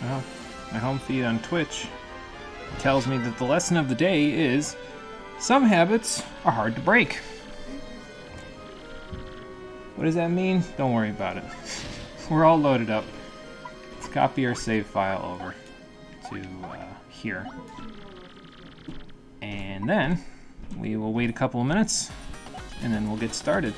Well, my home feed on Twitch tells me that the lesson of the day is some habits are hard to break. What does that mean? Don't worry about it. We're all loaded up. Let's copy our save file over to here. And then we will wait a couple of minutes and then we'll get started.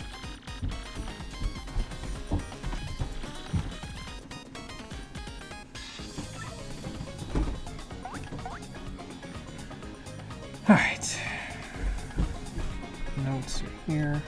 All right. Notes are here.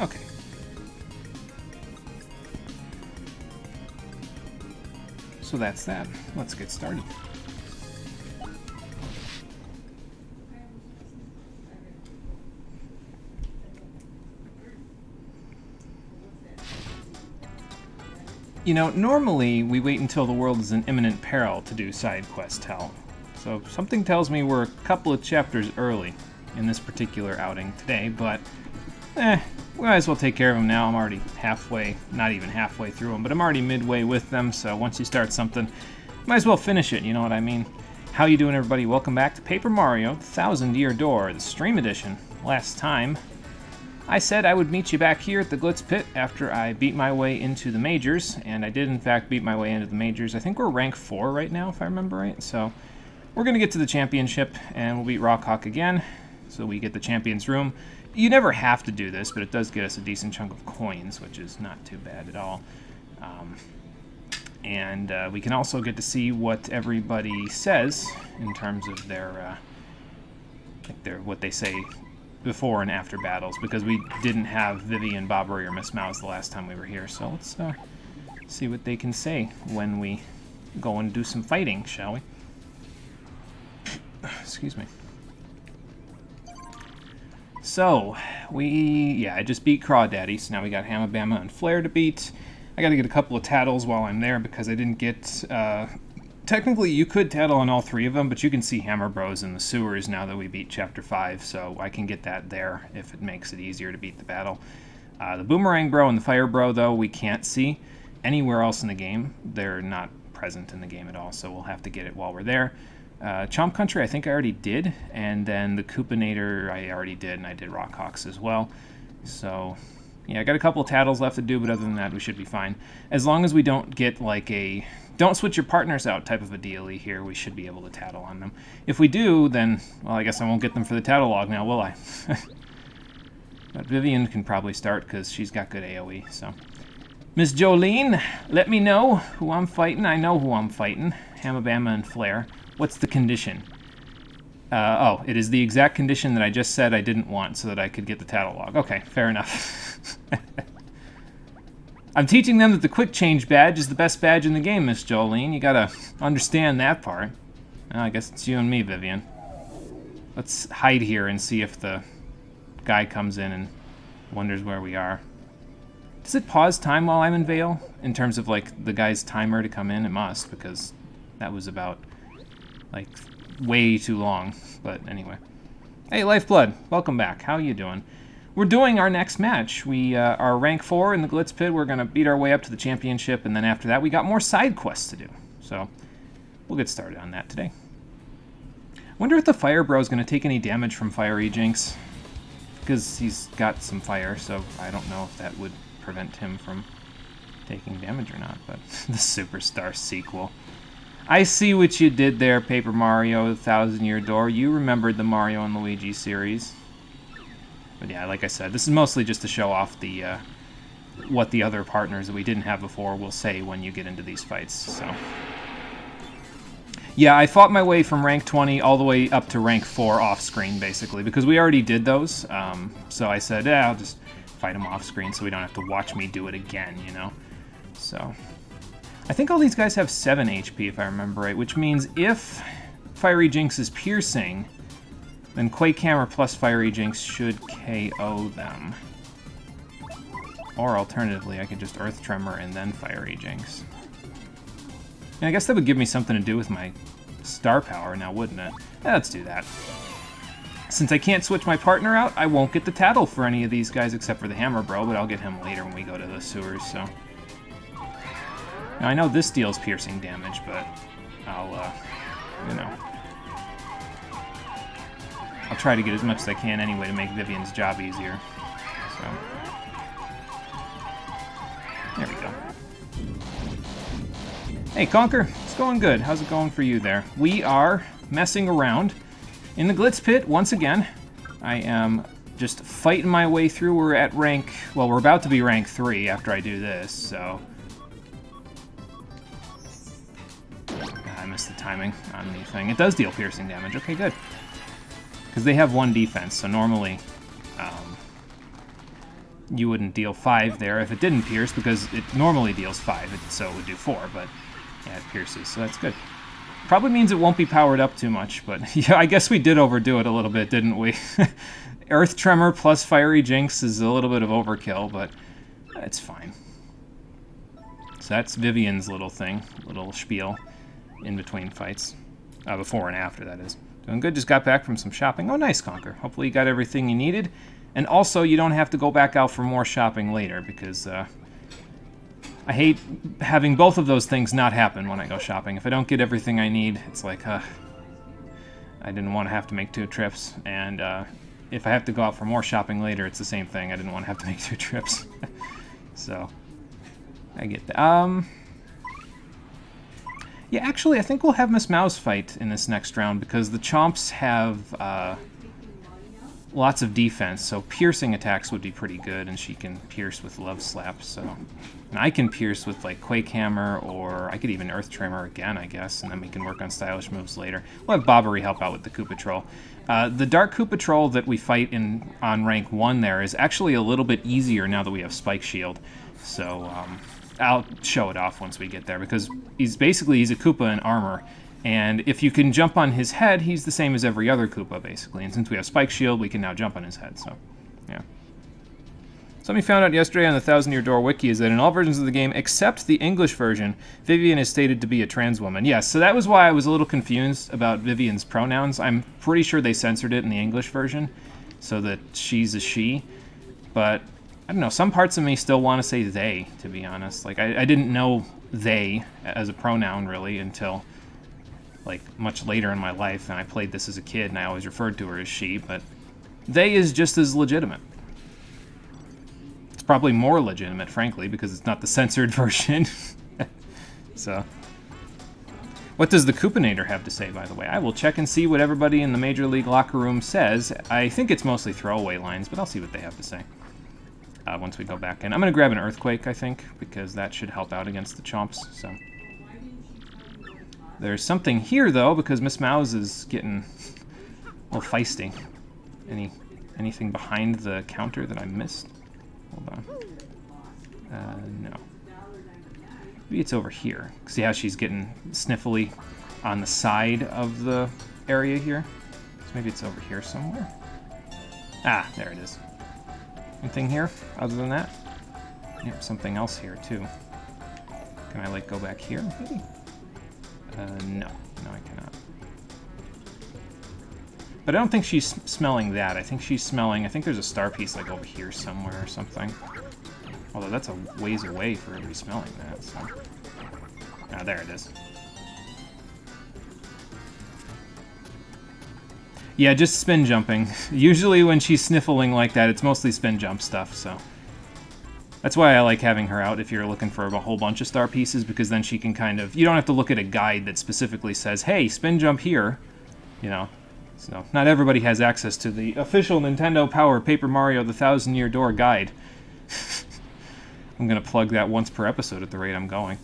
Okay. So that's that. Let's get started. You know, normally we wait until the world is in imminent peril to do side quest hell. So something tells me we're a couple of chapters early in this particular outing today, but we might as well take care of them now. I'm already halfway, not even halfway through them, but I'm already midway with them, so once you start something, might as well finish it, you know what I mean? How you doing, everybody? Welcome back to Paper Mario, the Thousand-Year Door, the Stream Edition. Last time, I said I would meet you back here at the Glitz Pit after I beat my way into the Majors, and I did in fact beat my way into the Majors. I think we're rank 4 right now, if I remember right, so we're going to get to the championship, and we'll beat Rockhawk again, so we get the Champions Room. You never have to do this, but it does get us a decent chunk of coins, which is not too bad at all. And we can also get to see what everybody says in terms of their what they say before and after battles, because we didn't have Vivian, Bobbery, or Miss Mouse the last time we were here. So let's see what they can say when we go and do some fighting, shall we? Excuse me. So, I just beat Crawdaddy, so now we got Hamma Bamma and Flare to beat. I gotta get a couple of tattles while I'm there because I didn't get, technically you could tattle on all 3 of them, but you can see Hammer Bros in the sewers now that we beat Chapter 5, so I can get that there if it makes it easier to beat the battle. The Boomerang Bro and the Fire Bro, though, we can't see anywhere else in the game. They're not present in the game at all, so we'll have to get it while we're there. Chomp Country I think I already did, and then the Coopinator I already did, and I did Rockhawks as well. So, yeah, I got a couple of tattles left to do, but other than that, we should be fine. As long as we don't get like a don't switch your partners out type of a dealie here, we should be able to tattle on them. If we do, then, well, I guess I won't get them for the tattle log now, will I? But Vivian can probably start because she's got good AoE, so. Miss Jolene, let me know who I'm fighting. I know who I'm fighting. Hamabama and Flare. What's the condition? Oh, it is the exact condition that I just said I didn't want so that I could get the tattle log. Okay, fair enough. I'm teaching them that the quick change badge is the best badge in the game, Miss Jolene. You gotta understand that part. Well, I guess it's you and me, Vivian. Let's hide here and see if the guy comes in and wonders where we are. Does it pause time while I'm in Vale? In terms of, like, the guy's timer to come in? It must, because that was about, like, way too long. But anyway. Hey, Lifeblood. Welcome back. How you doing? We're doing our next match. We are rank 4 in the Glitz Pit. We're going to beat our way up to the championship, and then after that we got more side quests to do. So we'll get started on that today. Wonder if the Fire Bro is going to take any damage from Fiery Jinx. Because he's got some fire, so I don't know if that would prevent him from taking damage or not. But the Superstar sequel. I see what you did there, Paper Mario, the 1000-Year Door. You remembered the Mario and Luigi series. But yeah, like I said, this is mostly just to show off the what the other partners that we didn't have before will say when you get into these fights. So yeah, I fought my way from rank 20 all the way up to rank 4 off-screen, basically, because we already did those. So I said, I'll just fight them off-screen so we don't have to watch me do it again, you know? So I think all these guys have 7 HP, if I remember right, which means if Fiery Jinx is piercing, then Quake Hammer plus Fiery Jinx should KO them. Or alternatively, I could just Earth Tremor and then Fiery Jinx. And I guess that would give me something to do with my star power now, wouldn't it? Yeah, let's do that. Since I can't switch my partner out, I won't get the tattle for any of these guys except for the Hammer Bro, but I'll get him later when we go to the sewers, so. Now, I know this deals piercing damage, but I'll, you know. I'll try to get as much as I can anyway to make Vivian's job easier. So. There we go. Hey, Conker, it's going good. How's it going for you there? We are messing around in the Glitz Pit once again. I am just fighting my way through. We're at rank, well, we're about to be rank 3 after I do this, so. I missed the timing on the thing. It does deal piercing damage. Okay, good. Because they have 1 defense, so normally you wouldn't deal 5 there if it didn't pierce, because it normally deals 5, so it would do 4, but yeah, it pierces, so that's good. Probably means it won't be powered up too much, but yeah, I guess we did overdo it a little bit, didn't we? Earth Tremor plus Fiery Jinx is a little bit of overkill, but it's fine. So that's Vivian's little thing, little spiel in between fights. Before and after, that is. Doing good, just got back from some shopping. Oh, nice, Conker. Hopefully you got everything you needed. And also, you don't have to go back out for more shopping later, because I hate having both of those things not happen when I go shopping. If I don't get everything I need, it's like, I didn't want to have to make 2 trips. And if I have to go out for more shopping later, it's the same thing. I didn't want to have to make 2 trips. So, I get that. Yeah, actually, I think we'll have Miss Mouse fight in this next round, because the Chomps have lots of defense, so piercing attacks would be pretty good, and she can pierce with Love Slap, so. And I can pierce with, like, Quake Hammer, or I could even Earth Tremor again, I guess, and then we can work on stylish moves later. We'll have Bobbery help out with the Koopa Troll. The Dark Koopa Troll that we fight on rank 1 there is actually a little bit easier now that we have Spike Shield, so I'll show it off once we get there, because he's a Koopa in armor, and if you can jump on his head, he's the same as every other Koopa, basically, and since we have Spike Shield, we can now jump on his head, so, yeah. Something found out yesterday on the 1000-Year Door wiki is that in all versions of the game, except the English version, Vivian is stated to be a trans woman. Yes, so that was why I was a little confused about Vivian's pronouns. I'm pretty sure they censored it in the English version, so that she's a she, but I don't know, some parts of me still want to say they, to be honest. Like, I didn't know they as a pronoun, really, until, like, much later in my life, and I played this as a kid, and I always referred to her as she, but they is just as legitimate. It's probably more legitimate, frankly, because it's not the censored version. So, what does the Coopinator have to say, by the way? I will check and see what everybody in the Major League locker room says. I think it's mostly throwaway lines, but I'll see what they have to say. once we go back in. I'm going to grab an Earthquake, I think, because that should help out against the Chomps. So there's something here, though, because Miss Mouse is getting a little feisty. Anything behind the counter that I missed? Hold on. No. Maybe it's over here. See how she's getting sniffly on the side of the area here? So maybe it's over here somewhere. Ah, there it is. Anything here other than that? Yep, something else here too. Can I, like, go back here, maybe? No. No, I cannot. But I don't think she's smelling that. I think she's smelling... I think there's a star piece, like, over here somewhere or something. Although that's a ways away for her to be smelling that, so... Ah, there it is. Yeah, just spin jumping. Usually when she's sniffling like that, it's mostly spin jump stuff, so... That's why I like having her out if you're looking for a whole bunch of star pieces, because then she can kind of... You don't have to look at a guide that specifically says, hey, spin jump here, you know? So, not everybody has access to the official Nintendo Power Paper Mario The 1,000-Year Door guide. I'm gonna plug that once per episode at the rate I'm going.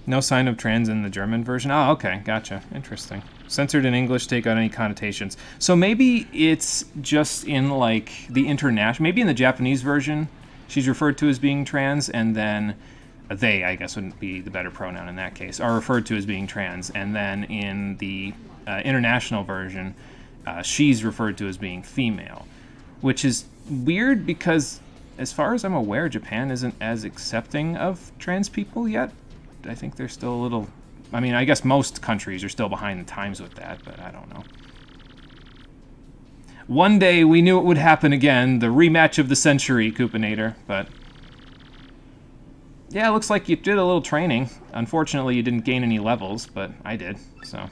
No sign of trans in the German version? Oh, okay, gotcha. Interesting. Censored in English, take out any connotations. So maybe it's just in, like, the international... Maybe in the Japanese version, she's referred to as being trans, and then... They, I guess, wouldn't be the better pronoun in that case, are referred to as being trans. And then in the international version, she's referred to as being female. Which is weird because, as far as I'm aware, Japan isn't as accepting of trans people yet. I think they're still a little... I mean, I guess most countries are still behind the times with that, but I don't know. One day we knew it would happen again, the rematch of the century, Coopinator, but... Yeah, it looks like you did a little training. Unfortunately, you didn't gain any levels, but I did, so...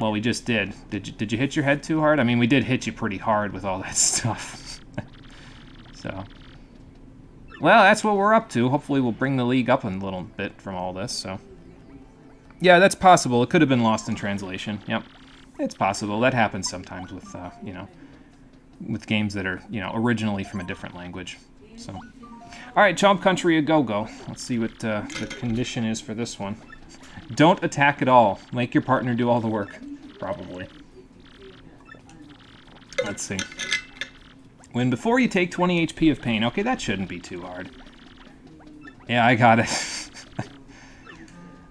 Well, we just did. Did you hit your head too hard? I mean, we did hit you pretty hard with all that stuff. So... Well, that's what we're up to. Hopefully we'll bring the league up a little bit from all this, so... Yeah, that's possible. It could have been lost in translation. Yep. It's possible. That happens sometimes with, you know... with games that are, you know, originally from a different language, so... Alright, Chomp Country a go-go. Let's see what the condition is for this one. Don't attack at all. Make your partner do all the work. Probably. Let's see. Win before you take 20 HP of pain. Okay, that shouldn't be too hard. Yeah, I got it.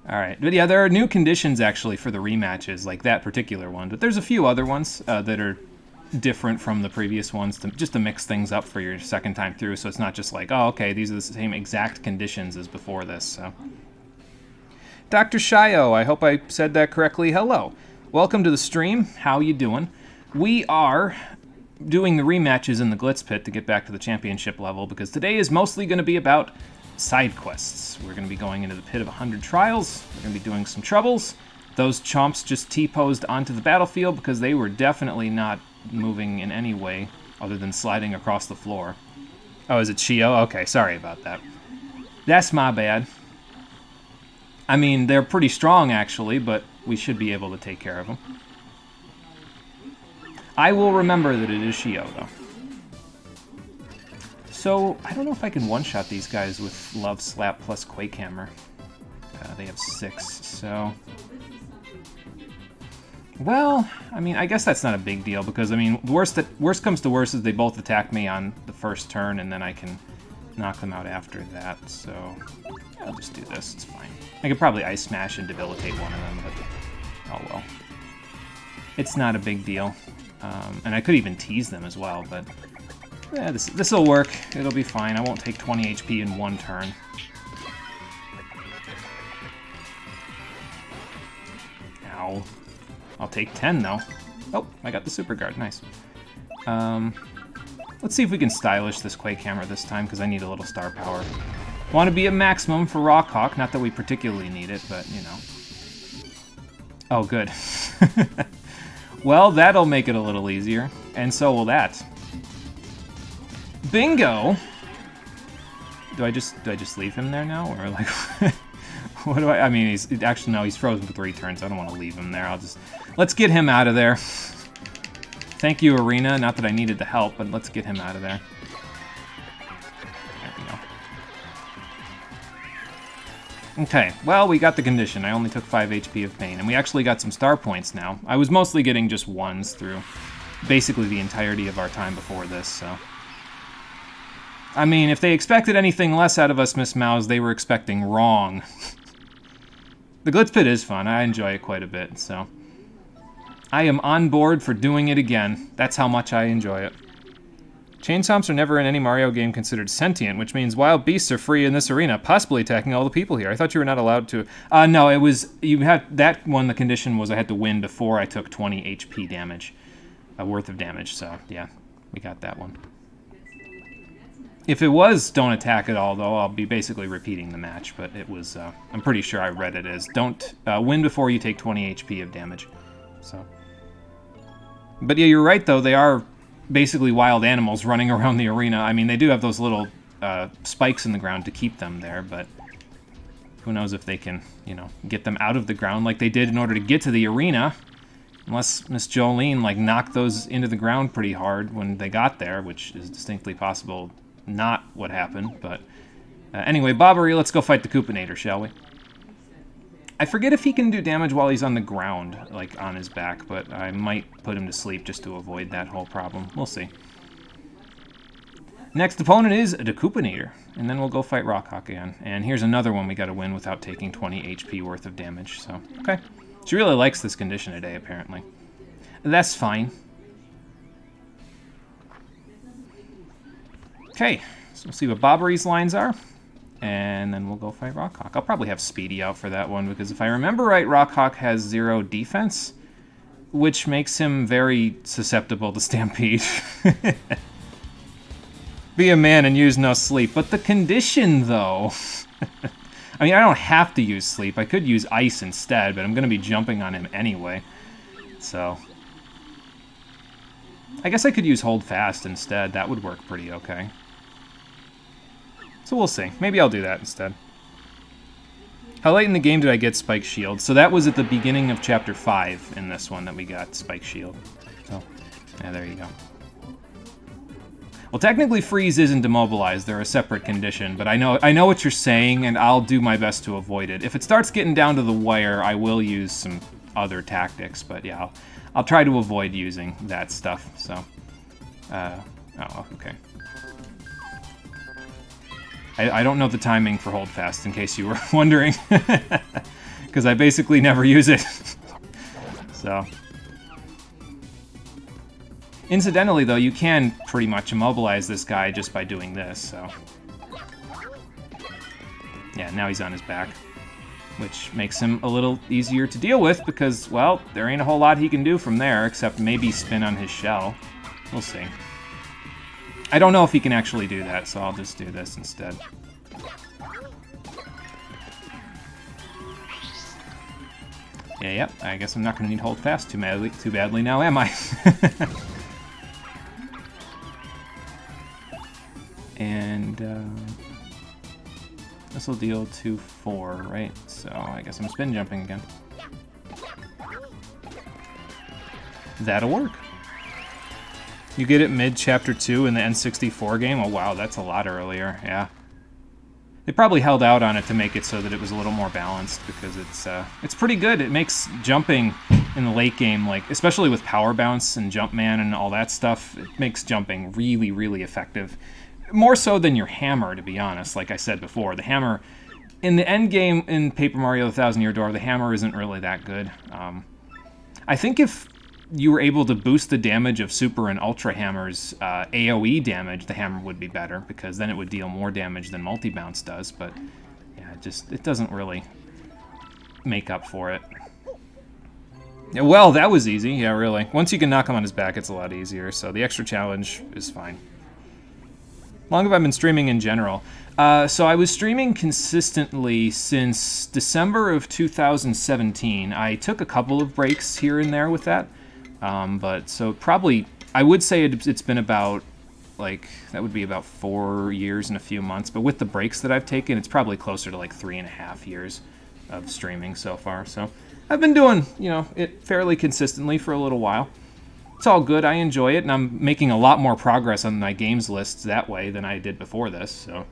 Alright, but yeah, there are new conditions actually for the rematches, like that particular one. But there's a few other ones that are different from the previous ones, just to mix things up for your second time through, so it's not just like, oh, okay, these are the same exact conditions as before this, so. Dr. Shio, I hope I said that correctly. Hello. Welcome to the stream. How you doing? We are doing the rematches in the Glitz Pit to get back to the championship level, because today is mostly going to be about side quests. We're going to be going into the Pit of 100 Trials. We're going to be doing some troubles. Those chomps just T-posed onto the battlefield because they were definitely not moving in any way other than sliding across the floor. Oh, is it Shio? Okay, sorry about that. That's my bad. I mean, they're pretty strong, actually, but we should be able to take care of them. I will remember that it is Shio, though. So, I don't know if I can one-shot these guys with Love Slap plus Quake Hammer. They have 6, so... Well, I mean, I guess that's not a big deal, because, I mean, worst comes to worst is they both attack me on the first turn, and then I can knock them out after that, so I'll just do this, it's fine. I could probably Ice Smash and debilitate one of them, but oh well. It's not a big deal. And I could even tease them as well, but yeah, this'll work. It'll be fine. I won't take 20 HP in one turn. Ow. I'll take 10, though. Oh, I got the Super Guard. Nice. Let's see if we can stylish this Quake Hammer this time, because I need a little star power. Want to be at maximum for Rockhawk. Not that we particularly need it, but, you know. Oh, good. Well, that'll make it a little easier, and so will that. Bingo! Do I just leave him there now, or like, what do I mean, he's, actually, no, he's frozen for 3 turns, I don't want to leave him there, let's get him out of there. Thank you, Arena. Not that I needed the help, but let's get him out of there. There we go. Okay, well, we got the condition. I only took 5 HP of pain, and we actually got some star points now. I was mostly getting just 1s through basically the entirety of our time before this, so... I mean, if they expected anything less out of us, Miss Mouse, they were expecting wrong. The Glitz Pit is fun. I enjoy it quite a bit, so... I am on board for doing it again. That's how much I enjoy it. Chain Chomps are never in any Mario game considered sentient, which means wild beasts are free in this arena, possibly attacking all the people here. I thought you were not allowed to... no, it was... You had... That one, the condition was I had to win before I took 20 HP damage. Worth of damage, so, yeah. We got that one. If it was don't attack at all, though, I'll be basically repeating the match, but it was... I'm pretty sure I read it as don't win before you take 20 HP of damage. So... But yeah, you're right, though. They are basically wild animals running around the arena. I mean, they do have those little spikes in the ground to keep them there, but who knows if they can, you know, get them out of the ground like they did in order to get to the arena. Unless Miss Jolene, like, knocked those into the ground pretty hard when they got there, which is distinctly possible not what happened. But anyway, Bobbery, let's go fight the Coopinator, shall we? I forget if he can do damage while he's on the ground, like on his back, but I might put him to sleep just to avoid that whole problem. We'll see. Next opponent is the Coopinator, and then we'll go fight Rockhawk again. And here's another one we gotta win without taking 20 HP worth of damage, so, okay. She really likes this condition today, apparently. That's fine. Okay, so we'll see what Bobbery's lines are. And then we'll go fight Rockhawk. I'll probably have Speedy out for that one, because if I remember right, Rockhawk has 0 defense, which makes him very susceptible to Stampede. Be a man and use no sleep. But the condition, though... I mean, I don't have to use sleep. I could use ice instead, but I'm going to be jumping on him anyway. So... I guess I could use hold fast instead. That would work pretty okay. So we'll see. Maybe I'll do that instead. How late in the game did I get Spike Shield? So that was at the beginning of Chapter 5 in this one that we got Spike Shield. So, yeah, there you go. Well, technically Freeze isn't immobilized. They're a separate condition, but I know what you're saying, and I'll do my best to avoid it. If it starts getting down to the wire, I will use some other tactics, but yeah, I'll try to avoid using that stuff, so... oh, okay. I don't know the timing for Hold Fast, in case you were wondering, because I basically never use it. So, incidentally, though, you can pretty much immobilize this guy just by doing this, so... Yeah, now he's on his back, which makes him a little easier to deal with, because, well, there ain't a whole lot he can do from there, except maybe spin on his shell. We'll see. I don't know if he can actually do that, so I'll just do this instead. Yeah, yep, I guess I'm not going to need Hold Fast too badly now, am I? And, this will deal 2-4, right? So I guess I'm spin jumping again. That'll work. You get it mid-Chapter 2 in the N64 game? Oh, wow, that's a lot earlier, yeah. They probably held out on it to make it so that it was a little more balanced, because it's pretty good. It makes jumping in the late game, like, especially with Power Bounce and Jumpman and all that stuff, it makes jumping really, really effective. More so than your hammer, to be honest, like I said before. The hammer, in the end game in Paper Mario The Thousand Year Door, the hammer isn't really that good. I think if you were able to boost the damage of Super and Ultra Hammer's AoE damage, the hammer would be better, because then it would deal more damage than Multi-Bounce does, but yeah, it doesn't really make up for it. Yeah, well, that was easy, yeah, really. Once you can knock him on his back, it's a lot easier, so the extra challenge is fine. How long have I been streaming in general? So I was streaming consistently since December of 2017. I took a couple of breaks here and there with that. But so probably, I would say it's been about, like, that would be about 4 years and a few months. But with the breaks that I've taken, it's probably closer to like 3.5 years of streaming so far. So I've been doing, you know, it fairly consistently for a little while. It's all good. I enjoy it, and I'm making a lot more progress on my games lists that way than I did before this, so.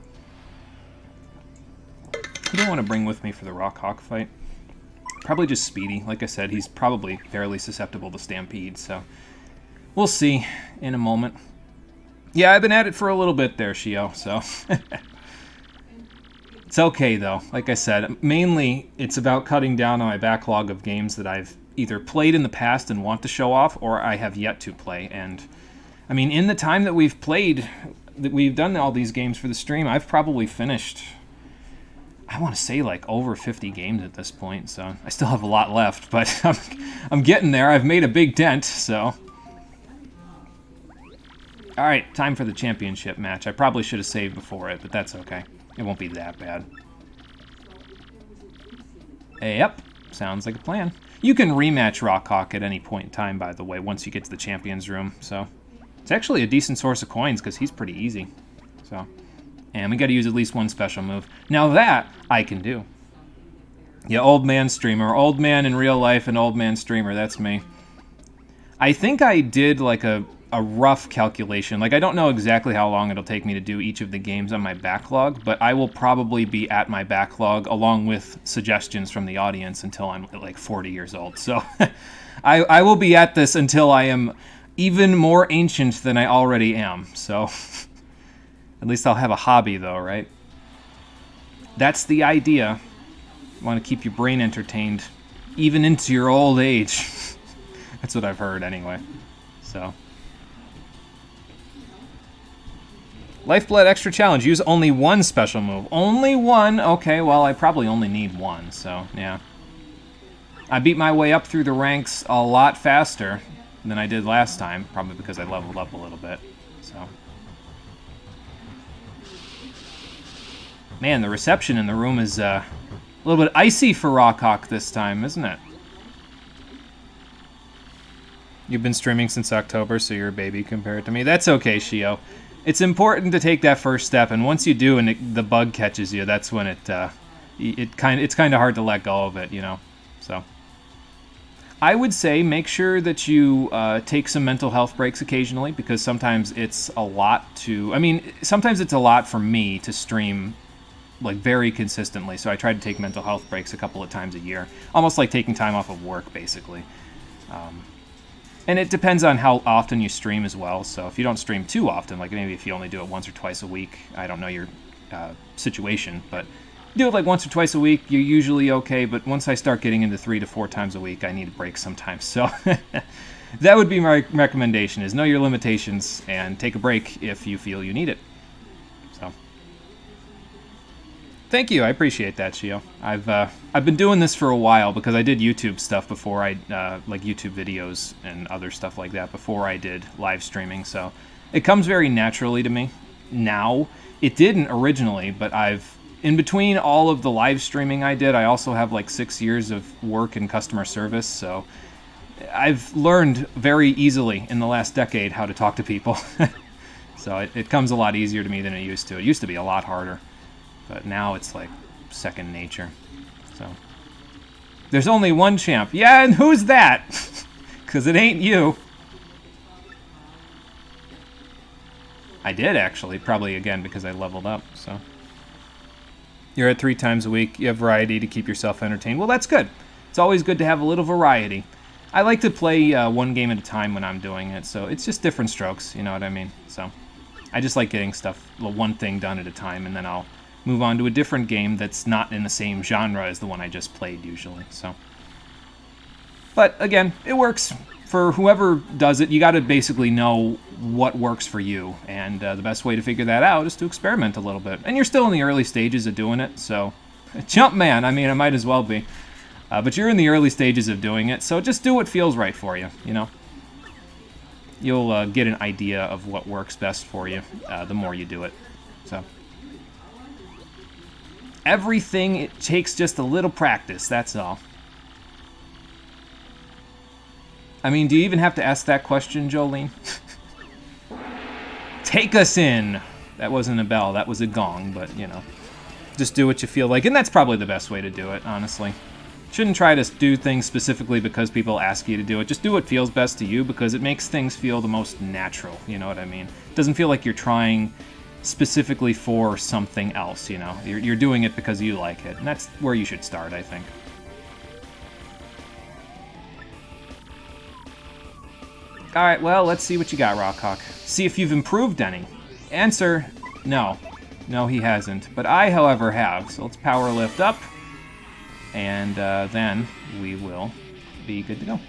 Who do I want to bring with me for the Rock Hawk fight? Probably just Speedy. Like I said, he's probably fairly susceptible to Stampede, so. We'll see in a moment. Yeah, I've been at it for a little bit there, Shio, so. It's okay, though. Like I said, mainly it's about cutting down on my backlog of games that I've either played in the past and want to show off, or I have yet to play. And, I mean, in the time that we've played, that we've done all these games for the stream, I've probably finished, I want to say, like, over 50 games at this point. So I still have a lot left, but I'm getting there. I've made a big dent, so. All right, time for the championship match. I probably should have saved before it, but that's okay. It won't be that bad. Yep, sounds like a plan. You can rematch Rockhawk at any point in time, by the way, once you get to the Champions Room. So it's actually a decent source of coins because he's pretty easy. So, and we got to use at least one special move. Now that I can do. Yeah, old man streamer. Old man in real life and old man streamer. That's me. I think I did like a rough calculation. Like, I don't know exactly how long it'll take me to do each of the games on my backlog, but I will probably be at my backlog along with suggestions from the audience until I'm like 40 years old. So I will be at this until I am even more ancient than I already am. So at least I'll have a hobby though, right? That's the idea. You want to keep your brain entertained even into your old age. That's what I've heard anyway. So Lifeblood Extra Challenge. Use only one special move. Only one? Okay, well, I probably only need one, so, yeah. I beat my way up through the ranks a lot faster than I did last time, probably because I leveled up a little bit, so. Man, the reception in the room is a little bit icy for Rockhawk this time, isn't it? You've been streaming since October, so you're a baby compared to me. That's okay, Shio. It's important to take that first step, and once you do and the bug catches you, that's when it's kind of hard to let go of it, you know. So I would say make sure that you take some mental health breaks occasionally, because sometimes it's a lot to. I mean, sometimes it's a lot for me to stream like very consistently. So I try to take mental health breaks a couple of times a year, almost like taking time off of work, basically. And it depends on how often you stream as well. So if you don't stream too often, like maybe if you only do it once or twice a week, I don't know your situation, but do it like once or twice a week, you're usually okay. But once I start getting into 3 to 4 times a week, I need a break sometimes. So that would be my recommendation, is know your limitations and take a break if you feel you need it. So thank you. I appreciate that, Shio. I've been doing this for a while because I did YouTube stuff before I like YouTube videos and other stuff like that before I did live streaming. So it comes very naturally to me now. It didn't originally, but in between all of the live streaming I did, I also have like 6 years of work in customer service. So I've learned very easily in the last decade how to talk to people. So it comes a lot easier to me than it used to. It used to be a lot harder. But now it's like second nature. So there's only one champ. Yeah, and who's that? Because it ain't you. I did, actually. Probably, again, because I leveled up. So you're at 3 times a week. You have variety to keep yourself entertained. Well, that's good. It's always good to have a little variety. I like to play one game at a time when I'm doing it. So it's just different strokes. You know what I mean? So I just like getting stuff, one thing done at a time, and then I'll move on to a different game that's not in the same genre as the one I just played usually. So, but again, it works for whoever does it. You got to basically know what works for you, and the best way to figure that out is to experiment a little bit. And you're still in the early stages of doing it, so jump man. I mean, I might as well be, but you're in the early stages of doing it, so just do what feels right for you. You know, you'll get an idea of what works best for you the more you do it. So. Everything, it takes just a little practice, that's all. I mean, do you even have to ask that question, Jolene? Take us in. That wasn't a bell, that was a gong, but, you know. Just do what you feel like, and that's probably the best way to do it, honestly. Shouldn't try to do things specifically because people ask you to do it. Just do what feels best to you because it makes things feel the most natural, you know what I mean? It doesn't feel like you're trying specifically for something else, you know? You're doing it because you like it, and that's where you should start, I think. Alright, well, let's see what you got, Rockhawk. See if you've improved any. Answer, no. No, he hasn't. But I, however, have. So let's power lift up. And then we will be good to go.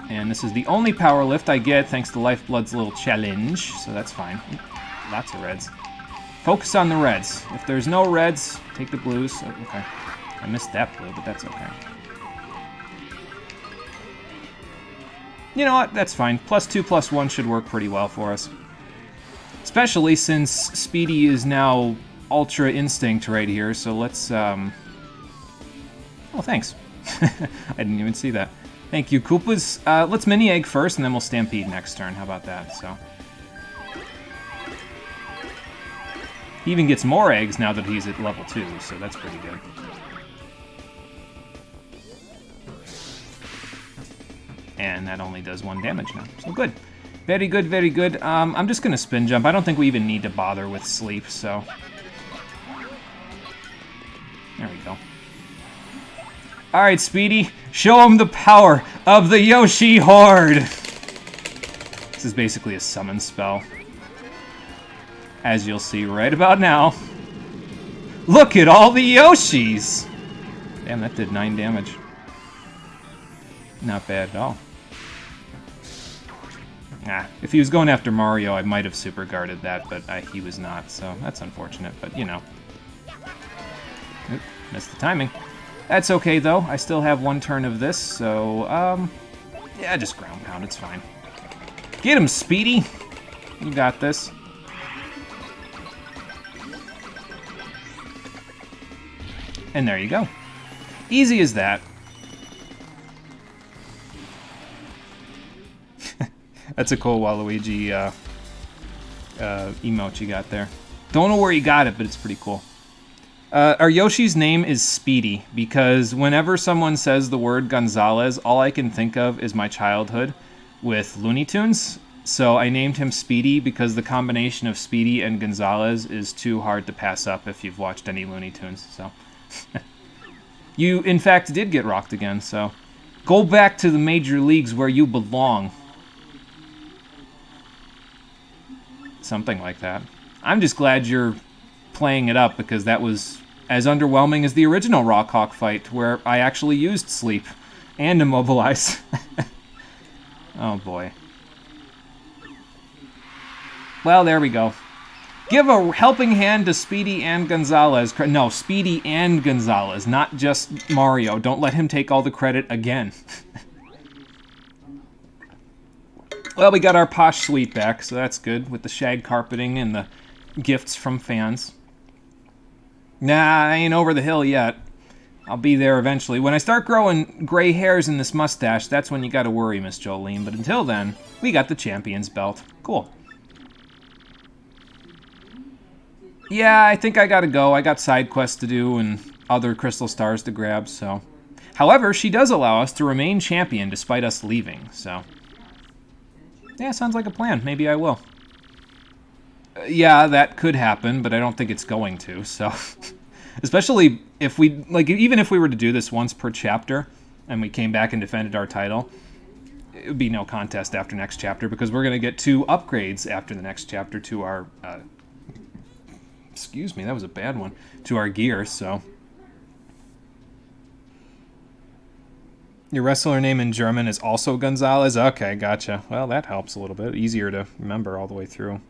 And this is the only power lift I get thanks to Lifeblood's little challenge. So that's fine. Lots of reds. Focus on the reds. If there's no reds, take the blues. Oh, okay. I missed that blue, but that's okay. You know what? That's fine. +2, +1 should work pretty well for us. Especially since Speedy is now Ultra Instinct right here, so let's, Oh, thanks. I didn't even see that. Thank you, Koopas. Let's Mini-Egg first, and then we'll Stampede next turn. How about that? So he even gets more eggs now that he's at level 2, so that's pretty good. And that only does 1 damage now, so good. Very good, very good. I'm just going to Spin Jump. I don't think we even need to bother with Sleep, so... There we go. Alright, Speedy, show him the power of the Yoshi Horde! This is basically a summon spell. As you'll see right about now. Look at all the Yoshis! Damn, that did 9 damage. Not bad at all. Nah, if he was going after Mario, I might have super guarded that, but he was not, so that's unfortunate, but you know. Oop, missed the timing. That's okay, though. I still have 1 turn of this, so, yeah, just ground pound, it's fine. Get him, Speedy! You got this. And there you go. Easy as that. That's a cool Waluigi emote you got there. Don't know where you got it, but it's pretty cool. Our Yoshi's name is Speedy, because whenever someone says the word Gonzalez, all I can think of is my childhood with Looney Tunes. So I named him Speedy because the combination of Speedy and Gonzalez is too hard to pass up if you've watched any Looney Tunes. So you, in fact, did get rocked again, so go back to the major leagues where you belong. Something like that. I'm just glad you're playing it up because that was as underwhelming as the original Rockhawk fight where I actually used Sleep and Immobilize. Oh boy. Well, there we go. Give a helping hand to Speedy and Gonzalez. No, Speedy and Gonzalez, not just Mario. Don't let him take all the credit again. Well, we got our posh suite back, so that's good, with the shag carpeting and the gifts from fans. Nah, I ain't over the hill yet. I'll be there eventually. When I start growing gray hairs in this mustache, that's when you gotta worry, Miss Jolene. But until then, we got the Champion's Belt. Cool. Yeah, I think I gotta go. I got side quests to do and other crystal stars to grab, so... However, she does allow us to remain champion despite us leaving, so... Yeah, sounds like a plan. Maybe I will. Yeah, that could happen, but I don't think it's going to, so... Especially if we... Like, even if we were to do this once per chapter, and we came back and defended our title, it would be no contest after next chapter, because we're going to get 2 upgrades after the next chapter to our... excuse me, that was a bad one. To our gear, so... Your wrestler name in German is also Gonzalez? Okay, gotcha. Well, that helps a little bit. Easier to remember all the way through.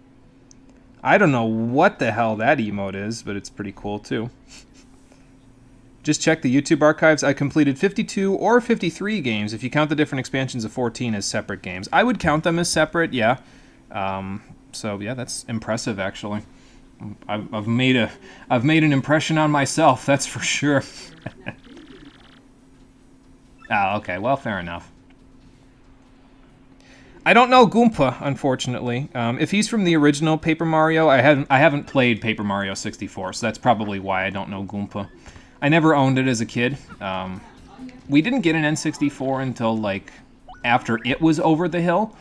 I don't know what the hell that emote is, but it's pretty cool, too. Just check the YouTube archives. I completed 52 or 53 games, if you count the different expansions of 14 as separate games. I would count them as separate, yeah. So, yeah, that's impressive, actually. I've made an impression on myself, that's for sure. Ah, okay. Well, fair enough. I don't know Goomba, unfortunately. If he's from the original Paper Mario, I haven't played Paper Mario 64, so that's probably why I don't know Goomba. I never owned it as a kid. We didn't get an N64 until, like, after it was over the hill.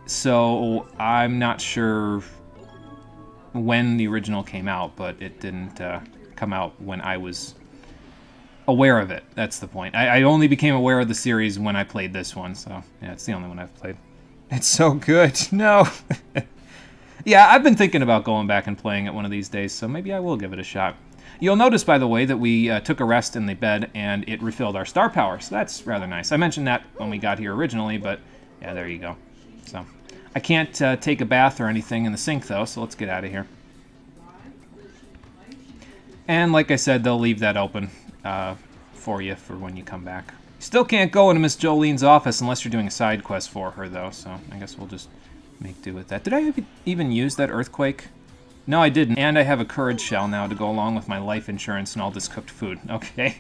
So I'm not sure when the original came out, but it didn't come out when I was aware of it. That's the point. I only became aware of the series when I played this one, so yeah, it's the only one I've played. It's so good. No. Yeah, I've been thinking about going back and playing it one of these days, so maybe I will give it a shot. You'll notice, by the way, that we took a rest in the bed and it refilled our star power, so that's rather nice. I mentioned that when we got here originally, but yeah, there you go. So I can't take a bath or anything in the sink, though, so let's get out of here. And like I said, they'll leave that open for you for when you come back. Still can't go into Miss Jolene's office unless you're doing a side quest for her, though, so I guess we'll just make do with that. Did I even use that earthquake? No, I didn't. And I have a courage shell now to go along with my life insurance and all this cooked food. Okay.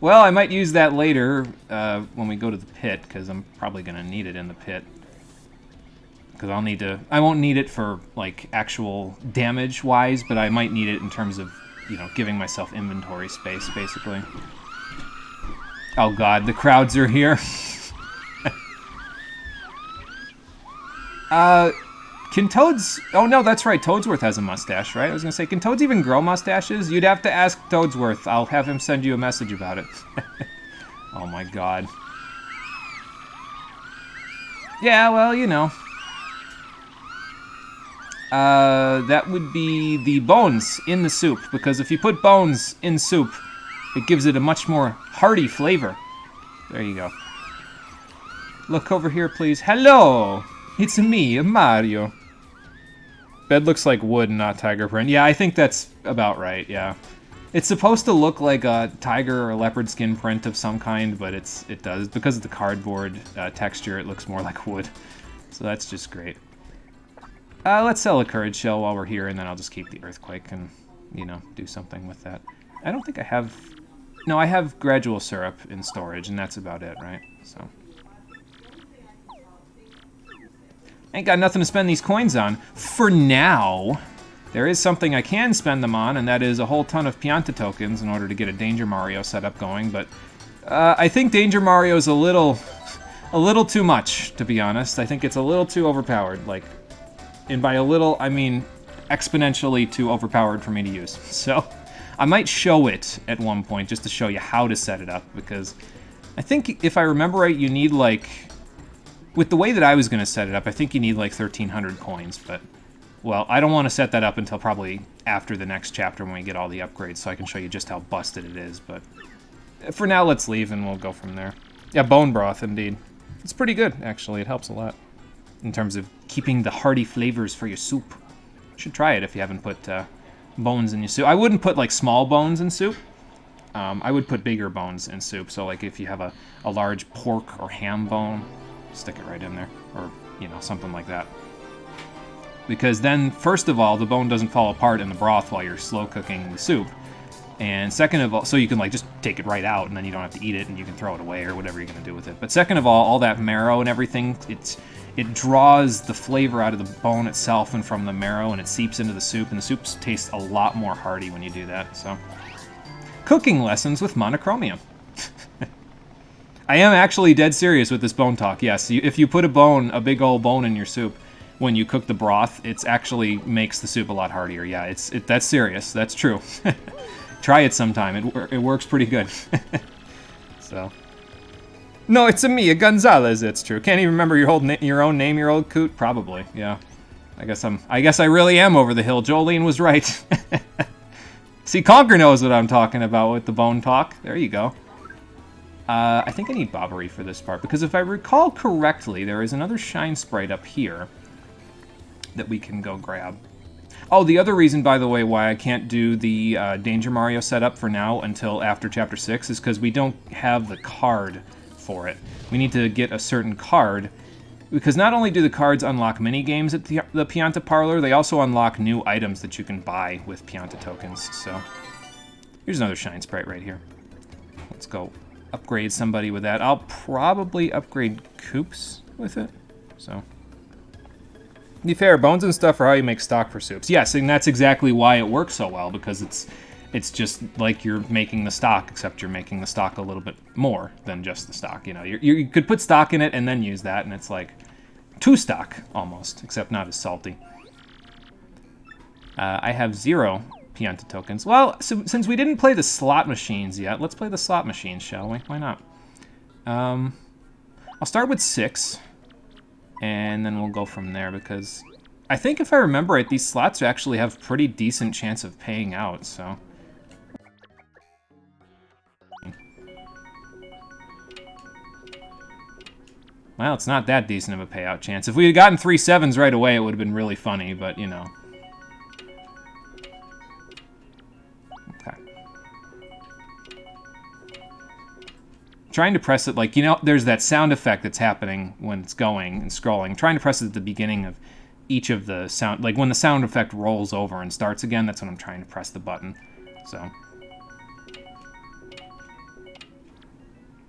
Well, I might use that later when we go to the pit, because I'm probably going to need it in the pit. Because I won't need it for, like, actual damage-wise, but I might need it in terms of, you know, giving myself inventory space, basically. Oh god, the crowds are here. Can Toads... Oh no, that's right, Toadsworth has a mustache, right? I was gonna say, can Toads even grow mustaches? You'd have to ask Toadsworth. I'll have him send you a message about it. Oh my god. Yeah, well, you know. That would be the bones in the soup, because if you put bones in soup, it gives it a much more hearty flavor. There you go. Look over here, please. Hello! It's me, Mario. Bed looks like wood, not tiger print. Yeah, I think that's about right, yeah. It's supposed to look like a tiger or leopard skin print of some kind, but it does. Because of the cardboard texture, it looks more like wood. So that's just great. Let's sell a courage shell while we're here, and then I'll just keep the earthquake and, you know, do something with that. I don't think I have... No, I have gradual syrup in storage, and that's about it, right? So... Ain't got nothing to spend these coins on. For now, there is something I can spend them on, and that is a whole ton of Pianta tokens in order to get a Danger Mario setup going, but I think Danger Mario is a little too much, to be honest. I think it's a little too overpowered, like, and by a little, I mean exponentially too overpowered for me to use. So, I might show it at one point, just to show you how to set it up, because I think, if I remember right, you need, like... With the way that I was going to set it up, I think you need like 1,300 coins, but, well, I don't want to set that up until probably after the next chapter when we get all the upgrades, so I can show you just how busted it is, but for now, let's leave and we'll go from there. Yeah, bone broth, indeed. It's pretty good, actually. It helps a lot in terms of keeping the hearty flavors for your soup. You should try it if you haven't put bones in your soup. I wouldn't put, like, small bones in soup. I would put bigger bones in soup, so, like, if you have a large pork or ham bone... Stick it right in there, or, you know, something like that. Because then, first of all, the bone doesn't fall apart in the broth while you're slow cooking the soup. And second of all, so you can, like, just take it right out, and then you don't have to eat it, and you can throw it away, or whatever you're going to do with it. But second of all that marrow and everything, it draws the flavor out of the bone itself and from the marrow, and it seeps into the soup, and the soup tastes a lot more hearty when you do that, so. Cooking lessons with Monochromium. I am actually dead serious with this bone talk, yes. If you put a big old bone in your soup, when you cook the broth, it actually makes the soup a lot heartier. Yeah, that's serious. That's true. Try it sometime. It works pretty good. So. No, it's a Mia Gonzalez, it's true. Can't even remember your own name, your old coot? Probably, yeah. I guess I really am over the hill. Jolene was right. See, Conker knows what I'm talking about with the bone talk. There you go. I think I need Bobbery for this part, because if I recall correctly, there is another Shine Sprite up here that we can go grab. Oh, the other reason, by the way, why I can't do the Danger Mario setup for now until after Chapter 6 is because we don't have the card for it. We need to get a certain card, because not only do the cards unlock mini-games at the Pianta Parlor, they also unlock new items that you can buy with Pianta tokens, so... Here's another Shine Sprite right here. Let's go upgrade somebody with that. I'll probably upgrade Koops with it, so... To be fair, bones and stuff are how you make stock for soups. Yes, and that's exactly why it works so well, because It's just like you're making the stock, except you're making the stock a little bit more than just the stock. You know, you could put stock in it and then use that, and it's like 2 stock almost, except not as salty. I have 0 Pianta tokens. Well, so, since we didn't play the slot machines yet, let's play the slot machines, shall we? Why not? I'll start with 6, and then we'll go from there, because I think if I remember right, these slots actually have pretty decent chance of paying out, so... Well, it's not that decent of a payout chance. If we had gotten 3 7s right away, it would have been really funny, but, you know. Okay. Trying to press it, like, you know, there's that sound effect that's happening when it's going and scrolling. Trying to press it at the beginning of each of the sound, like when the sound effect rolls over and starts again, that's when I'm trying to press the button. So.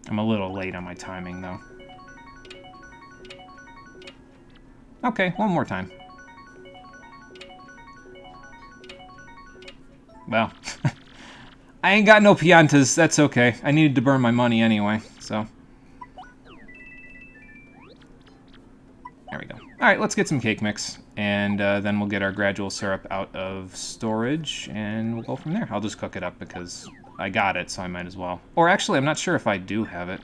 I'm a little late on my timing, though. Okay, one more time. Well, I ain't got no Piantas, that's okay. I needed to burn my money anyway, so. There we go. Alright, let's get some cake mix, and then we'll get our gradual syrup out of storage, and we'll go from there. I'll just cook it up because I got it, so I might as well. Or actually, I'm not sure if I do have it.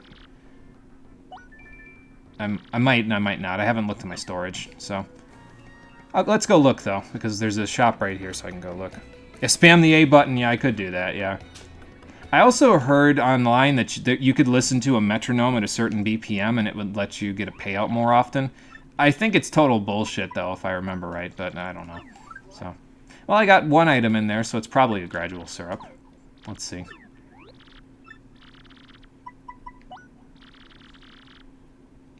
I might and I might not. I haven't looked at my storage, so... let's go look, though, because there's a shop right here, so I can go look. Yeah, spam the A button. Yeah, I could do that, yeah. I also heard online that you could listen to a metronome at a certain BPM, and it would let you get a payout more often. I think it's total bullshit, though, if I remember right, but I don't know. So, well, I got 1 item in there, so it's probably a gradual syrup. Let's see.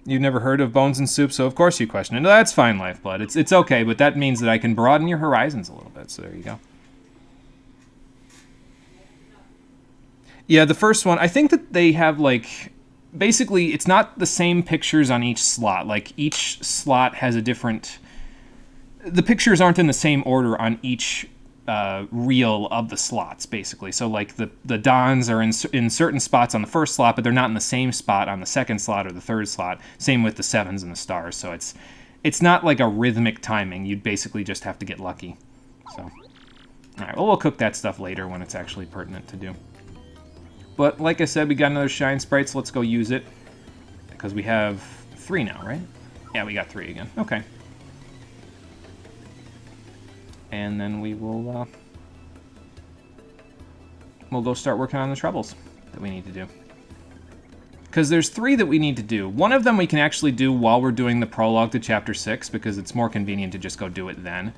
You've never heard of Bones and Soup, so of course you question it. No, that's fine, Lifeblood. It's okay, but that means that I can broaden your horizons a little bit, so there you go. Yeah, the first one, I think that they have, like... Basically, it's not the same pictures on each slot. Like, each slot has a different... The pictures aren't in the same order on each reel of the slots, basically. So, like, the Dons are in certain spots on the first slot, but they're not in the same spot on the second slot or the third slot. Same with the 7s and the stars. So it's not like a rhythmic timing. You'd basically just have to get lucky. So, all right, well, we'll cook that stuff later when it's actually pertinent to do. But like I said, we got another Shine Sprite, so let's go use it. Because we have 3 now, right? Yeah, we got 3 again. Okay. And then we will we'll go start working on the trebles that we need to do. Because there's 3 that we need to do. One of them we can actually do while we're doing the prologue to Chapter 6, because it's more convenient to just go do it then.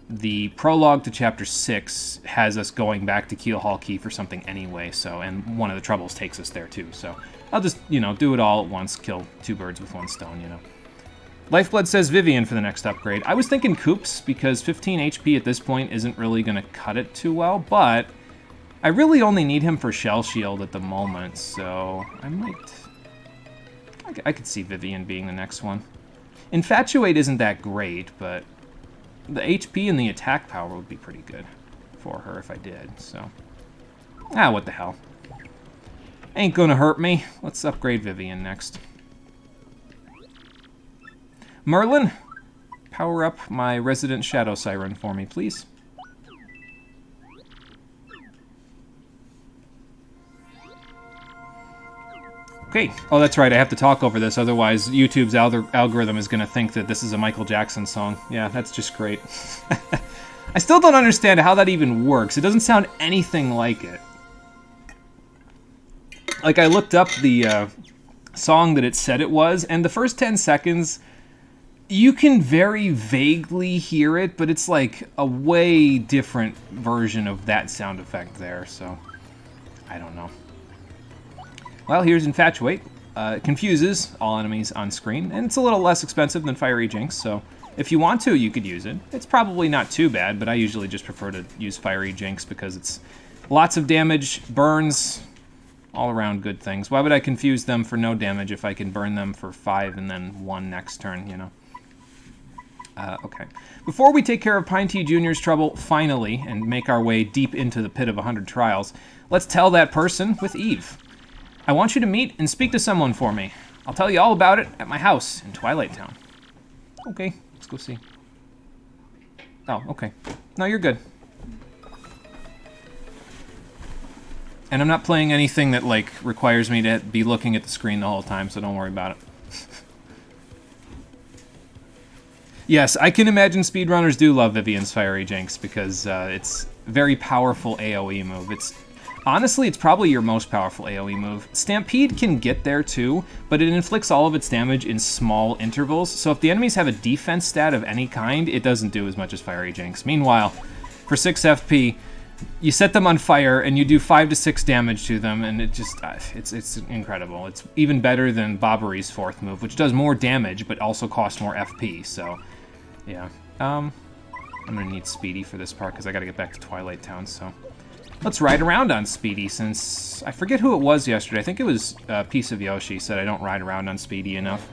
The prologue to Chapter 6 has us going back to Keel Hall Key for something anyway, so, and one of the troubles takes us there too, so I'll just, you know, do it all at once, kill 2 birds with 1 stone, you know. Lifeblood says Vivian for the next upgrade. I was thinking Coops, because 15 HP at this point isn't really going to cut it too well, but I really only need him for Shell Shield at the moment, so I might... I could see Vivian being the next one. Infatuate isn't that great, but the HP and the attack power would be pretty good for her if I did, so... Ah, what the hell. Ain't gonna hurt me. Let's upgrade Vivian next. Merlin, power up my Resident Shadow Siren for me, please. Okay. Oh, that's right. I have to talk over this, otherwise YouTube's algorithm is going to think that this is a Michael Jackson song. Yeah, that's just great. I still don't understand how that even works. It doesn't sound anything like it. Like, I looked up the song that it said it was, and the first 10 seconds... You can very vaguely hear it, but it's like a way different version of that sound effect there, so I don't know. Well, here's Infatuate. It confuses all enemies on screen, and it's a little less expensive than Fiery Jinx, so if you want to, you could use it. It's probably not too bad, but I usually just prefer to use Fiery Jinx because it's lots of damage, burns, all around good things. Why would I confuse them for no damage if I can burn them for 5 and then 1 next turn, you know? Okay. Before we take care of Pine Tea Jr.'s trouble, finally, and make our way deep into the pit of 100 trials, let's tell that person with Eve. I want you to meet and speak to someone for me. I'll tell you all about it at my house in Twilight Town. Okay, let's go see. Oh, okay. No, you're good. And I'm not playing anything that, like, requires me to be looking at the screen the whole time, so don't worry about it. Yes, I can imagine speedrunners do love Vivian's Fiery Jinx because it's a very powerful AoE move. Honestly, it's probably your most powerful AoE move. Stampede can get there too, but it inflicts all of its damage in small intervals, so if the enemies have a defense stat of any kind, it doesn't do as much as Fiery Jinx. Meanwhile, for 6 FP, you set them on fire and you do 5 to 6 damage to them, and it just, it's incredible. It's even better than Bobbery's 4th move, which does more damage, but also costs more FP, so... Yeah, I'm gonna need Speedy for this part because I gotta get back to Twilight Town, so... Let's ride around on Speedy since... I forget who it was yesterday. I think it was Piece of Yoshi said I don't ride around on Speedy enough.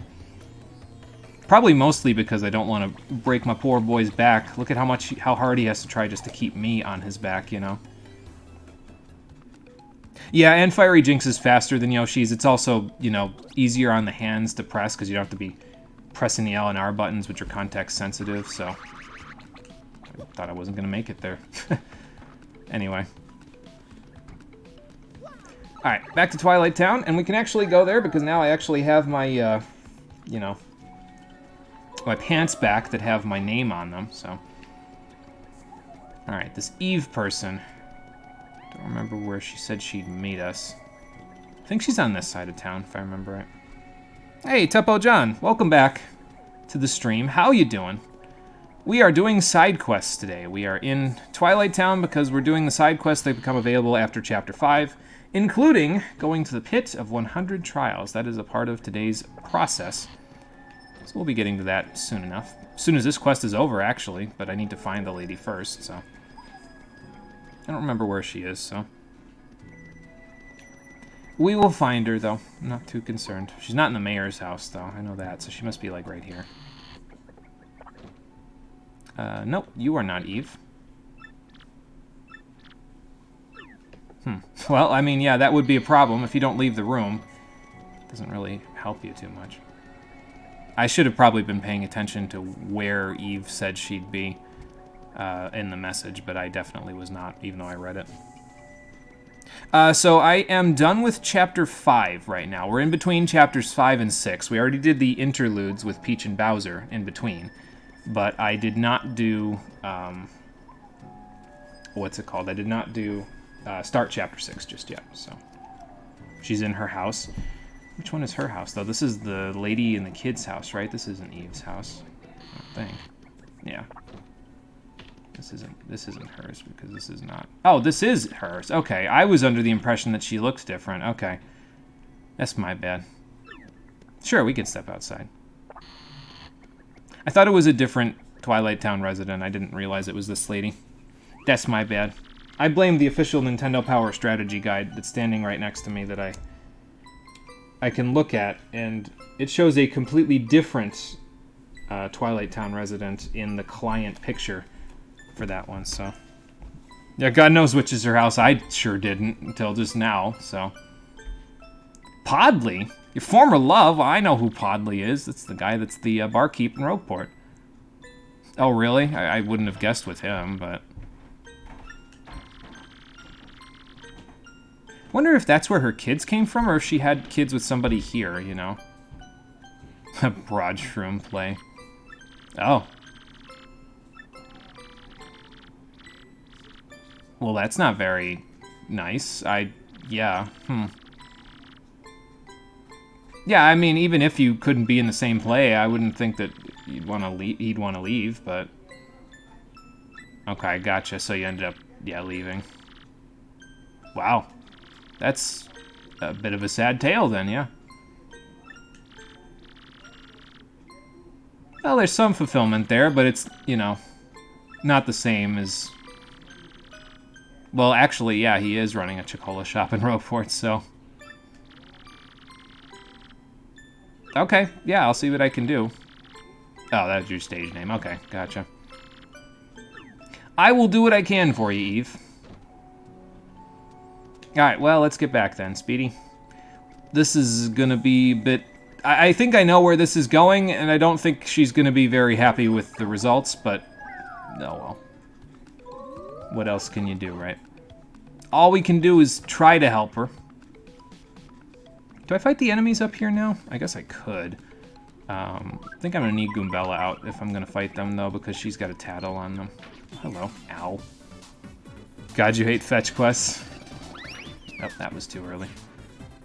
Probably mostly because I don't want to break my poor boy's back. Look at how hard he has to try just to keep me on his back, you know? Yeah, and Fiery Jinx is faster than Yoshi's. It's also, you know, easier on the hands to press because you don't have to be pressing the L and R buttons, which are context sensitive, so... I thought I wasn't going to make it there. Anyway. Alright, back to Twilight Town, and we can actually go there because now I actually have my, you know, my pants back that have my name on them, so... Alright, this Eve person. Don't remember where she said she'd meet us. I think she's on this side of town, if I remember right. Hey, Tuppo John, welcome back to the stream. How you doing? We are doing side quests today. We are in Twilight Town because we're doing the side quests that become available after Chapter 5, including going to the Pit of 100 Trials. That is a part of today's process. So we'll be getting to that soon enough. As soon as this quest is over, actually, but I need to find the lady first, so... I don't remember where she is, so... We will find her, though. I'm not too concerned. She's not in the mayor's house, though. I know that, so she must be, like, right here. Nope, you are not Eve. Well, I mean, yeah, that would be a problem if you don't leave the room. It doesn't really help you too much. I should have probably been paying attention to where Eve said she'd be in the message, but I definitely was not, even though I read it. So I am done with Chapter 5 right now. We're in between Chapters 5 and 6. We already did the interludes with Peach and Bowser in between. But I did not do, what's it called? I did not do start Chapter 6 just yet, so. She's in her house. Which one is her house, though? This is the lady in the kid's house, right? This isn't Eve's house, I don't think. Yeah. This isn't hers, because this is not... Oh, this is hers. Okay, I was under the impression that she looks different. Okay. That's my bad. Sure, we can step outside. I thought it was a different Twilight Town resident. I didn't realize it was this lady. That's my bad. I blame the official Nintendo Power Strategy Guide that's standing right next to me that I can look at, and it shows a completely different Twilight Town resident in the client picture for that one, so... Yeah, God knows which is her house. I sure didn't until just now, so... Podley? Your former love? Well, I know who Podley is. That's the guy that's the barkeep in Rogueport. Oh, really? I wouldn't have guessed with him, but... Wonder if that's where her kids came from, or if she had kids with somebody here, you know? A broad shroom play. Oh. Well, that's not very nice. Yeah, Yeah, I mean, even if you couldn't be in the same play, I wouldn't think that he'd want to leave, but... Okay, gotcha. So you ended up, yeah, leaving. Wow. That's a bit of a sad tale then, yeah. Well, there's some fulfillment there, but it's, you know, not the same as... Well, actually, yeah, he is running a Chicola shop in Rogueport, so... Okay, yeah, I'll see what I can do. Oh, that's your stage name. Okay, gotcha. I will do what I can for you, Eve. Alright, well, let's get back then, Speedy. This is gonna be a bit... I think I know where this is going, and I don't think she's gonna be very happy with the results, but... oh well. What else can you do, right? All we can do is try to help her. Do I fight the enemies up here now? I guess I could. I think I'm gonna need Goombella out if I'm gonna fight them, though, because she's got a tattle on them. Hello. Ow. God, you hate fetch quests. Oh, that was too early.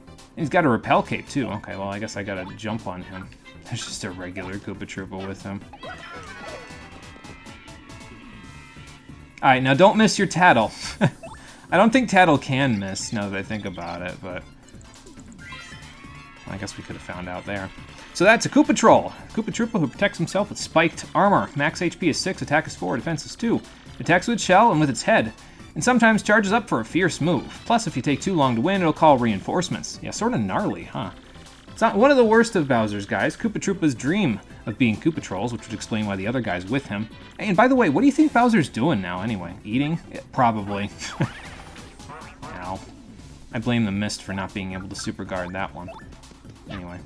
And he's got a repel cape, too. Okay, well, I guess I gotta jump on him. There's just a regular Koopatroopa with him. Alright, now don't miss your tattle. I don't think tattle can miss, now that I think about it, but... I guess we could have found out there. So that's a Koopa Troll. Koopatroopa who protects himself with spiked armor. Max HP is 6, attack is 4, defense is 2. Attacks with its shell and with its head. And sometimes charges up for a fierce move. Plus, if you take too long to win, it'll call reinforcements. Yeah, sort of gnarly, huh? It's not one of the worst of Bowser's guys. Koopatroopa's dream of being Koopa Trolls, which would explain why the other guy's with him. Hey, and by the way, what do you think Bowser's doing now, anyway? Eating? Yeah, probably. Ow. I blame the mist for not being able to super guard that one. Anyway.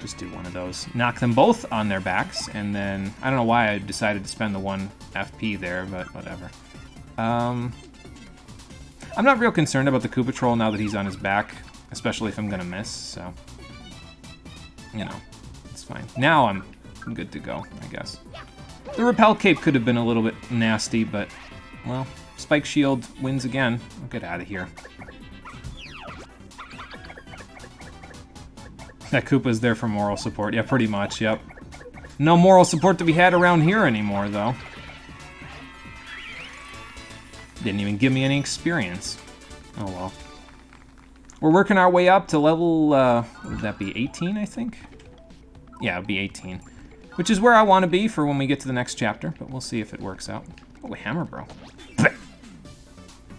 Just do one of those. Knock them both on their backs, and then... I don't know why I decided to spend the 1 FP there, but whatever. I'm not real concerned about the Koopa Troll now that he's on his back, especially if I'm gonna miss, so... you know, it's fine. Now I'm good to go, I guess. The repel cape could have been a little bit nasty, but, well, Spike Shield wins again. I'll get out of here. That Koopa's there for moral support. Yeah, pretty much, yep. No moral support to be had around here anymore, though. Didn't even give me any experience. Oh, well. We're working our way up to level, what would that be, 18, I think? Yeah, it'd be 18. Which is where I want to be for when we get to the next chapter, but we'll see if it works out. Oh, hammer, bro.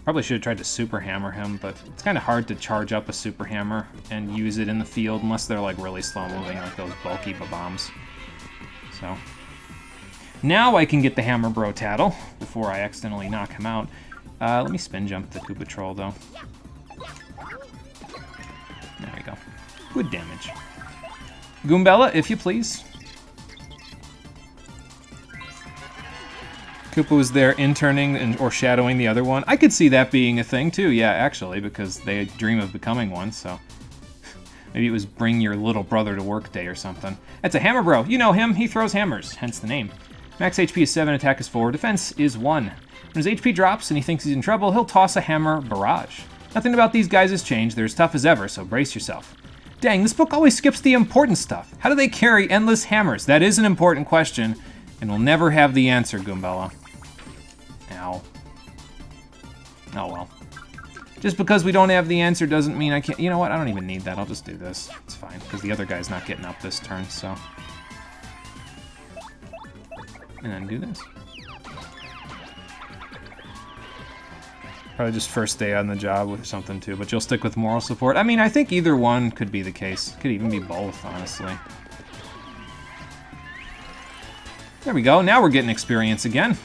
Probably should have tried to super hammer him, but it's kind of hard to charge up a super hammer and use it in the field unless they're like really slow moving, like those bulky bombs. So now I can get the hammer bro tattle before I accidentally knock him out. Let me spin jump the Koopa Troll though. There we go. Good damage. Goombella, if you please. Koopa was there interning and, or shadowing the other one. I could see that being a thing too, yeah, actually, because they dream of becoming one, so... maybe it was bring your little brother to work day or something. That's a hammer bro. You know him. He throws hammers, hence the name. Max HP is 7, attack is 4, defense is 1. When his HP drops and he thinks he's in trouble, he'll toss a hammer barrage. Nothing about these guys has changed. They're as tough as ever, so brace yourself. Dang, this book always skips the important stuff. How do they carry endless hammers? That is an important question, and we'll never have the answer, Goombella. Ow. Oh well. Just because we don't have the answer doesn't mean I can't... you know what? I don't even need that. I'll just do this. It's fine, because the other guy's not getting up this turn, so... and then do this. Probably just first day on the job with something too, but you'll stick with moral support. I mean, I think either one could be the case. Could even be both, honestly. There we go. Now we're getting experience again.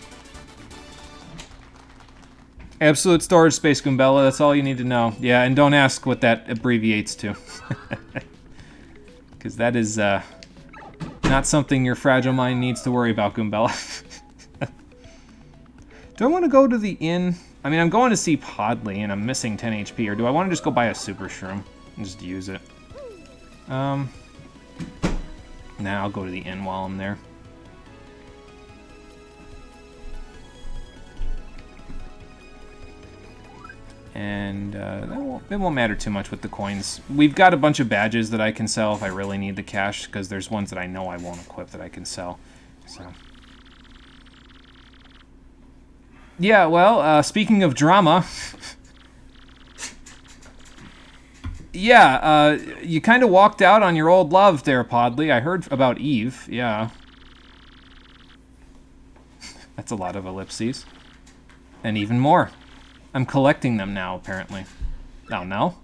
Absolute storage space, Goombella. That's all you need to know. Yeah, and don't ask what that abbreviates to. Because that is not something your fragile mind needs to worry about, Goombella. Do I want to go to the inn? I mean, I'm going to see Podley, and I'm missing 10 HP. Or do I want to just go buy a Super Shroom and just use it? Nah, I'll go to the inn while I'm there. And it won't matter too much with the coins. We've got a bunch of badges that I can sell if I really need the cash, because there's ones that I know I won't equip that I can sell. So, yeah, well, speaking of drama, yeah, you kind of walked out on your old love there, Podley. I heard about Eve, yeah. That's a lot of ellipses. And even more. I'm collecting them now, apparently. Oh, no?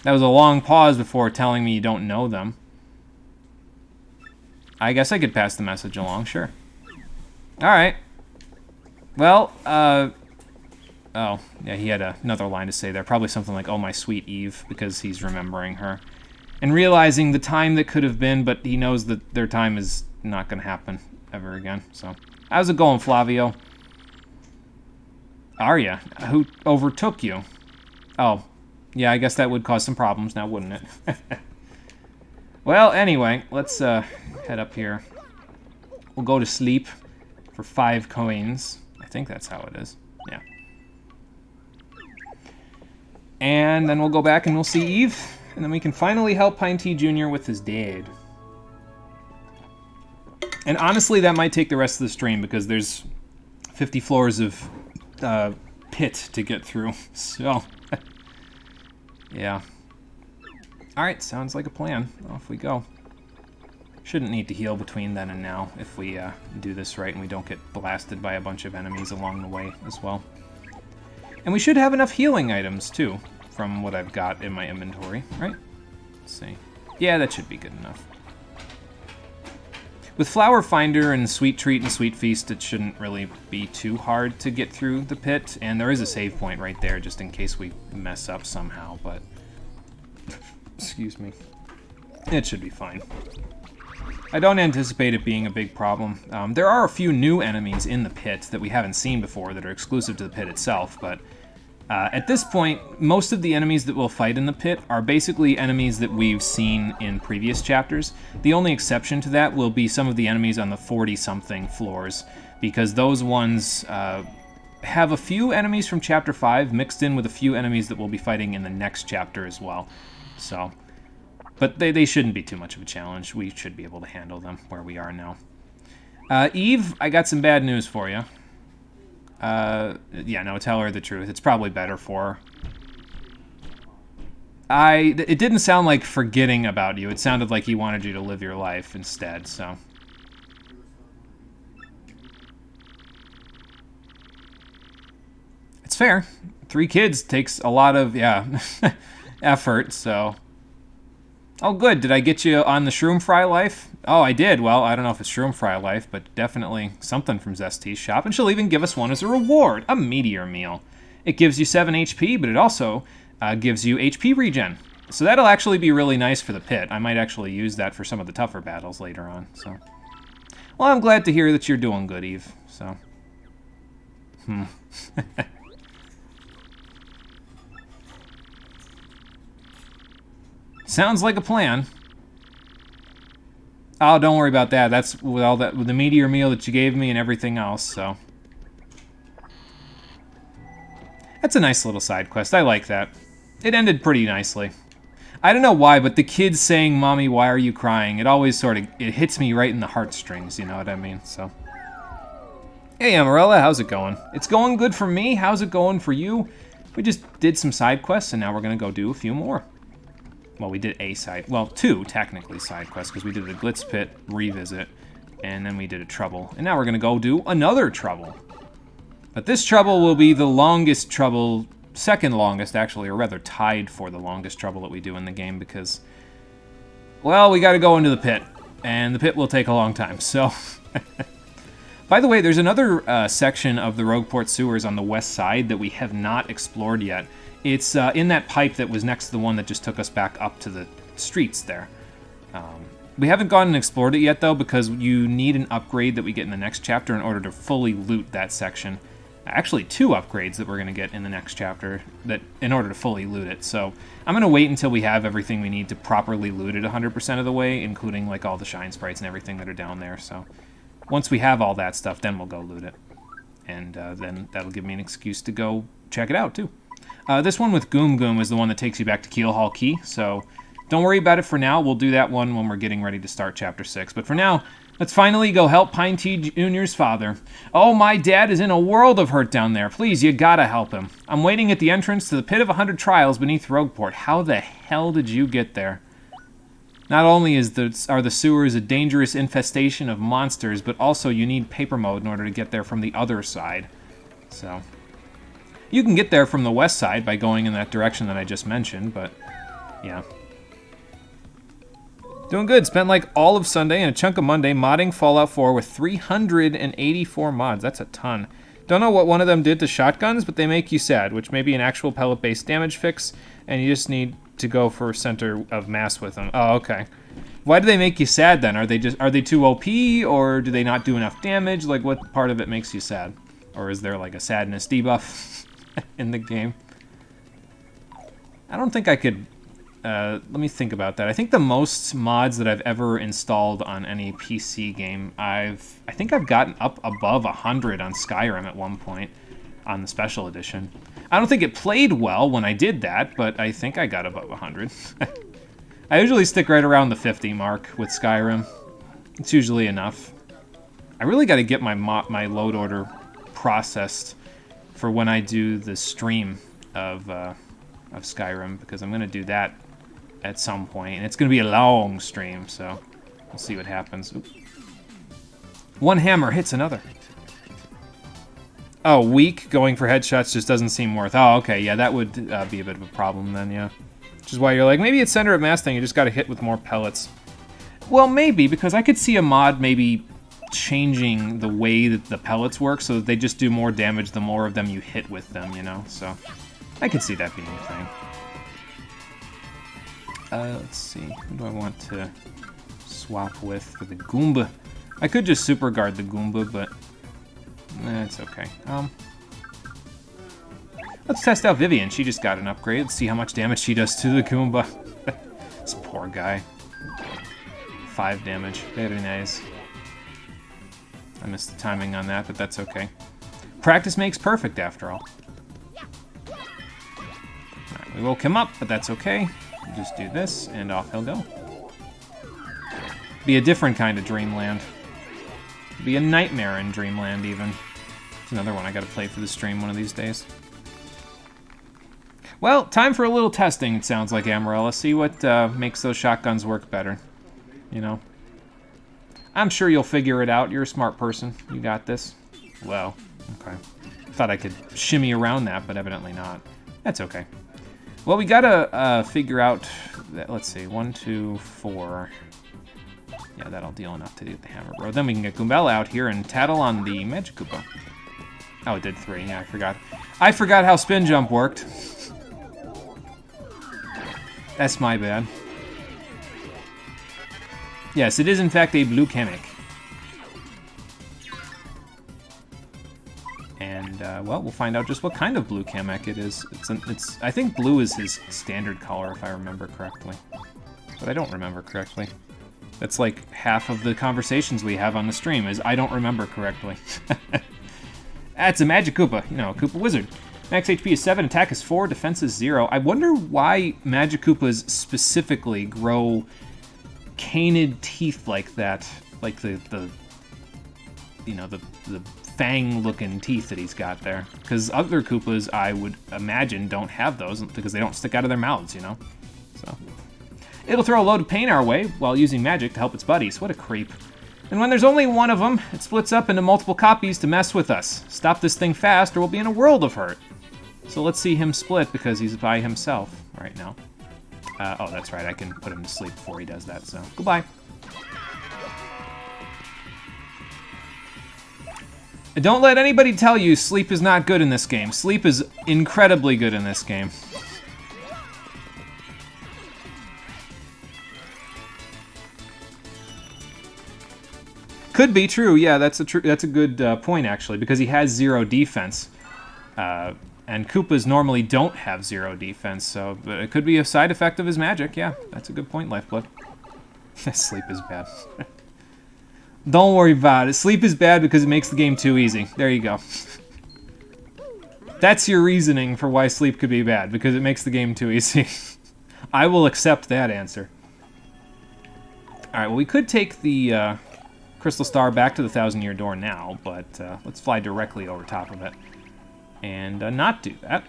That was a long pause before telling me you don't know them. I guess I could pass the message along, sure. Alright. Well, oh, yeah, he had another line to say there. Probably something like, oh, my sweet Eve, because he's remembering her. And realizing the time that could have been, but he knows that their time is not going to happen ever again. So, how's it going, Flavio? Arya, who overtook you? Oh, yeah, I guess that would cause some problems now, wouldn't it? Well, anyway, let's head up here. We'll go to sleep for 5 coins. I think that's how it is. Yeah. And then we'll go back and we'll see Eve. And then we can finally help Pine Tea Jr. with his dad. And honestly, that might take the rest of the stream because there's 50 floors of pit to get through. So, yeah. Alright, sounds like a plan. Off we go. Shouldn't need to heal between then and now if we do this right and we don't get blasted by a bunch of enemies along the way as well. And we should have enough healing items, too, from what I've got in my inventory, right? Let's see. Yeah, that should be good enough. With Flower Finder and Sweet Treat and Sweet Feast, it shouldn't really be too hard to get through the pit, and there is a save point right there just in case we mess up somehow, but... Excuse me. It should be fine. I don't anticipate it being a big problem. There are a few new enemies in the pit that we haven't seen before that are exclusive to the pit itself, but at this point, most of the enemies that we'll fight in the pit are basically enemies that we've seen in previous chapters. The only exception to that will be some of the enemies on the 40-something floors, because those ones have a few enemies from Chapter 5 mixed in with a few enemies that we'll be fighting in the next chapter as well. So, but they shouldn't be too much of a challenge. We should be able to handle them where we are now. Eve, I got some bad news for you. Yeah, no, tell her the truth. It's probably better for her. It didn't sound like forgetting about you. It sounded like he wanted you to live your life instead, so. It's fair. 3 kids takes a lot of, yeah, effort, so. Oh, good. Did I get you on the Shroom Fry Life? Oh, I did. Well, I don't know if it's Shroom Fry Life, but definitely something from Zesty's shop. And she'll even give us one as a reward, a meteor meal. It gives you 7 HP, but it also gives you HP regen. So that'll actually be really nice for the pit. I might actually use that for some of the tougher battles later on. So, well, I'm glad to hear that you're doing good, Eve. So, sounds like a plan. Oh, don't worry about that. That's with all that, with the meteor meal that you gave me and everything else, so. That's a nice little side quest. I like that. It ended pretty nicely. I don't know why, but the kids saying, "Mommy, why are you crying?" It always sort of, it hits me right in the heartstrings, you know what I mean? So. Hey, Amarella, how's it going? It's going good for me. How's it going for you? We just did some side quests, and now we're going to go do a few more. Well, we did a side, well, 2 technically side quests, because we did the Glitz Pit revisit, and then we did a trouble. And now we're going to go do another trouble. But this trouble will be the longest trouble, second longest actually, or rather tied for the longest trouble that we do in the game, because, well, we got to go into the pit, and the pit will take a long time, so. By the way, there's another section of the Rogueport sewers on the west side that we have not explored yet. It's in that pipe that was next to the one that just took us back up to the streets there. We haven't gone and explored it yet, though, because you need an upgrade that we get in the next chapter in order to fully loot that section. Actually, 2 upgrades that we're going to get in the next chapter that in order to fully loot it. So I'm going to wait until we have everything we need to properly loot it 100% of the way, including like all the shine sprites and everything that are down there. So once we have all that stuff, then we'll go loot it. And then that'll give me an excuse to go check it out, too. This one with Goom Goom is the one that takes you back to Keelhaul Key, so don't worry about it for now. We'll do that one when we're getting ready to start Chapter 6. But for now, let's finally go help Pine Tea Jr.'s father. Oh, my dad is in a world of hurt down there. Please, you gotta help him. I'm waiting at the entrance to the Pit of 100 Trials beneath Rogueport. How the hell did you get there? Not only are the sewers a dangerous infestation of monsters, but also you need paper mode in order to get there from the other side. So, you can get there from the west side by going in that direction that I just mentioned, but yeah. Doing good. Spent like all of Sunday and a chunk of Monday modding Fallout 4 with 384 mods. That's a ton. Don't know what one of them did to shotguns, but they make you sad, which may be an actual pellet-based damage fix, and you just need to go for center of mass with them. Oh, okay. Why do they make you sad then? Are they too OP, or do they not do enough damage? Like, what part of it makes you sad? Or is there like a sadness debuff in the game? I don't think I could... let me think about that. I think the most mods that I've ever installed on any PC game, I think I've gotten up above 100 on Skyrim at one point on the special edition. I don't think it played well when I did that, but I think I got above 100. I usually stick right around the 50 mark with Skyrim. It's usually enough. I really got to get my load order processed for when I do the stream of Skyrim, because I'm going to do that at some point, and it's going to be a long stream, so we'll see what happens. Oops. One hammer hits another. Oh, weak going for headshots just doesn't seem worth. Oh, okay, yeah, that would be a bit of a problem then, yeah. Which is why you're like, maybe it's center of mass thing, you just got to hit with more pellets. Well, maybe, because I could see a mod maybe changing the way that the pellets work so that they just do more damage the more of them you hit with them, you know? So I could see that being a thing. Let's see, who do I want to swap with for the Goomba? I could just super guard the Goomba, but it's okay. Let's test out Vivian. She just got an upgrade. Let's see how much damage she does to the Goomba. This poor guy. 5 damage. Very nice. I missed the timing on that, but that's okay. Practice makes perfect, after all. Alright, we woke him up, but that's okay. We'll just do this, and off he'll go. Be a different kind of dreamland. Be a nightmare in dreamland, even. It's another one I gotta play for the stream one of these days. Well, time for a little testing, it sounds like, Amarella. See what makes those shotguns work better. You know? I'm sure you'll figure it out. You're a smart person. You got this. Well, okay. Thought I could shimmy around that, but evidently not. That's okay. Well, we gotta figure out... Let's see. 1, 2, 4... Yeah, that'll deal enough to do the hammer bro. Then we can get Goombella out here and tattle on the Magic Koopa. Oh, it did 3. Yeah, I forgot. I forgot how spin jump worked. That's my bad. Yes, it is in fact a blue Kamek. And, well, we'll find out just what kind of blue Kamek it is. I think blue is his standard color, if I remember correctly. But I don't remember correctly. That's like half of the conversations we have on the stream, is I don't remember correctly. That's a Magic Koopa, you know, a Koopa Wizard. Max HP is 7, attack is 4, defense is 0. I wonder why Magic Koopas specifically grow canid teeth like that. Like the you know, the fang-looking teeth that he's got there. Because other Koopas, I would imagine, don't have those because they don't stick out of their mouths, you know? So... It'll throw a load of pain our way while using magic to help its buddies. What a creep. And when there's only one of them, it splits up into multiple copies to mess with us. Stop this thing fast or we'll be in a world of hurt. So let's see him split because he's by himself right now. Oh, that's right. I can put him to sleep before he does that, so goodbye. And don't let anybody tell you sleep is not good in this game. Sleep is incredibly good in this game. Could be true, yeah, that's a good point, actually, because he has 0 defense. And Koopas normally don't have 0 defense, so it could be a side effect of his magic, yeah. That's a good point, Lifeblood. Sleep is bad. Don't worry about it. Sleep is bad because it makes the game too easy. There you go. That's your reasoning for why sleep could be bad, because it makes the game too easy. I will accept that answer. Alright, well, we could take the... Crystal Star back to the 1,000-Year Door now, but let's fly directly over top of it. And not do that.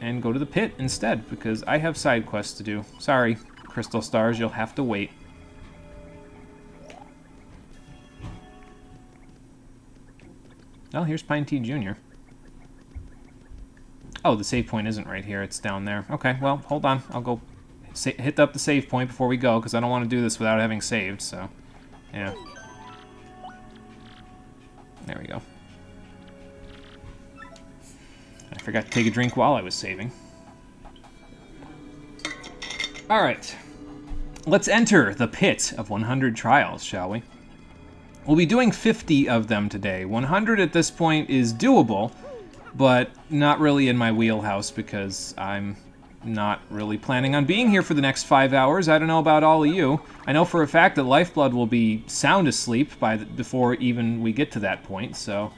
And go to the pit instead, because I have side quests to do. Sorry, Crystal Stars, you'll have to wait. Oh, here's Pine Tea Jr. Oh, the save point isn't right here, it's down there. Okay, well, hold on, I'll go hit up the save point before we go, because I don't want to do this without having saved, so... Yeah. There we go. I forgot to take a drink while I was saving. Alright. Let's enter the pit of 100 trials, shall we? We'll be doing 50 of them today. 100 at this point is doable, but not really in my wheelhouse because I'm not really planning on being here for the next 5 hours. I don't know about all of you. I know for a fact that Lifeblood will be sound asleep before even we get to that point, so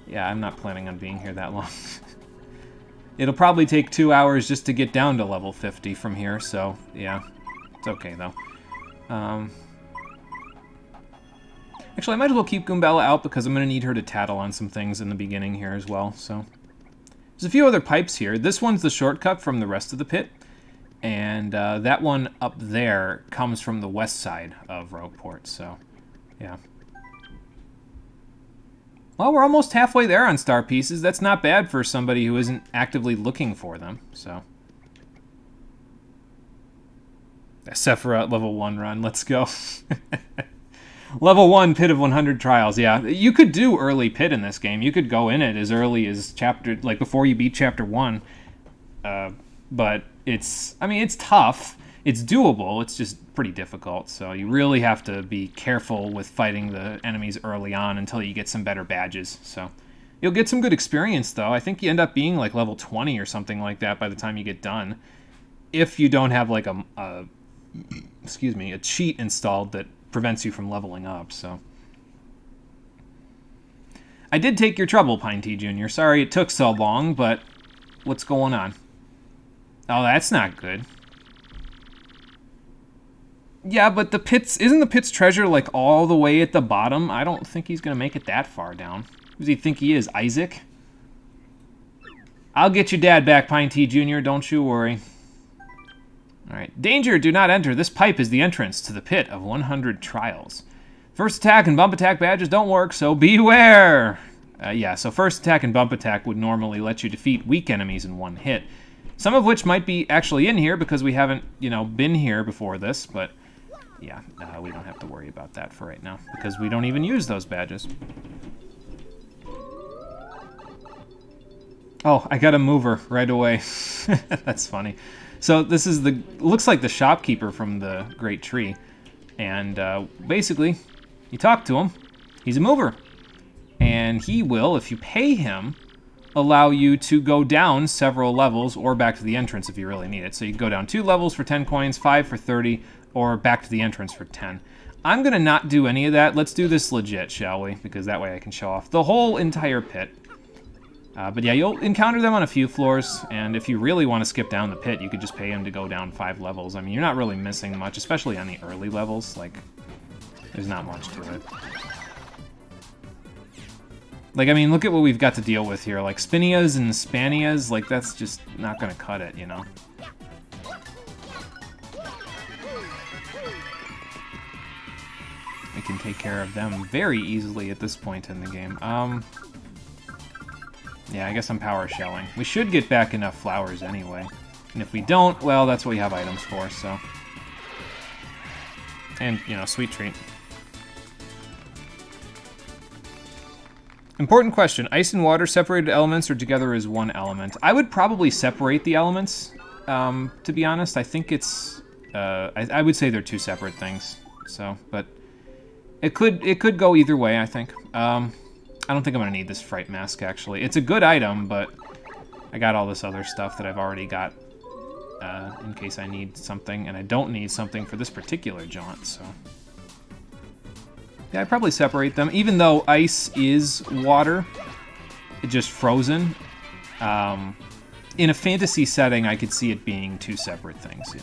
yeah, I'm not planning on being here that long. It'll probably take 2 hours just to get down to level 50 from here, so yeah, it's okay though. Actually, I might as well keep Goombella out because I'm going to need her to tattle on some things in the beginning here as well, so... There's a few other pipes here. This one's the shortcut from the rest of the pit, and that one up there comes from the west side of Rogueport, so, yeah. Well, we're almost halfway there on star pieces. That's not bad for somebody who isn't actively looking for them, so... Sephiroth level 1 run, let's go. Level 1 pit of 100 trials, yeah. You could do early pit in this game. You could go in it as early as before you beat chapter 1. But it's tough. It's doable. It's just pretty difficult. So you really have to be careful with fighting the enemies early on until you get some better badges. So you'll get some good experience, though. I think you end up being like level 20 or something like that by the time you get done. If you don't have like a cheat installed that prevents you from leveling up, so... I did take your trouble, Pine Tea Jr. Sorry it took so long, but what's going on? Oh, that's not good. Yeah, but isn't the pit's treasure, like, all the way at the bottom? I don't think he's gonna make it that far down. Who does he think he is, Isaac? I'll get your dad back, Pine Tea Jr., don't you worry. Alright, danger, do not enter. This pipe is the entrance to the pit of 100 trials. First attack and bump attack badges don't work, so beware! Yeah, so first attack and bump attack would normally let you defeat weak enemies in one hit. Some of which might be actually in here because we haven't, been here before this, but yeah, we don't have to worry about that for right now because we don't even use those badges. Oh, I got a mover right away. That's funny. So this is looks like the shopkeeper from the Great Tree. And basically, you talk to him, he's a mover. And he will, if you pay him, allow you to go down several levels or back to the entrance if you really need it. So you can go down 2 levels for 10 coins, 5 for 30, or back to the entrance for 10. I'm going to not do any of that. Let's do this legit, shall we? Because that way I can show off the whole entire pit. But yeah, you'll encounter them on a few floors, and if you really want to skip down the pit, you could just pay him to go down 5 levels. I mean, you're not really missing much, especially on the early levels. Like, there's not much to it. Like, I mean, look at what we've got to deal with here. Like, Spinias and Spanias, like, that's just not going to cut it, you know? We can take care of them very easily at this point in the game. Yeah, I guess I'm power shelling. We should get back enough flowers anyway. And if we don't, well, that's what we have items for, so... And, sweet treat. Important question. Ice and water separated elements or together as one element? I would probably separate the elements, to be honest. I think it's... I would say they're 2 separate things. So, but... It could go either way, I think. I don't think I'm going to need this Fright Mask, actually. It's a good item, but I got all this other stuff that I've already got in case I need something, and I don't need something for this particular jaunt, so... Yeah, I'd probably separate them, even though ice is water, it's just frozen. In a fantasy setting, I could see it being 2 separate things,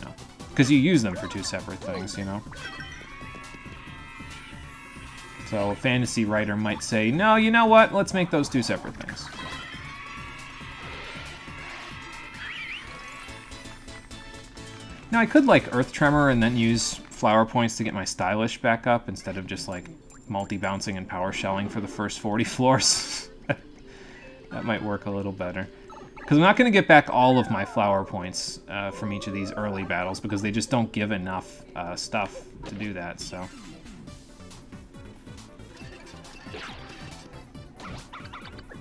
because you use them for 2 separate things, So a fantasy writer might say, no, you know what? Let's make those 2 separate things. Now, I could, Earth Tremor and then use flower points to get my stylish back up instead of just, multi-bouncing and power shelling for the first 40 floors. That might work a little better. Because I'm not going to get back all of my flower points from each of these early battles, because they just don't give enough stuff to do that, so...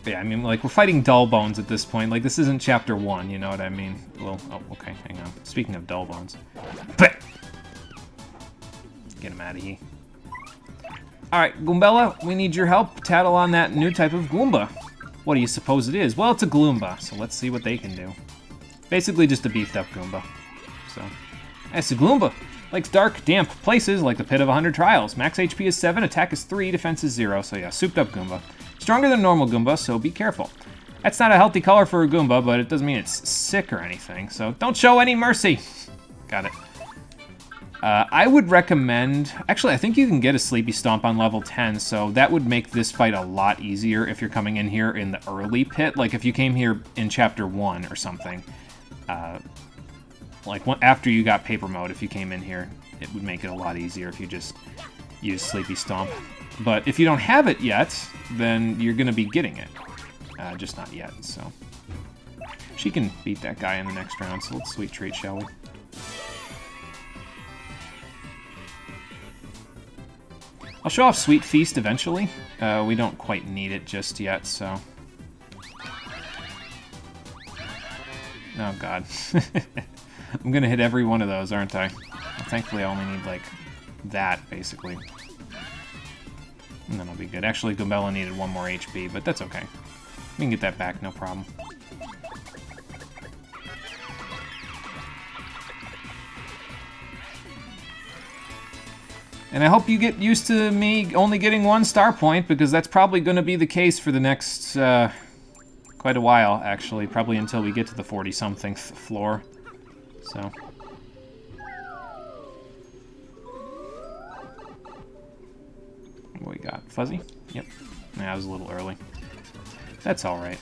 Yeah, I mean, like, we're fighting dull bones at this point. Like, this isn't chapter 1, you know what I mean? Well, oh, okay, hang on. Speaking of dull bones. Get him out of here. Alright, Goombella, we need your help. Tattle on that new type of Goomba. What do you suppose it is? Well, it's a Gloomba, so let's see what they can do. Basically just a beefed up Goomba. So, it's a Gloomba. Likes dark, damp places like the Pit of 100 Trials. Max HP is 7, attack is 3, defense is 0, so yeah, souped up Goomba. Stronger than normal Goomba, so be careful. That's not a healthy color for a Goomba, but it doesn't mean it's sick or anything, so don't show any mercy. Got it. I would recommend... Actually, I think you can get a Sleepy Stomp on level 10, so that would make this fight a lot easier if you're coming in here in the early pit. Like, if you came here in Chapter 1 or something. Like, after you got Paper Mode, if you came in here, it would make it a lot easier if you just use Sleepy Stomp. But if you don't have it yet, then you're going to be getting it. Just not yet, so... She can beat that guy in the next round, so let's sweet treat, shall we? I'll show off Sweet Feast eventually. We don't quite need it just yet, so... Oh, God. I'm gonna hit every one of those, aren't I? Well, thankfully, I only need, like, that, basically. And then I'll be good. Actually, Goombella needed 1 more HP, but that's okay. We can get that back, no problem. And I hope you get used to me only getting 1 star point, because that's probably going to be the case for the next, quite a while, actually. Probably until we get to the 40-something floor. So... What we got? Fuzzy? Yep. Yeah, I was a little early. That's alright.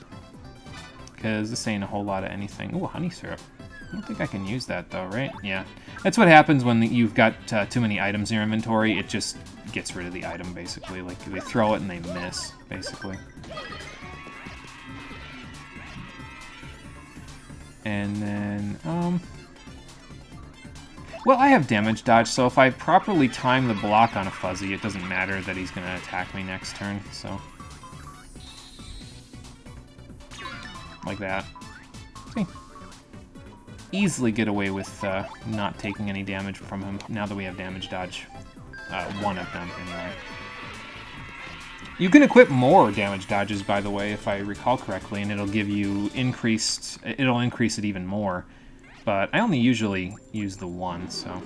Because this ain't a whole lot of anything. Ooh, honey syrup. I don't think I can use that, though, right? Yeah. That's what happens when you've got too many items in your inventory. It just gets rid of the item, basically. Like, they throw it and they miss, basically. And then, well, I have damage dodge, so if I properly time the block on a Fuzzy, it doesn't matter that he's going to attack me next turn, so... Like that. See? Easily get away with not taking any damage from him, now that we have damage dodge. 1 of them, anyway. You can equip more damage dodges, by the way, if I recall correctly, and it'll give you increased... It'll increase it even more. But I only usually use the 1, so...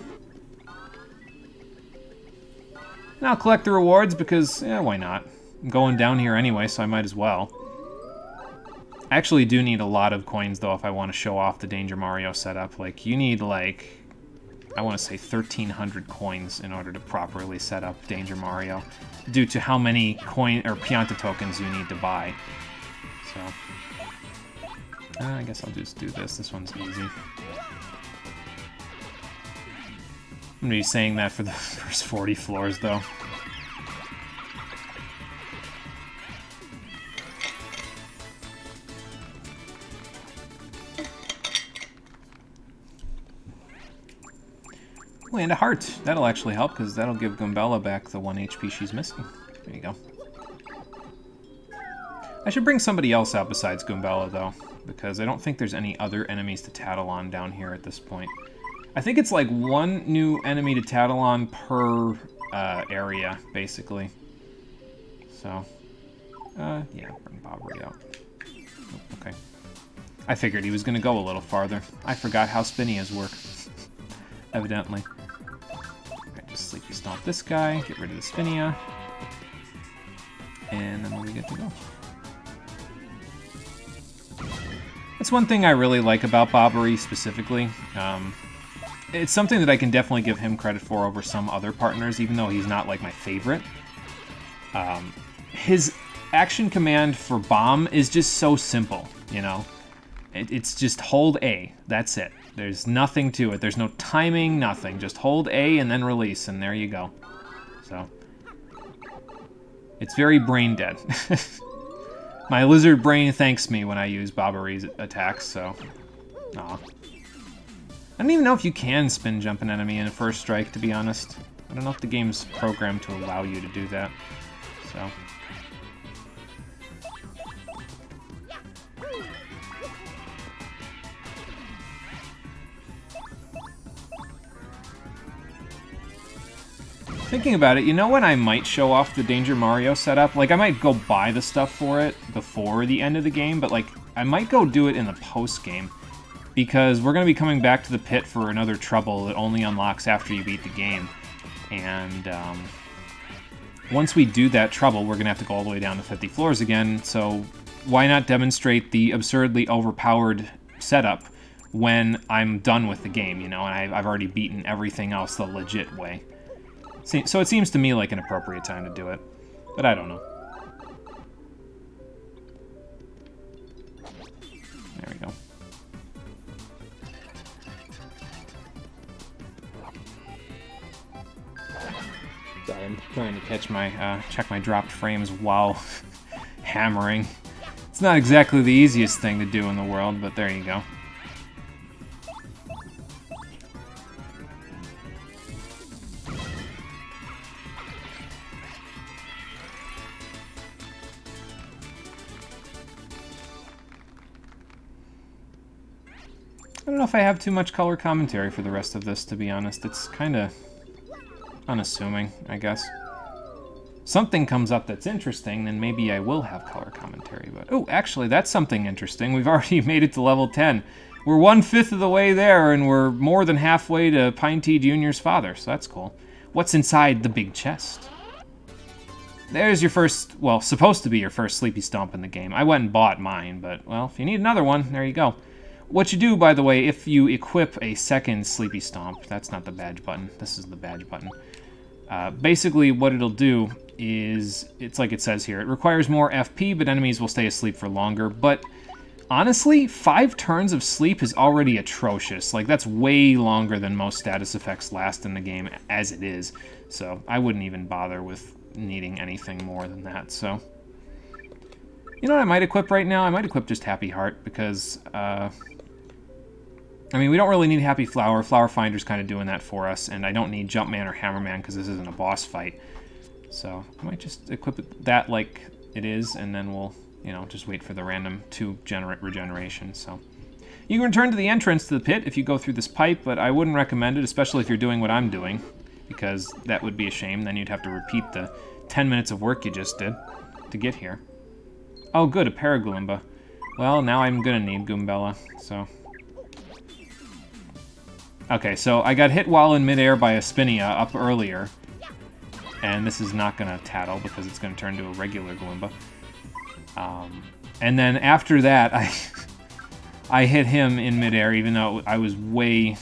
And I'll collect the rewards because, why not? I'm going down here anyway, so I might as well. I actually do need a lot of coins, though, if I want to show off the Danger Mario setup. Like, you need, like, I want to say 1,300 coins in order to properly set up Danger Mario, due to how many coin or Pianta tokens you need to buy. So, I guess I'll just do this. This one's easy. I'm going to be saying that for the first 40 floors, though. Oh, and a heart. That'll actually help, because that'll give Goombella back the 1 HP she's missing. There you go. I should bring somebody else out besides Goombella, though, because I don't think there's any other enemies to tattle on down here at this point. I think it's like 1 new enemy to tattle on per area, basically. So, yeah, bring Bobbery out. Oh, okay. I figured he was going to go a little farther. I forgot how Spinias work, evidently. Okay, just Sleepy Stomp this guy, get rid of the Spinia, and then we'll be good to go. That's one thing I really like about Bobbery specifically. It's something that I can definitely give him credit for over some other partners, even though he's not, like, my favorite. His action command for bomb is just so simple, you know? It's just hold A, that's it. There's nothing to it. There's no timing, nothing. Just hold A and then release, and there you go. So, it's very brain dead. My lizard brain thanks me when I use Babari's attacks, so... Aw. I don't even know if you can spin jump an enemy in a first strike, to be honest. I don't know if the game's programmed to allow you to do that, so... Thinking about it, you know when I might show off the Danger Mario setup? Like, I might go buy the stuff for it before the end of the game, but, like, I might go do it in the post-game. Because we're going to be coming back to the pit for another trouble that only unlocks after you beat the game. And, once we do that trouble, we're going to have to go all the way down to 50 floors again, so why not demonstrate the absurdly overpowered setup when I'm done with the game, you know, and I've already beaten everything else the legit way. So it seems to me like an appropriate time to do it, but I don't know. There we go. Sorry, I'm trying to catch my, check my dropped frames while hammering. It's not exactly the easiest thing to do in the world, but there you go. I don't know if I have too much color commentary for the rest of this, to be honest. It's kind of unassuming, I guess. Something comes up that's interesting, then maybe I will have color commentary. But oh, actually, that's something interesting. We've already made it to level 10. We're 1/5 of the way there, and we're more than halfway to Pine Tea Jr.'s father, so that's cool. What's inside the big chest? There's your first, well, supposed to be your first Sleepy Stomp in the game. I went and bought mine, but, well, if you need another one, there you go. What you do, by the way, if you equip a second Sleepy Stomp, that's not the badge button, this is the badge button. Basically, what it'll do is, it's like it says here, it requires more FP, but enemies will stay asleep for longer. But honestly, 5 turns of sleep is already atrocious. Like, that's way longer than most status effects last in the game as it is. So I wouldn't even bother with needing anything more than that, so... You know what I might equip right now? I might equip just Happy Heart, because, I mean, we don't really need Happy Flower. Flower Finder's kind of doing that for us, and I don't need Jumpman or Hammerman because this isn't a boss fight. So I might just equip that like it is, and then we'll, you know, just wait for the random 2 regeneration. So you can return to the entrance to the pit if you go through this pipe, but I wouldn't recommend it, especially if you're doing what I'm doing, because that would be a shame. Then you'd have to repeat the 10 minutes of work you just did to get here. Oh, good, a Paragoomba. Well, now I'm gonna need Goombella, so... Okay, so I got hit while in midair by a Spinia up earlier, and this is not going to tattle because it's going to turn to a regular Goomba. And then after that, I hit him in midair, even though I was way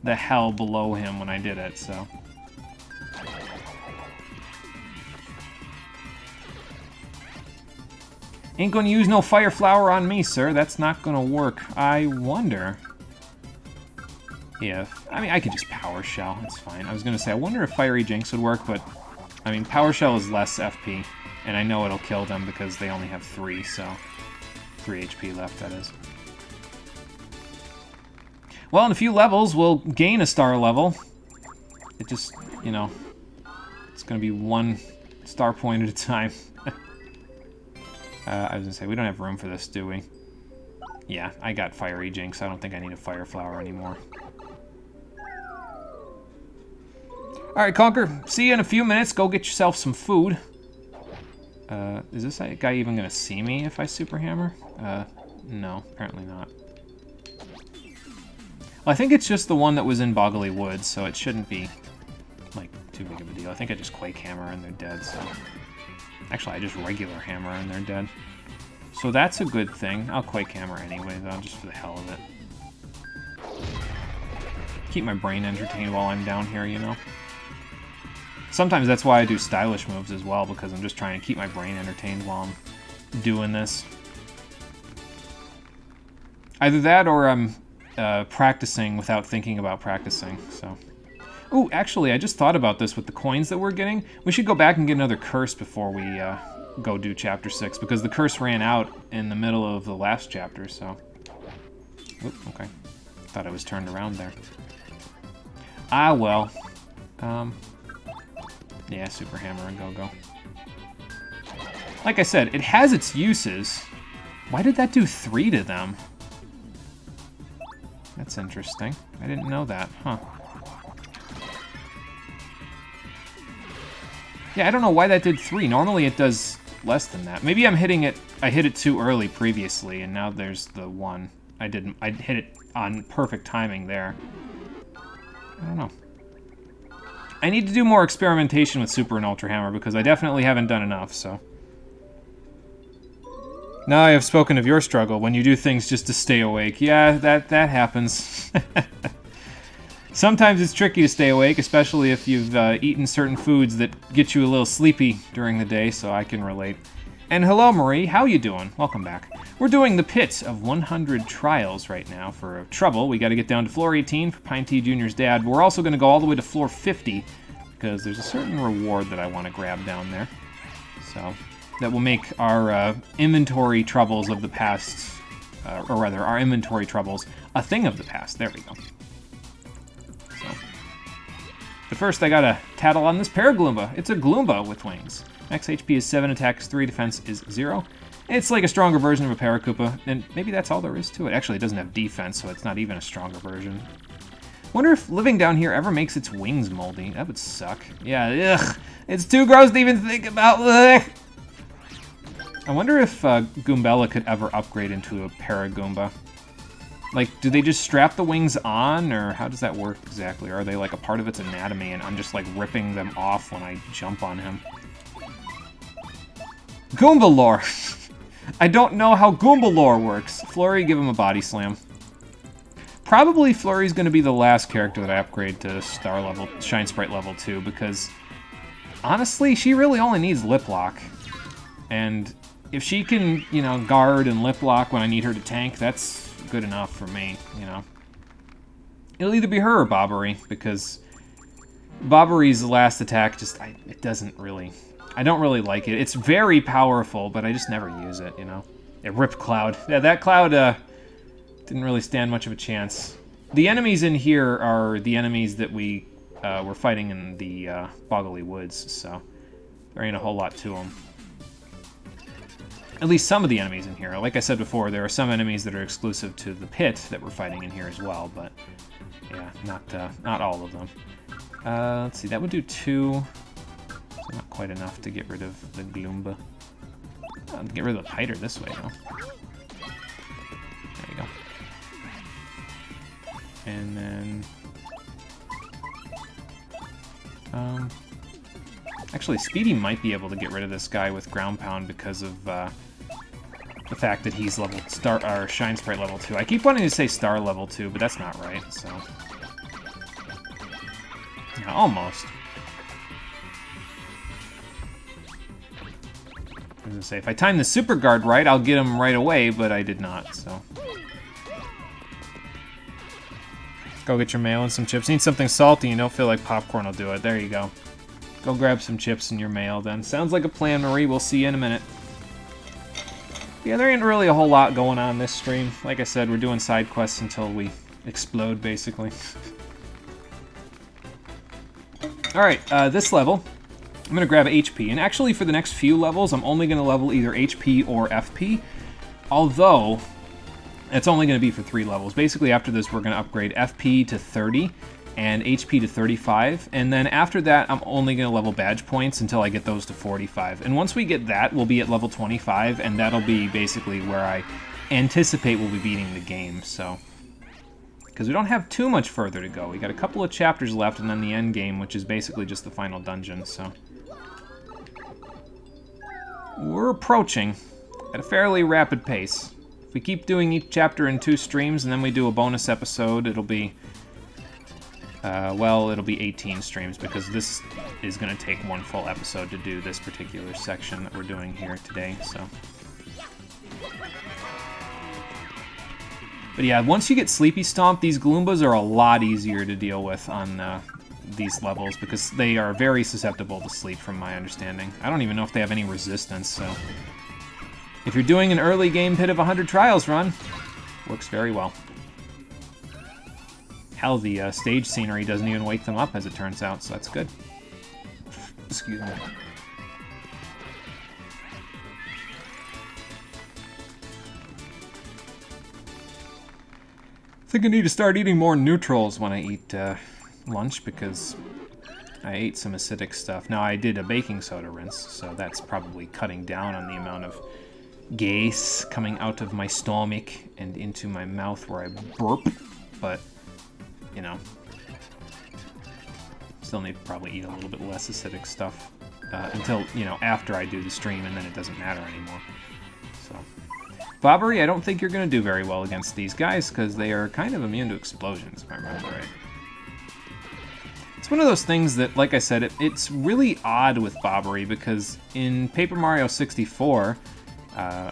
the hell below him when I did it, so... Ain't gonna use no Fire Flower on me, sir. That's not gonna work. I wonder... if... I mean, I could just Power Shell. It's fine. I was going to say, I wonder if Fiery Jinx would work, but... I mean, Power Shell is less FP, and I know it'll kill them because they only have 3, so... 3 HP left, that is. Well, in a few levels, we'll gain a star level. It just, you know... It's going to be 1 star point at a time. I was going to say, we don't have room for this, do we? Yeah, I got Fiery Jinx. I don't think I need a Fire Flower anymore. Alright, Conker, see you in a few minutes. Go get yourself some food. Is this guy even going to see me if I Super Hammer? No, apparently not. Well, I think it's just the one that was in Boggly Woods, so it shouldn't be, like, too big of a deal. I think I just Quake Hammer and they're dead, so... Actually, I just regular Hammer and they're dead. So that's a good thing. I'll Quake Hammer anyway, though, just for the hell of it. Keep my brain entertained while I'm down here, you know? Sometimes that's why I do stylish moves as well, because I'm just trying to keep my brain entertained while I'm doing this. Either that or I'm practicing without thinking about practicing, so... Ooh, actually, I just thought about this with the coins that we're getting. We should go back and get another curse before we go do Chapter 6, because the curse ran out in the middle of the last chapter, so... Oop, okay. Thought I was turned around there. Ah, well. Yeah, Super Hammer and Go-Go. Like I said, it has its uses. Why did that do 3 to them? That's interesting. I didn't know that, huh. Yeah, I don't know why that did 3. Normally it does less than that. Maybe I'm hitting it... I hit it too early previously, and now there's the 1. I didn't... I hit it on perfect timing there. I don't know. I need to do more experimentation with Super and Ultra Hammer, because I definitely haven't done enough, so... Now I have spoken of your struggle when you do things just to stay awake. Yeah, that happens. Sometimes it's tricky to stay awake, especially if you've eaten certain foods that get you a little sleepy during the day, so I can relate. And hello, Marie. How you doing? Welcome back. We're doing the pit of 100 trials right now for trouble. We got to get down to floor 18 for Pine T Jr.'s dad. We're also going to go all the way to floor 50 because there's a certain reward that I want to grab down there. So that will make our inventory troubles of the past, or rather, our inventory troubles a thing of the past. There we go. But first, I gotta tattle on this Paragloomba. It's a Gloomba with wings. Max HP is 7, attack is 3, defense is 0. It's like a stronger version of a Paratroopa, and maybe that's all there is to it. Actually, it doesn't have defense, so it's not even a stronger version. Wonder if living down here ever makes its wings moldy. That would suck. Yeah, ugh. It's too gross to even think about. Ugh. I wonder if Goombella could ever upgrade into a Paragoomba. Like, do they just strap the wings on, or how does that work exactly? Or are they like a part of its anatomy and I'm just like ripping them off when I jump on him? Goomba lore! I don't know how Goomba lore works. Flurry, give him a body slam. Probably Flurry's going to be the last character that I upgrade to star level, Shine Sprite level 2, because honestly, she really only needs lip lock. And if she can, you know, guard and lip lock when I need her to tank, that's good enough for me, you know. It'll either be her or Bobbery, because Bobbery's last attack just, it doesn't really, I don't really like it. It's very powerful, but I just never use it, you know. It ripped Cloud. Yeah, that Cloud didn't really stand much of a chance. The enemies in here are the enemies that we were fighting in the Boggly Woods, so there ain't a whole lot to them. At least some of the enemies in here. Like I said before, there are some enemies that are exclusive to the pit that we're fighting in here as well, but yeah, not all of them. Let's see, that would do 2. So not quite enough to get rid of the Gloomba. Get rid of the Piter this way, though. There you go. And then... actually, Speedy might be able to get rid of this guy with Ground Pound because of the fact that he's level Star or Shine Sprite level 2. I keep wanting to say Star level 2, but that's not right. So, yeah, almost. I was gonna say if I time the Super Guard right, I'll get him right away, but I did not. So, go get your mail and some chips. Need something salty. You don't feel like popcorn will do it. There you go. Go grab some chips in your mail then. Sounds like a plan, Marie. We'll see you in a minute. Yeah, there ain't really a whole lot going on this stream. Like I said, we're doing side quests until we explode, basically. Alright, this level, I'm going to grab HP. And actually, for the next few levels, I'm only going to level either HP or FP. Although, it's only going to be for 3 levels. Basically, after this, we're going to upgrade FP to 30. And HP to 35, and then after that, I'm only going to level badge points until I get those to 45. And once we get that, we'll be at level 25, and that'll be basically where I anticipate we'll be beating the game, so... Because we don't have too much further to go. We got a couple of chapters left, and then the end game, which is basically just the final dungeon, so... We're approaching at a fairly rapid pace. If we keep doing each chapter in 2 streams, and then we do a bonus episode, it'll be... well, it'll be 18 streams because this is going to take 1 full episode to do this particular section that we're doing here today, so. But yeah, once you get Sleepy Stomp, these Gloombas are a lot easier to deal with on these levels because they are very susceptible to sleep, from my understanding. I don't even know if they have any resistance, so... If you're doing an early game Pit of 100 Trials run, works very well. Hell, the stage scenery doesn't even wake them up, as it turns out, so that's good. Excuse me. I think I need to start eating more neutrals when I eat lunch, because I ate some acidic stuff. Now, I did a baking soda rinse, so that's probably cutting down on the amount of gas coming out of my stomach and into my mouth where I burp, but, you know, still need to probably eat a little bit less acidic stuff until, you know, after I do the stream, and then it doesn't matter anymore. So, Bobbery, I don't think you're going to do very well against these guys, because they are kind of immune to explosions, if I remember right. It's one of those things that, like I said, it's really odd with Bobbery, because in Paper Mario 64, I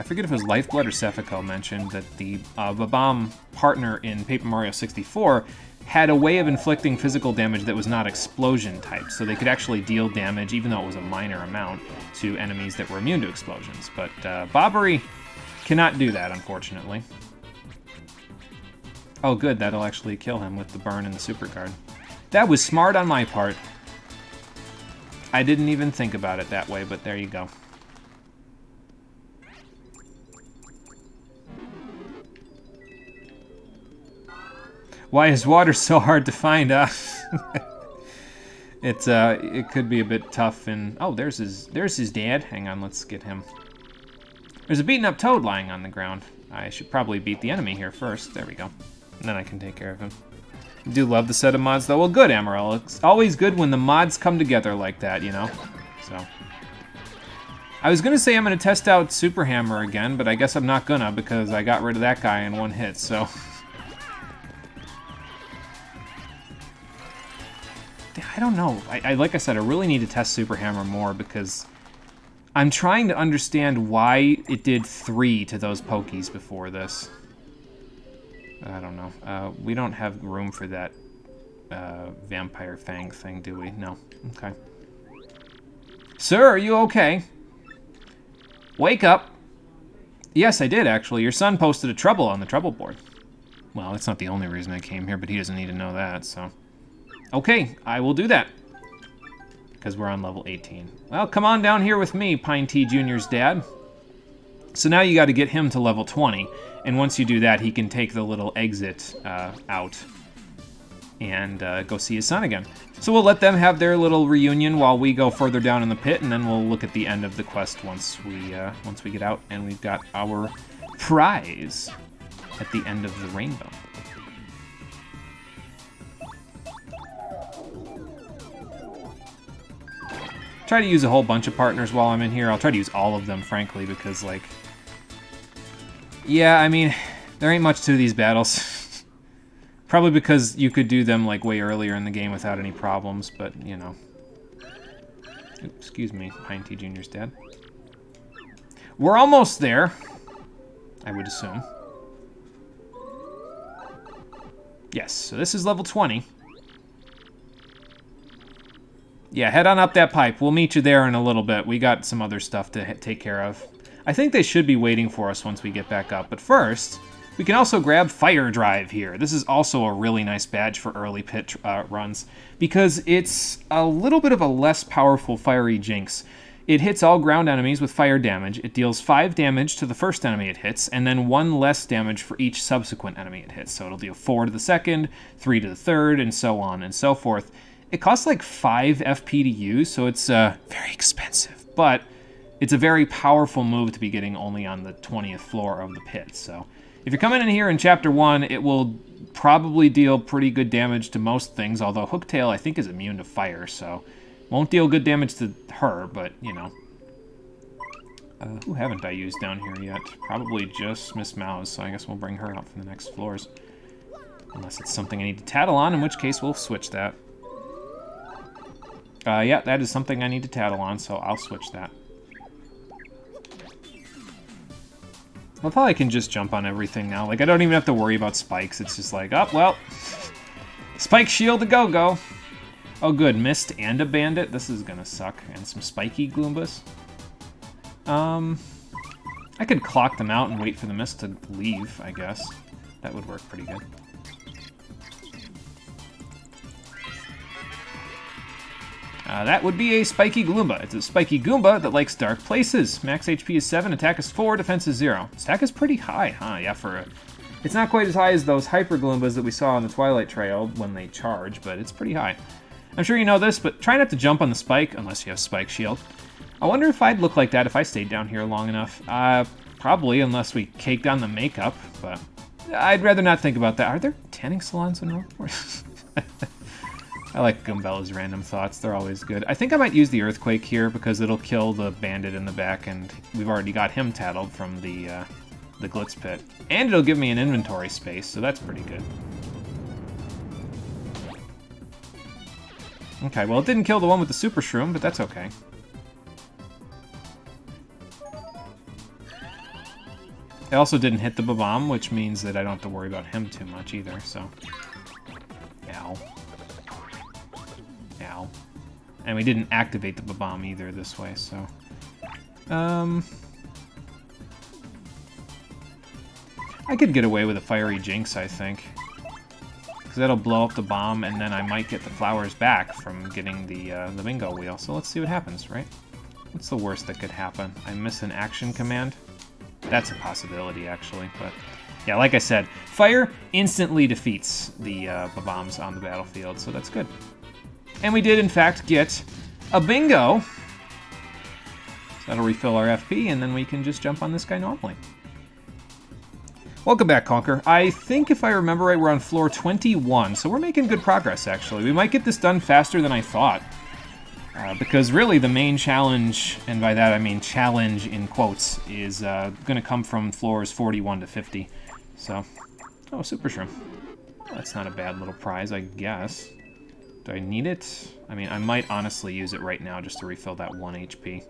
forget if it was Lifeblood or Sephico mentioned that the Babam partner in Paper Mario 64 had a way of inflicting physical damage that was not explosion type, so they could actually deal damage, even though it was a minor amount, to enemies that were immune to explosions. But Bobbery cannot do that, unfortunately. Oh good, that'll actually kill him with the burn and the super guard. That was smart on my part. I didn't even think about it that way, but there you go. Why is water so hard to find? It could be a bit tough. And oh, there's his dad. Hang on, let's get him. There's a beaten up toad lying on the ground. I should probably beat the enemy here first. There we go. And then I can take care of him. I do love the set of mods though. Well, good, Amaral. It's always good when the mods come together like that, you know. So I was gonna say I'm gonna test out Super Hammer again, but I guess I'm not gonna because I got rid of that guy in one hit. So. I don't know. Like I said, I really need to test Super Hammer more because I'm trying to understand why it did 3 to those Pokies before this. I don't know. We don't have room for that Vampire Fang thing, do we? No. Okay. Sir, are you okay? Wake up. Yes, I did, actually. Your son posted a trouble on the trouble board. Well, that's not the only reason I came here, but he doesn't need to know that, so... Okay, I will do that. Because we're on level 18. Well, come on down here with me, Pine Tea Jr.'s dad. So now you got to get him to level 20. And once you do that, he can take the little exit out and go see his son again. So we'll let them have their little reunion while we go further down in the pit, and then we'll look at the end of the quest once we get out and we've got our prize at the end of the rainbow. Try to use a whole bunch of partners while I'm in here. I'll try to use all of them, frankly, because, like... Yeah, I mean, there ain't much to these battles. Probably because you could do them, like, way earlier in the game without any problems, but, you know. Oops, excuse me, Pine Tea Jr.'s dad. We're almost there, I would assume. Yes, so this is level 20. Yeah, head on up that pipe. We'll meet you there in a little bit. We got some other stuff to take care of. I think they should be waiting for us once we get back up. But first, we can also grab Fire Drive here. This is also a really nice badge for early pit runs because it's a little bit of a less powerful Fiery Jinx. It hits all ground enemies with fire damage. It deals 5 damage to the first enemy it hits, and then 1 less damage for each subsequent enemy it hits. So it'll deal 4 to the second, 3 to the third, and so on and so forth. It costs like 5 FP to use, so it's very expensive. But it's a very powerful move to be getting only on the 20th floor of the pit. So if you're coming in here in Chapter 1, it will probably deal pretty good damage to most things, although Hooktail, I think, is immune to fire, so won't deal good damage to her, but, you know. Who haven't I used down here yet? Probably just Miss Mouse, so I guess we'll bring her up from the next floors. Unless it's something I need to tattle on, in which case we'll switch that. Yeah, that is something I need to tattle on, so I'll switch that. I probably can just jump on everything now. Like, I don't even have to worry about spikes. It's just like, oh, well, Spike shield to go-go. Oh, good. Mist and a bandit. This is gonna suck. And some spiky Gloombas. I could clock them out and wait for the mist to leave, I guess. That would work pretty good. That would be a spiky Goomba. It's a spiky Goomba that likes dark places. Max HP is 7, attack is 4, defense is 0. Attack is pretty high, huh? Yeah, for a... It's not quite as high as those Hyper Gloombas that we saw on the Twilight Trail when they charge, but it's pretty high. I'm sure you know this, but try not to jump on the spike unless you have Spike Shield. I wonder if I'd look like that if I stayed down here long enough. Probably, unless we caked on the makeup, but I'd rather not think about that. Are there tanning salons in Northport? I like Goombella's random thoughts. They're always good. I think I might use the Earthquake here because it'll kill the bandit in the back, and we've already got him tattled from the Glitz Pit. And it'll give me an inventory space, so that's pretty good. Okay, well, it didn't kill the one with the Super Shroom, but that's okay. It also didn't hit the Babam, which means that I don't have to worry about him too much either, so... Ow. Ow. And we didn't activate the Babam either this way, so... I could get away with a Fiery Jinx, I think. Because that'll blow up the bomb, and then I might get the flowers back from getting the bingo wheel. So let's see what happens, right? What's the worst that could happen? I miss an action command? That's a possibility, actually, but... Yeah, like I said, fire instantly defeats the bombs on the battlefield, so that's good. And we did, in fact, get a bingo. So that'll refill our FP, and then we can just jump on this guy normally. Welcome back, Conker. I think if I remember right, we're on floor 21, so we're making good progress, actually. We might get this done faster than I thought. Because really the main challenge, and by that I mean challenge in quotes, is going to come from floors 41 to 50. So, oh, Super Shroom. Well, that's not a bad little prize, I guess. Do I need it? I mean, I might honestly use it right now just to refill that 1 HP.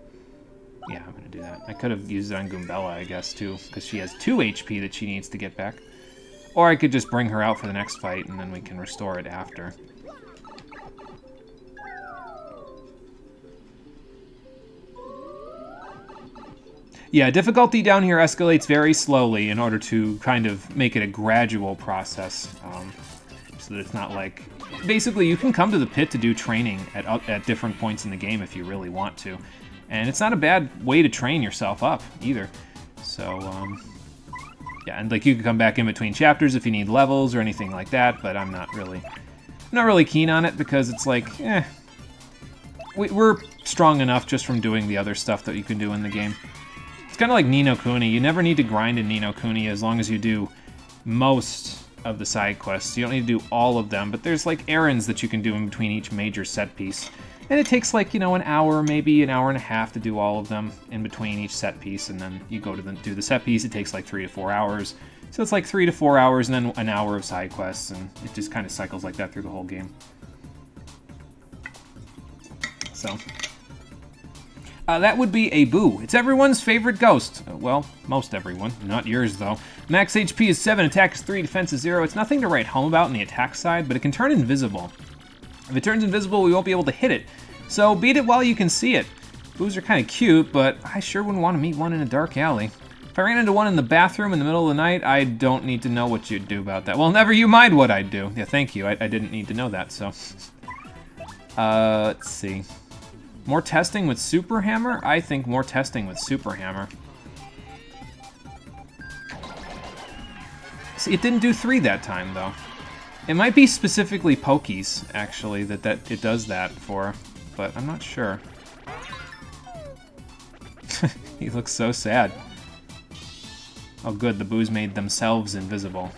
Yeah, I'm going to do that. I could have used it on Goombella, I guess, too, because she has 2 HP that she needs to get back. Or I could just bring her out for the next fight, and then we can restore it after. Yeah, difficulty down here escalates very slowly in order to kind of make it a gradual process. So that it's not like... Basically, you can come to the pit to do training at different points in the game if you really want to. And it's not a bad way to train yourself up, either. So, yeah, and like you can come back in between chapters if you need levels or anything like that, but I'm not really keen on it because it's like, we're strong enough just from doing the other stuff that you can do in the game. It's kind of like Ni no Kuni. You never need to grind in Ni no Kuni as long as you do most of the side quests. You don't need to do all of them, but there's like errands that you can do in between each major set piece. And it takes like, you know, an hour, maybe an hour and a half to do all of them in between each set piece, and then you go to do the set piece. It takes like 3 to 4 hours. So it's like 3 to 4 hours and then an hour of side quests, and it just kind of cycles like that through the whole game. So... that would be a Boo. It's everyone's favorite ghost. Well, most everyone. Not yours, though. Max HP is 7, attack is 3, defense is 0. It's nothing to write home about on the attack side, but it can turn invisible. If it turns invisible, we won't be able to hit it. So beat it while you can see it. Boos are kind of cute, but I sure wouldn't want to meet one in a dark alley. If I ran into one in the bathroom in the middle of the night, I don't need to know what you'd do about that. Well, never you mind what I'd do. Yeah, thank you. I didn't need to know that, so... let's see. More testing with Super Hammer? I think more testing with Super Hammer. See, it didn't do 3 that time, though. It might be specifically Pokies, actually, that it does that for, but I'm not sure. He looks so sad. Oh good, the Boos made themselves invisible.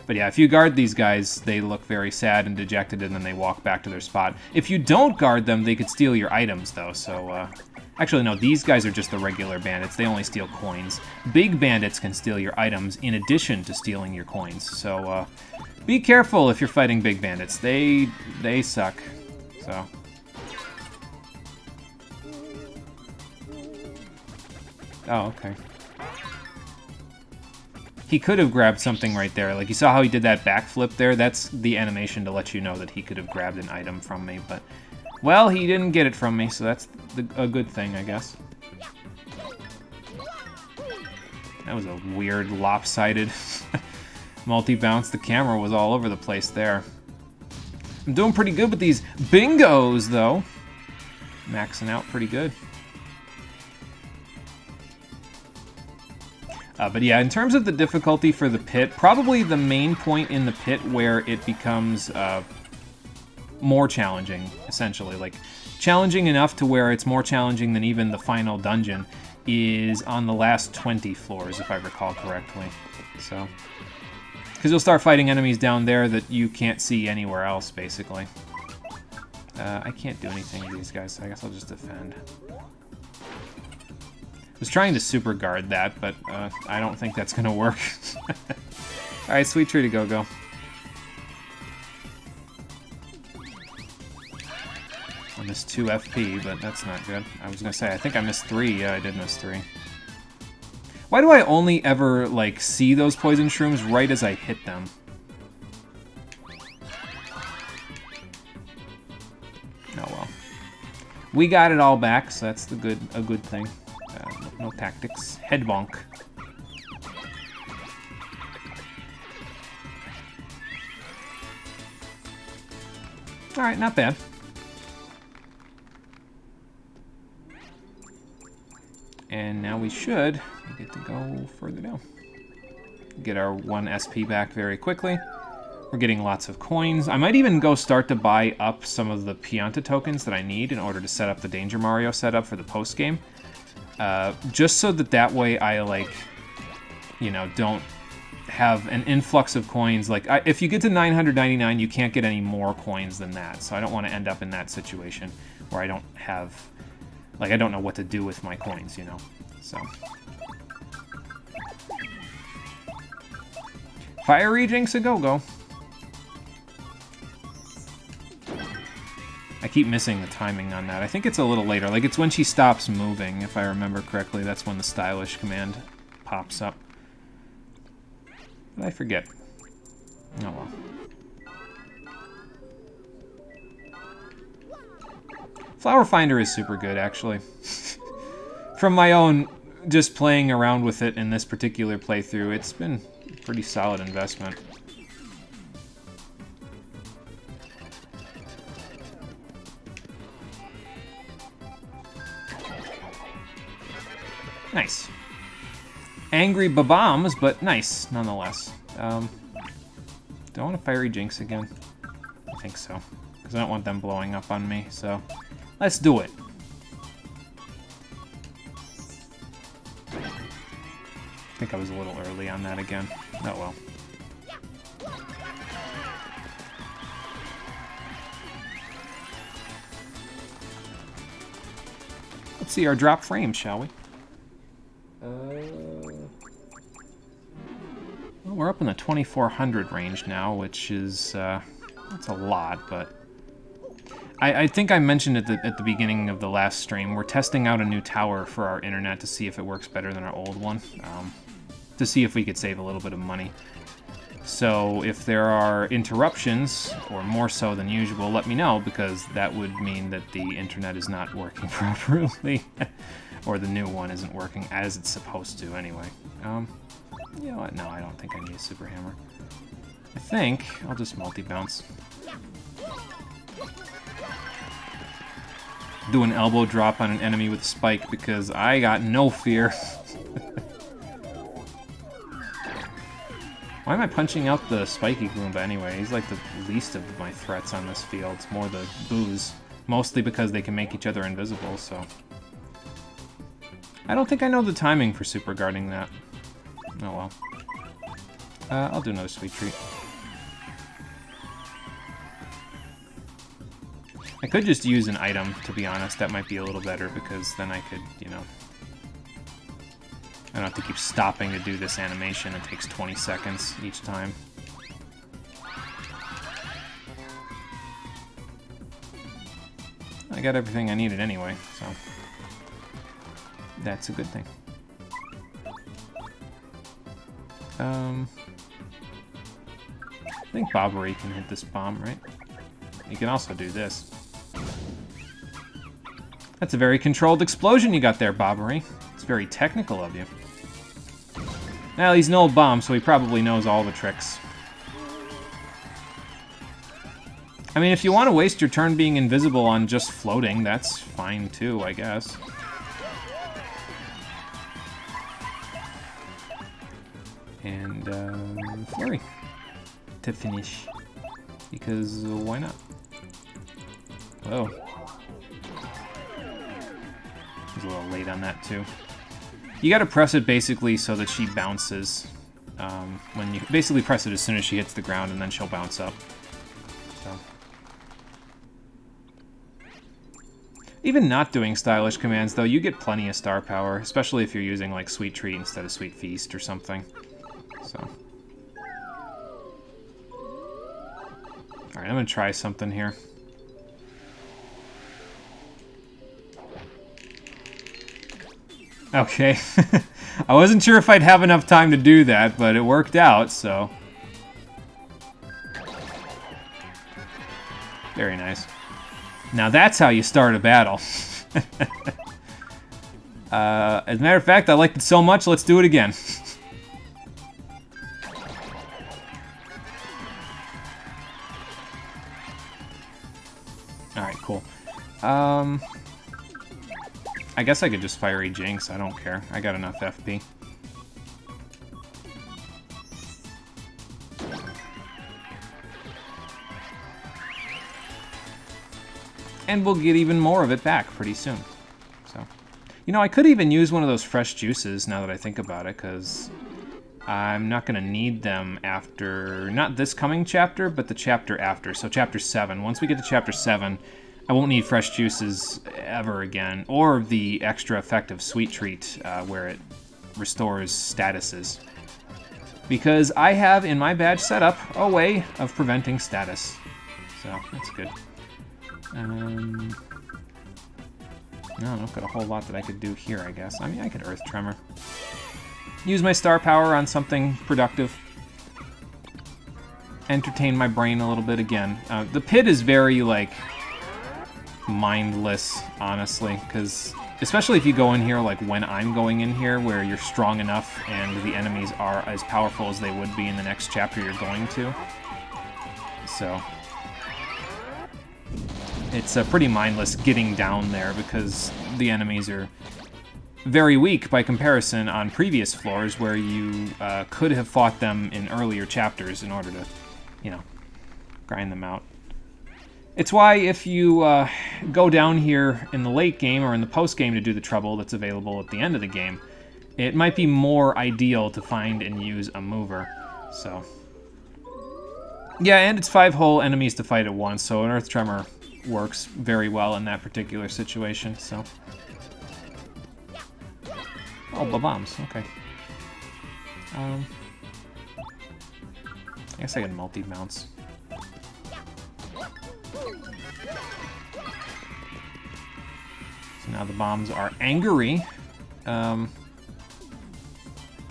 But yeah, if you guard these guys, they look very sad and dejected, and then they walk back to their spot. If you don't guard them, they could steal your items, though, so, Actually, no, these guys are just the regular bandits. They only steal coins. Big bandits can steal your items in addition to stealing your coins, so, be careful if you're fighting big bandits. They suck, so... Oh, okay. he could have grabbed something right there. Like, you saw how he did that backflip there? That's the animation to let you know that he could have grabbed an item from me, but... Well, he didn't get it from me, so that's a good thing, I guess. That was a weird, lopsided multi-bounce. The camera was all over the place there. I'm doing pretty good with these bingos, though. Maxing out pretty good. But yeah, in terms of the difficulty for the pit, probably the main point in the pit where it becomes more challenging, essentially. Like, challenging enough to where it's more challenging than even the final dungeon is on the last 20 floors, if I recall correctly. So, because you'll start fighting enemies down there that you can't see anywhere else, basically. I can't do anything to these guys, so I guess I'll just defend. I was trying to super guard that, but I don't think that's going to work. Alright, Sweet Tree to go-go. I missed 2 FP, but that's not good. I was going to say, I think I missed 3. Yeah, I did miss 3. Why do I only ever, like, see those poison shrooms right as I hit them? Oh well. We got it all back, so that's a good thing. No tactics. Head bonk. Alright, not bad. And now we should get to go further down. Get our 1 SP back very quickly. We're getting lots of coins. I might even go start to buy up some of the Pianta tokens that I need in order to set up the Danger Mario setup for the post-game. Just so that way I, like, you know, don't have an influx of coins. Like, if you get to 999, you can't get any more coins than that. So I don't want to end up in that situation where I don't have, like, I don't know what to do with my coins, you know. So. Fiery Jinx a go-go. I keep missing the timing on that. I think it's a little later. Like, it's when she stops moving, if I remember correctly. That's when the stylish command pops up. But I forget. Oh well. Flower Finder is super good, actually. From my own just playing around with it in this particular playthrough, it's been a pretty solid investment. Nice. Angry Babombs, but nice, nonetheless. Do I want a Fiery Jinx again? I think so. Because I don't want them blowing up on me, so let's do it. I think I was a little early on that again. Oh well. Let's see our drop frames, shall we? Well, we're up in the 2400 range now, which is, that's a lot, but... I think I mentioned at the beginning of the last stream, we're testing out a new tower for our internet to see if it works better than our old one, to see if we could save a little bit of money. So if there are interruptions, or more so than usual, let me know, because that would mean that the internet is not working properly. Or the new one isn't working as it's supposed to, anyway. You know what? No, I don't think I need a Super Hammer. I think I'll just multi-bounce. Do an elbow drop on an enemy with a spike, because I got no fear. Why am I punching out the spiky Goomba anyway? He's like the least of my threats on this field. It's more the boos. Mostly because they can make each other invisible, so... I don't think I know the timing for super guarding that. Oh well. I'll do another Sweet Treat. I could just use an item, to be honest. That might be a little better, because then I could, you know... I don't have to keep stopping to do this animation. It takes 20 seconds each time. I got everything I needed anyway, so... That's a good thing. I think Bobbery can hit this bomb, right? You can also do this. That's a very controlled explosion you got there, Bobbery. It's very technical of you. Well, he's an old bomb, so he probably knows all the tricks. I mean, if you want to waste your turn being invisible on just floating, that's fine too, I guess. And, Flurry. To finish. Because, why not? Whoa. I was a little late on that, too. You gotta press it, basically, so that she bounces. When you basically press it as soon as she hits the ground, and then she'll bounce up. So. Even not doing stylish commands, though, you get plenty of star power, especially if you're using, like, Sweet Treat instead of Sweet Feast or something. So. Alright, I'm gonna try something here. Okay. I wasn't sure if I'd have enough time to do that, but it worked out, so. Very nice. Now that's how you start a battle. As a matter of fact, I liked it so much, let's do it again. Alright, cool. I guess I could just fire a Jinx, I don't care. I got enough FP. And we'll get even more of it back pretty soon. So, you know, I could even use one of those fresh juices now that I think about it, because I'm not going to need them after, not this coming chapter, but the chapter after. So chapter 7. Once we get to chapter 7, I won't need fresh juices ever again, or the extra effective Sweet Treat where it restores statuses. Because I have in my badge setup a way of preventing status. So, that's good. No, I've got a whole lot that I could do here, I guess. I mean, I could Earth Tremor. Use my star power on something productive. Entertain my brain a little bit again. The pit is very, like, mindless, honestly, because especially if you go in here like when I'm going in here, where you're strong enough and the enemies are as powerful as they would be in the next chapter you're going to. So it's pretty mindless getting down there because the enemies are very weak by comparison on previous floors where you could have fought them in earlier chapters in order to, you know, grind them out. It's why if you go down here in the late game or in the post game to do the trouble that's available at the end of the game, it might be more ideal to find and use a mover. So, yeah, and it's 5 whole enemies to fight at once, so an Earth Tremor works very well in that particular situation. So, oh, bombs. Okay. I guess I can multi-bounce. So now the bombs are angry. I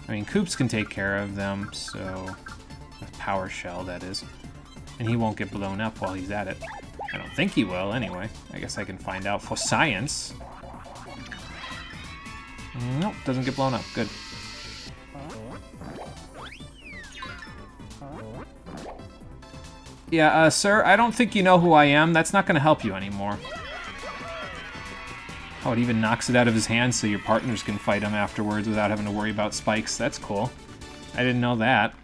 mean, Koops can take care of them, so... With Power Shell, that is. And he won't get blown up while he's at it. I don't think he will, anyway. I guess I can find out for science. Nope, doesn't get blown up. Good. Yeah, sir, I don't think you know who I am. That's not going to help you anymore. Oh, it even knocks it out of his hand so your partners can fight him afterwards without having to worry about spikes. That's cool. I didn't know that.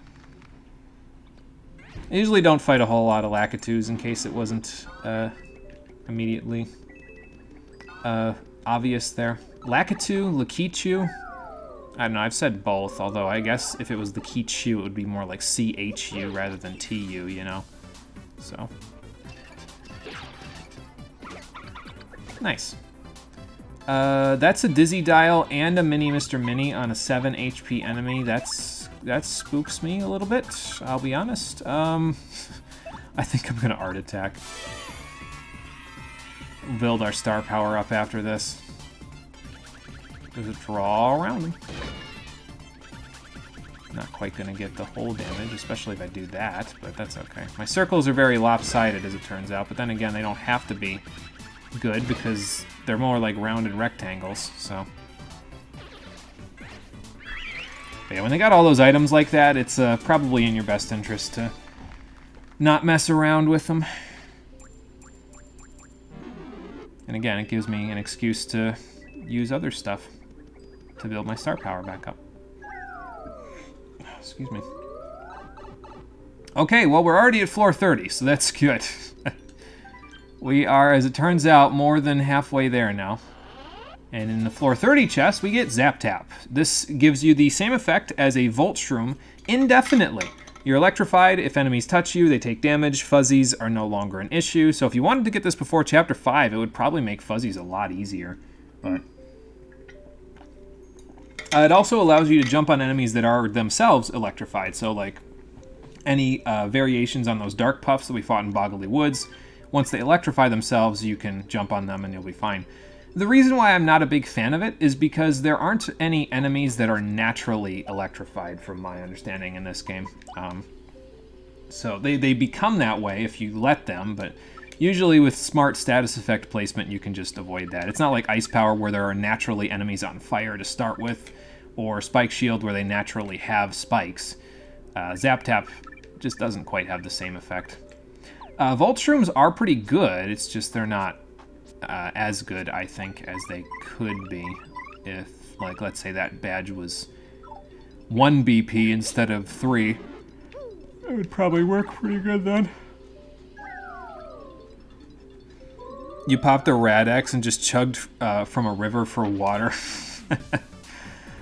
I usually don't fight a whole lot of Lakitus in case it wasn't immediately obvious there. Lakitu, Lakichu? I don't know, I've said both, although I guess if it was Lakichu, it would be more like C-H-U rather than T-U, you know? So. Nice. That's a Dizzy Dial and a Mini Mr. Mini on a 7 HP enemy. That spooks me a little bit, I'll be honest. I think I'm gonna Art Attack. Build our star power up after this. There's a draw around him. Not quite going to get the whole damage, especially if I do that, but that's okay. My circles are very lopsided, as it turns out, but then again, they don't have to be good because they're more like rounded rectangles, so... But yeah, when they got all those items like that, it's probably in your best interest to not mess around with them. And again, it gives me an excuse to use other stuff to build my star power back up. Excuse me. Okay, well, we're already at floor 30, so that's good. We are, as it turns out, more than halfway there now. And in the floor 30 chest, we get Zap Tap. This gives you the same effect as a Volt Shroom indefinitely. You're electrified. If enemies touch you, they take damage. Fuzzies are no longer an issue. So if you wanted to get this before Chapter 5, it would probably make Fuzzies a lot easier. But it also allows you to jump on enemies that are themselves electrified. So like any variations on those Dark Puffs that we fought in Boggly Woods, once they electrify themselves, you can jump on them and you'll be fine. The reason why I'm not a big fan of it is because there aren't any enemies that are naturally electrified, from my understanding in this game. So they become that way if you let them, but usually with smart status effect placement, you can just avoid that. It's not like Ice Power where there are naturally enemies on fire to start with, or Spike Shield where they naturally have spikes. Zap Tap just doesn't quite have the same effect. Volt Shrooms are pretty good, it's just they're not as good, I think, as they could be if, like, let's say that badge was 1 BP instead of 3. It would probably work pretty good then. You popped a Rad-X and just chugged from a river for water.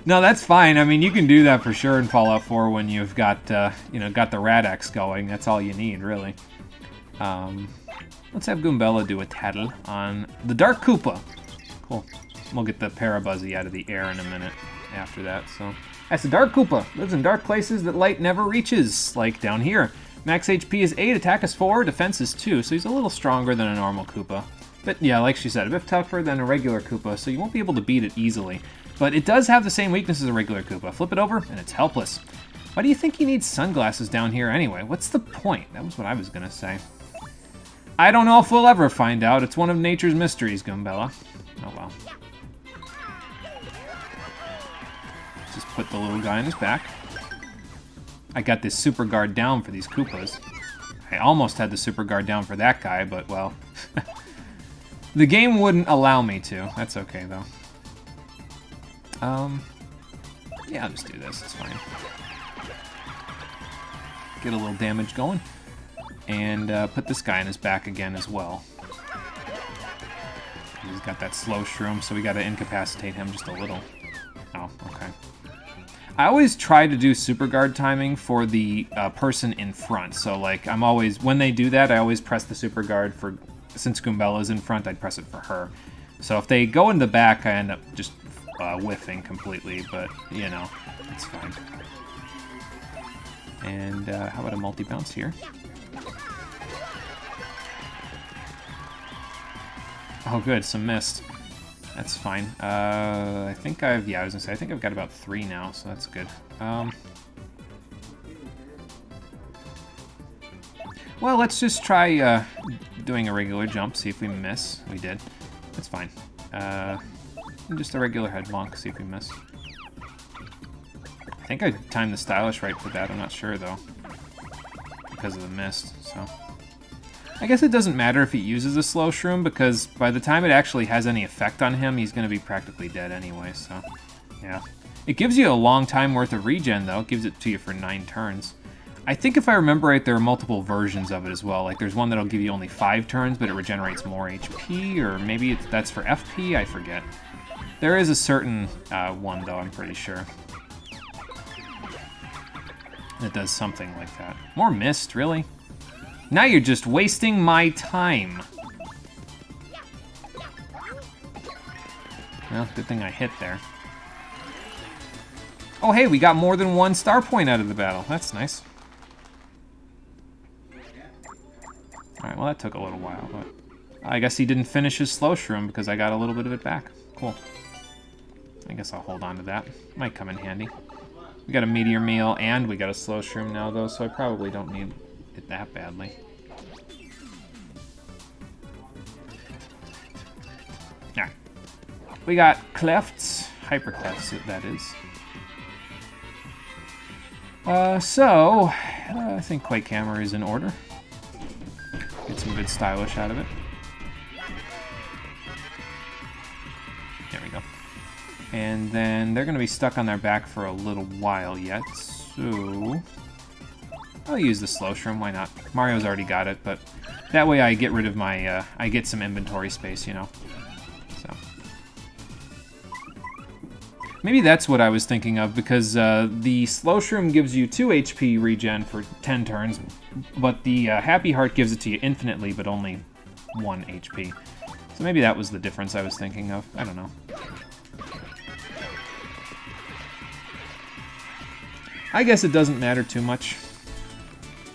No, that's fine. I mean, you can do that for sure in Fallout 4 when you've got, got the Rad-X going. That's all you need, really. Let's have Goombella do a tattle on the Dark Koopa. Cool. We'll get the Parabuzzy out of the air in a minute after that, so. That's the Dark Koopa. Lives in dark places that light never reaches, like down here. Max HP is 8, attack is 4, defense is 2, so he's a little stronger than a normal Koopa. But yeah, like she said, a bit tougher than a regular Koopa, so you won't be able to beat it easily. But it does have the same weakness as a regular Koopa. Flip it over, and it's helpless. Why do you think you need sunglasses down here anyway? What's the point? That was what I was gonna say. I don't know if we'll ever find out. It's one of nature's mysteries, Goombella. Oh well. Just put the little guy on his back. I got this super guard down for these Koopas. I almost had the super guard down for that guy, but well. The game wouldn't allow me to. That's okay, though. Yeah, I'll just do this. It's fine. Get a little damage going. And put this guy on his back again as well. He's got that slow shroom, so we gotta incapacitate him just a little. Oh, okay. I always try to do super guard timing for the person in front. So like, I'm always, when they do that, I always press the super guard for, since Goombella's in front, I'd press it for her. So if they go in the back, I end up just whiffing completely, but you know, it's fine. And how about a multi-bounce here? Oh, good, some mist. That's fine. I think I was gonna say, I think I've got about 3 now, so that's good. Well, let's just try doing a regular jump, see if we miss. We did. That's fine. Just a regular head bonk, see if we miss. I think I timed the stylish right for that, I'm not sure though. Because of the mist, so. I guess it doesn't matter if he uses a slow shroom, because by the time it actually has any effect on him, he's going to be practically dead anyway, so yeah. It gives you a long time worth of regen, though. It gives it to you for 9 turns. I think if I remember right, there are multiple versions of it as well. Like, there's one that'll give you only 5 turns, but it regenerates more HP, or maybe that's for FP, I forget. There is a certain one, though, I'm pretty sure. That does something like that. More mist, really? Now you're just wasting my time. Well, good thing I hit there. Oh, hey, we got more than 1 star point out of the battle. That's nice. Alright, well, that took a little while, but I guess he didn't finish his slow shroom because I got a little bit of it back. Cool. I guess I'll hold on to that. Might come in handy. We got a meteor meal and we got a slow shroom now, though, so I probably don't need it that badly. Alright. We got clefts, hyper clefts, that is. I think Quake Hammer is in order. Get some good stylish out of it. There we go. And then they're going to be stuck on their back for a little while yet, so I'll use the slow shroom, why not? Mario's already got it, but that way I get rid of my, I get some inventory space, you know. So maybe that's what I was thinking of, because the slow shroom gives you 2 HP regen for 10 turns, but the happy heart gives it to you infinitely, but only 1 HP. So maybe that was the difference I was thinking of. I don't know. I guess it doesn't matter too much.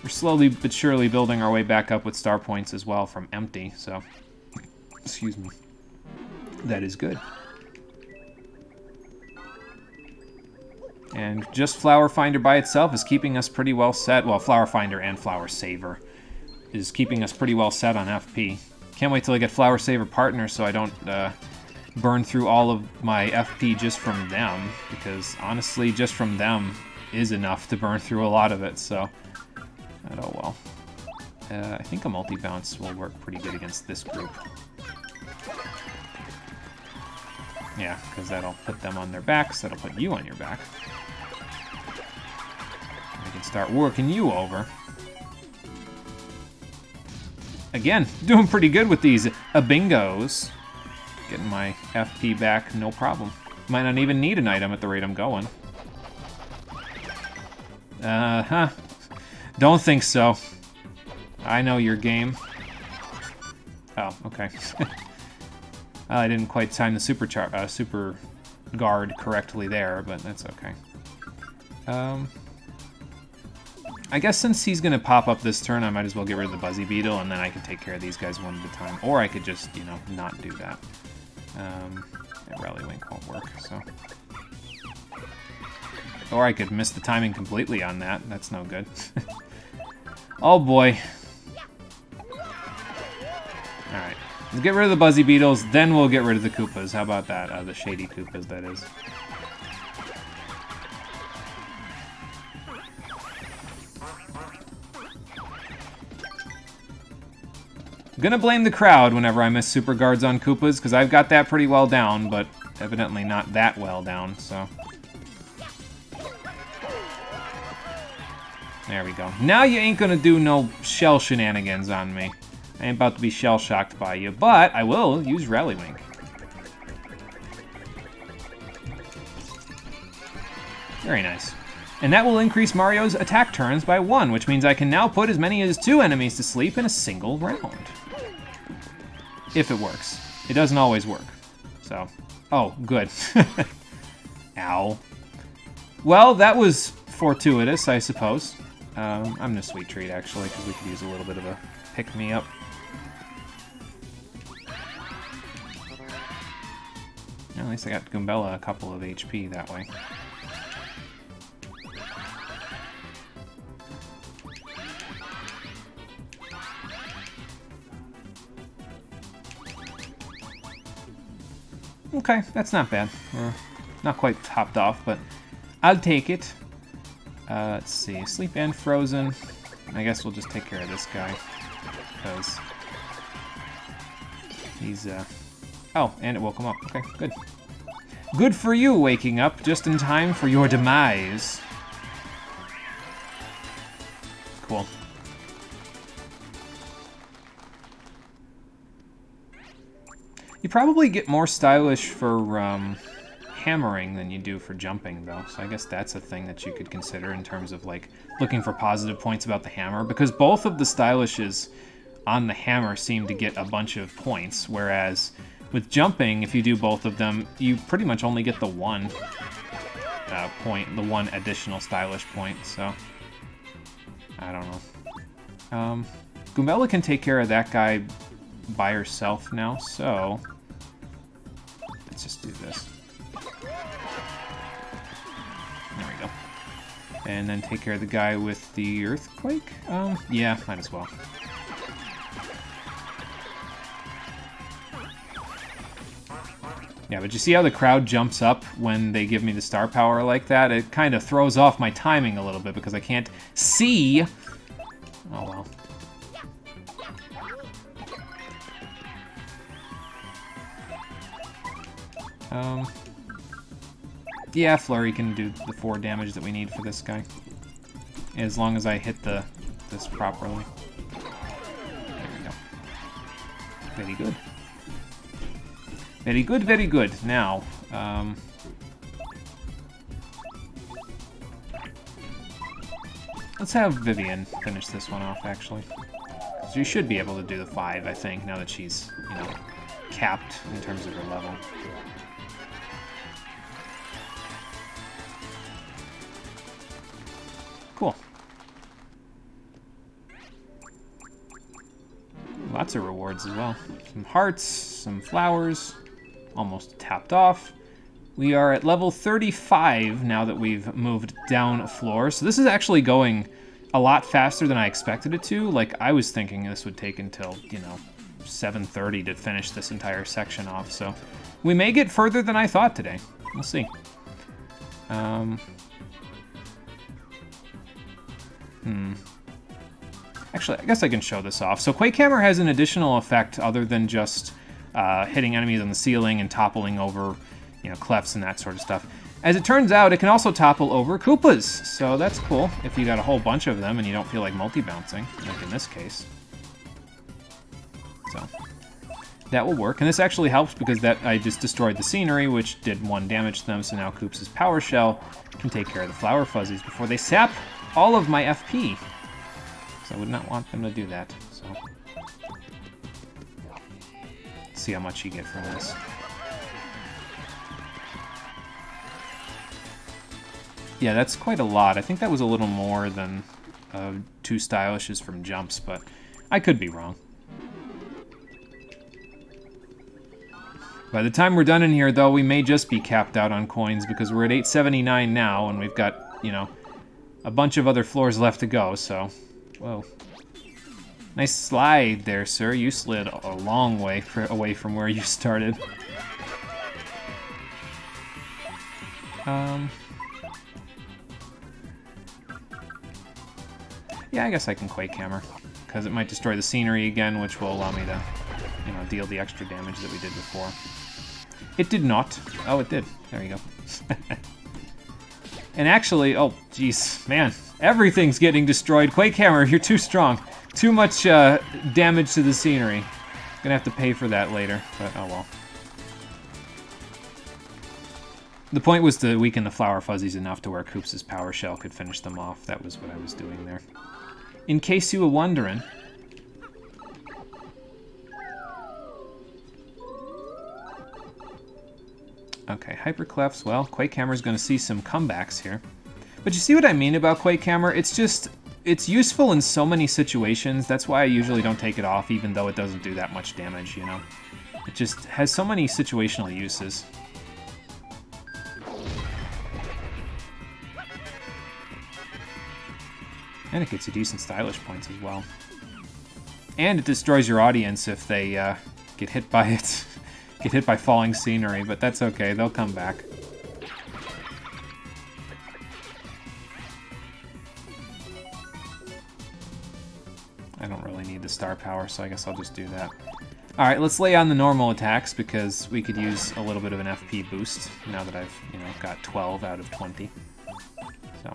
We're slowly but surely building our way back up with star points as well from empty, so... Excuse me. That is good. And just Flower Finder by itself is keeping us pretty well set. Well, Flower Finder and Flower Saver is keeping us pretty well set on FP. Can't wait till I get Flower Saver Partner so I don't burn through all of my FP just from them, because honestly, just from them is enough to burn through a lot of it, so... Oh well. I think a multi-bounce will work pretty good against this group. Yeah, because that'll put them on their backs, that'll put you on your back. I can start working you over. Again, doing pretty good with these bingos. Getting my FP back, no problem. Might not even need an item at the rate I'm going. Uh-huh. Don't think so. I know your game. Oh, okay. I didn't quite time the super guard correctly there, but that's okay. I guess since he's gonna pop up this turn, I might as well get rid of the Buzzy Beetle, and then I can take care of these guys one at a time. Or I could just, you know, not do that. Yeah, Rally Wink won't work, so... Or I could miss the timing completely on that. That's no good. Oh boy. Alright. Let's get rid of the Buzzy Beetles, then we'll get rid of the Koopas. How about that? The shady Koopas, that is. I'm gonna blame the crowd whenever I miss super guards on Koopas, because I've got that pretty well down, but evidently not that well down, so... There we go. Now you ain't gonna do no shell shenanigans on me. I ain't about to be shell-shocked by you, but I will use Rally Wink. Very nice. And that will increase Mario's attack turns by 1, which means I can now put as many as 2 enemies to sleep in a single round. If it works. It doesn't always work. So, oh, good. Ow. Well, that was fortuitous, I suppose. I'm gonna Sweet Treat, actually, because we could use a little bit of a pick-me-up. At least I got Goombella a couple of HP that way. Okay, that's not bad. Not quite topped off, but I'll take it. Let's see, Sleep and Frozen. I guess we'll just take care of this guy, because he's, Oh, and it woke him up. Okay, good. Good for you, waking up just in time for your demise. Cool. You probably get more stylish for, hammering than you do for jumping, though, so I guess that's a thing that you could consider in terms of, like, looking for positive points about the hammer, because both of the stylishes on the hammer seem to get a bunch of points, whereas with jumping, if you do both of them, you pretty much only get the one point, the one additional stylish point, so I don't know. Goombella can take care of that guy by herself now, so let's just do this. There we go. And then take care of the guy with the earthquake? Yeah, might as well. Yeah, but you see how the crowd jumps up when they give me the star power like that? It kind of throws off my timing a little bit because I can't see. Oh, well. Yeah, Flurry can do the 4 damage that we need for this guy. As long as I hit this properly. There we go. Very good. Very good, very good. Now, let's have Vivian finish this one off, actually. So you should be able to do the 5, I think, now that she's, you know, capped in terms of her level. Cool. Lots of rewards as well. Some hearts, some flowers, almost tapped off. We are at level 35 now that we've moved down a floor. So this is actually going a lot faster than I expected it to. Like, I was thinking this would take until, you know, 7:30 to finish this entire section off. So we may get further than I thought today. We'll see. Actually, I guess I can show this off. So Quake Hammer has an additional effect other than just hitting enemies on the ceiling and toppling over, you know, clefts and that sort of stuff. As it turns out, it can also topple over Koopas, so that's cool if you got a whole bunch of them and you don't feel like multi-bouncing, like in this case. So that will work, and this actually helps because that I just destroyed the scenery, which did 1 damage to them, so now Koops' Power Shell can take care of the Flower Fuzzies before they sap all of my FP. So I would not want them to do that, so. Let's see how much you get from this. Yeah, that's quite a lot. I think that was a little more than 2 stylishes from jumps, but I could be wrong. By the time we're done in here, though, we may just be capped out on coins because we're at 879 now, and we've got, you know, a bunch of other floors left to go, so... Whoa. Nice slide there, sir. You slid a long way away from where you started. Yeah, I guess I can Quake Hammer, because it might destroy the scenery again, which will allow me to, you know, deal the extra damage that we did before. It did not. Oh, it did. There you go. And actually, oh, jeez, man, everything's getting destroyed. Quake Hammer, you're too strong. Too much damage to the scenery. Gonna have to pay for that later, but oh well. The point was to weaken the Flower Fuzzies enough to where Koops' Power Shell could finish them off. That was what I was doing there. In case you were wondering. Okay, Hyperclefs, well, Quake Hammer's gonna see some comebacks here. But you see what I mean about Quake Hammer? It's just, it's useful in so many situations. That's why I usually don't take it off, even though it doesn't do that much damage, you know? It just has so many situational uses. And it gets you decent stylish points as well. And it destroys your audience if they get hit by it. Get hit by falling scenery, but that's okay, they'll come back. I don't really need the star power, so I guess I'll just do that. Alright, let's lay on the normal attacks, because we could use a little bit of an FP boost, now that I've, you know, got 12 out of 20. So.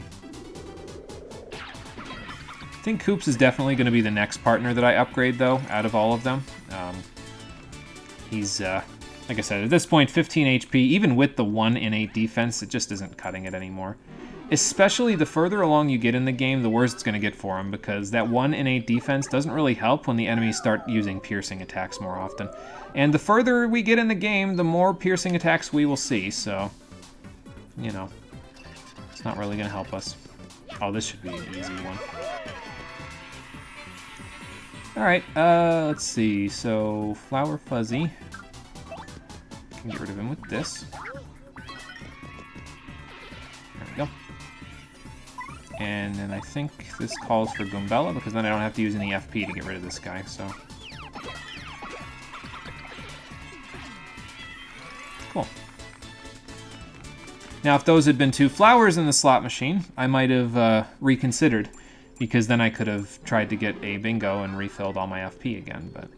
I think Koops is definitely going to be the next partner that I upgrade, though, out of all of them. He's, like I said, at this point, 15 HP. Even with the 1 innate defense, it just isn't cutting it anymore. Especially the further along you get in the game, the worse it's going to get for him, because that 1 innate defense doesn't really help when the enemies start using piercing attacks more often. And the further we get in the game, the more piercing attacks we will see, so, you know, it's not really going to help us. Oh, this should be an easy one. Alright, let's see. So, Flower Fuzzy. Can get rid of him with this. There we go. And then I think this calls for Goombella, because then I don't have to use any FP to get rid of this guy, so... Cool. Now, if those had been 2 flowers in the slot machine, I might have reconsidered, because then I could have tried to get a bingo and refilled all my FP again, but...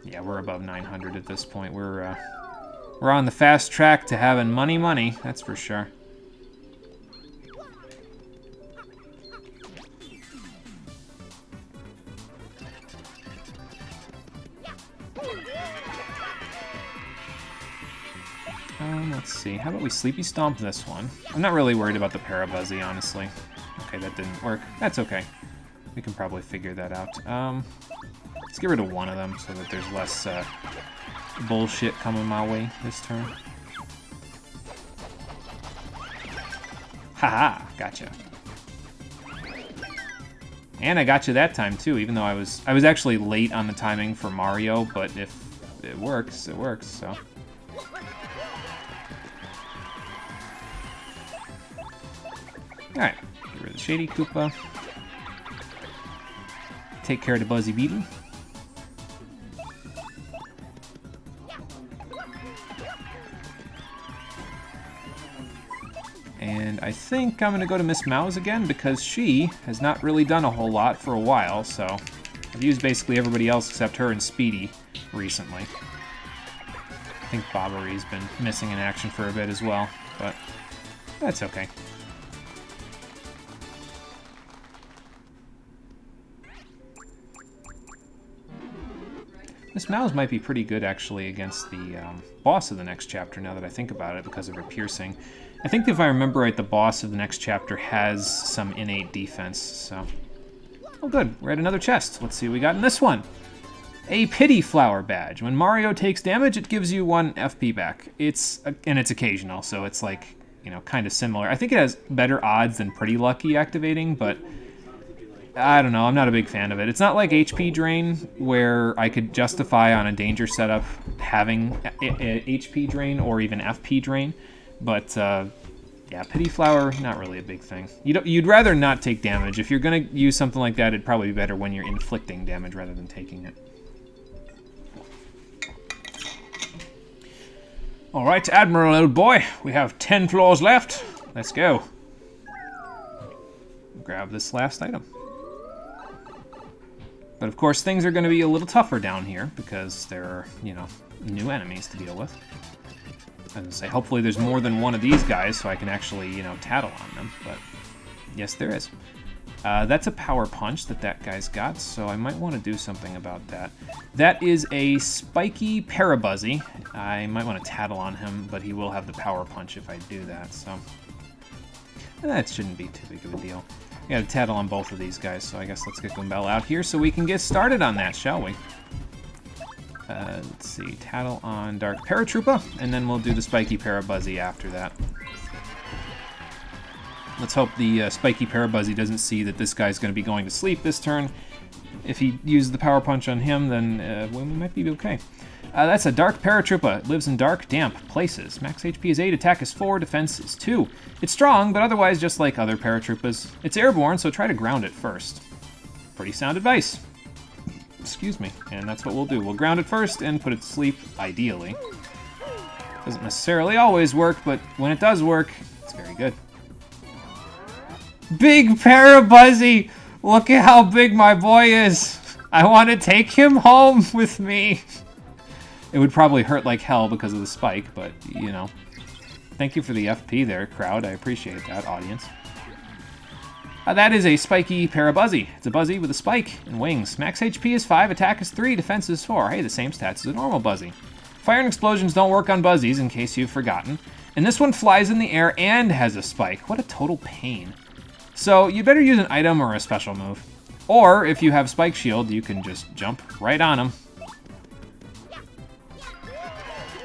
Yeah, we're above 900 at this point. We're on the fast track to having money, that's for sure. Let's see. How about we Sleepy Stomp this one? I'm not really worried about the Parabuzzy, honestly. Okay, that didn't work. That's okay. We can probably figure that out. Let's get rid of one of them so that there's less bullshit coming my way this turn. Haha, gotcha. And I got you that time too, even though I was actually late on the timing for Mario, but if it works, it works, so. Alright, get rid of the Shady Koopa. Take care of the Buzzy Beetle. And I think I'm going to go to Miss Mouse again, because she has not really done a whole lot for a while, so I've used basically everybody else except her and Speedy recently. I think Bobbery's been missing in action for a bit as well, but that's okay. Miss Mouse might be pretty good, actually, against the boss of the next chapter, now that I think about it, because of her piercing. I think if I remember right, the boss of the next chapter has some innate defense, so... Oh, good. We're at another chest. Let's see what we got in this one. A Pity Flower Badge. When Mario takes damage, it gives you 1 FP back. And it's occasional, so it's like, you know, kind of similar. I think it has better odds than Pretty Lucky activating, but... I don't know, I'm not a big fan of it. It's not like HP Drain, where I could justify on a danger setup having a HP Drain or even FP Drain, but yeah, Pity Flower, not really a big thing. You'd rather not take damage. If you're going to use something like that, it'd probably be better when you're inflicting damage rather than taking it. Alright, Admiral, old boy, we have 10 floors left. Let's go. Grab this last item. But of course, things are going to be a little tougher down here because there are, you know, new enemies to deal with. As I say, hopefully there's more than one of these guys so I can actually, you know, tattle on them. But yes, there is. That's a power punch that guy's got, so I might want to do something about that. That is a spiky Parabuzzy. I might want to tattle on him, but he will have the power punch if I do that, so... that shouldn't be too big of a deal. I got a tattle on both of these guys, so I guess let's get Goombella out here so we can get started on that, shall we? Let's see, tattle on Dark Paratroopa, and then we'll do the spiky Parabuzzy after that. Let's hope the spiky Parabuzzy doesn't see that this guy's going to be going to sleep this turn. If he uses the power punch on him, then we might be okay. That's a Dark Paratroopa. It lives in dark, damp places. Max HP is 8, attack is 4, defense is 2. It's strong, but otherwise just like other Paratroopas. It's airborne, so try to ground it first. Pretty sound advice. Excuse me. And that's what we'll do. We'll ground it first and put it to sleep, ideally. Doesn't necessarily always work, but when it does work, it's very good. Big Parabuzzy! Look at how big my boy is! I want to take him home with me! It would probably hurt like hell because of the spike, but, you know. Thank you for the FP there, crowd. I appreciate that, audience. That is a spiky Parabuzzy. It's a Buzzy with a spike and wings. Max HP is 5, attack is 3, defense is 4. Hey, the same stats as a normal Buzzy. Fire and explosions don't work on Buzzies, in case you've forgotten. And this one flies in the air and has a spike. What a total pain. So, you better use an item or a special move. Or, if you have Spike Shield, you can just jump right on him.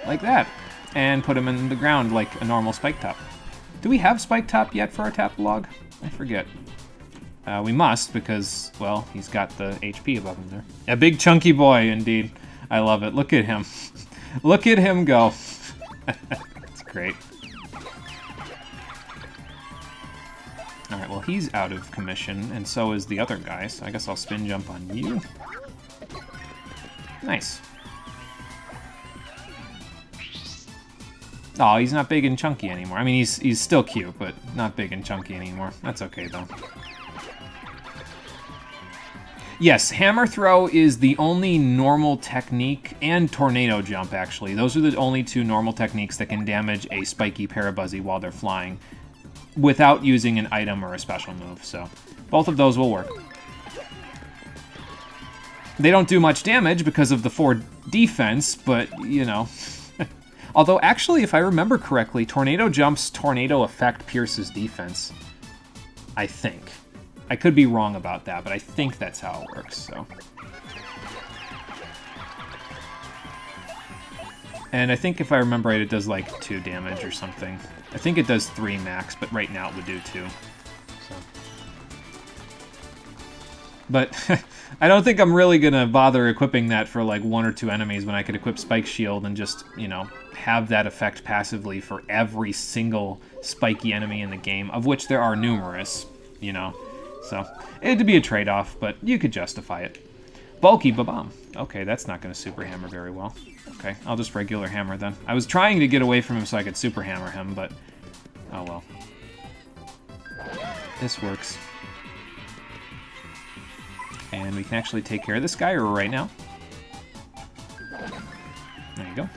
Like that. And put him in the ground like a normal Spike Top. Do we have Spike Top yet for our tap log? I forget. We must, because, well, he's got the HP above him there. A big chunky boy, indeed. I love it. Look at him. Look at him go. That's great. Alright, well, he's out of commission, and so is the other guy, so I guess I'll spin jump on you. Nice. Oh, he's not big and chunky anymore. I mean, he's still cute, but not big and chunky anymore. That's okay, though. Yes, hammer throw is the only normal technique, and tornado jump, actually. Those are the only two normal techniques that can damage a spiky Parabuzzy while they're flying without using an item or a special move, so both of those will work. They don't do much damage because of the 4 defense, but, you know. Although, actually, if I remember correctly, Tornado Jump's Tornado Effect pierces defense. I think. I could be wrong about that, but I think that's how it works, so. And I think if I remember right, it does like 2 damage or something. I think it does 3 max, but right now it would do 2. So. But I don't think I'm really gonna bother equipping that for like 1 or 2 enemies when I could equip Spike Shield and just, you know, have that effect passively for every single spiky enemy in the game, of which there are numerous, you know. So it'd be a trade-off, but you could justify it. Bulky Babam. Okay, that's not gonna super hammer very well. Okay, I'll just regular hammer then. I was trying to get away from him so I could super hammer him, but oh well. This works. And we can actually take care of this guy right now. There you go.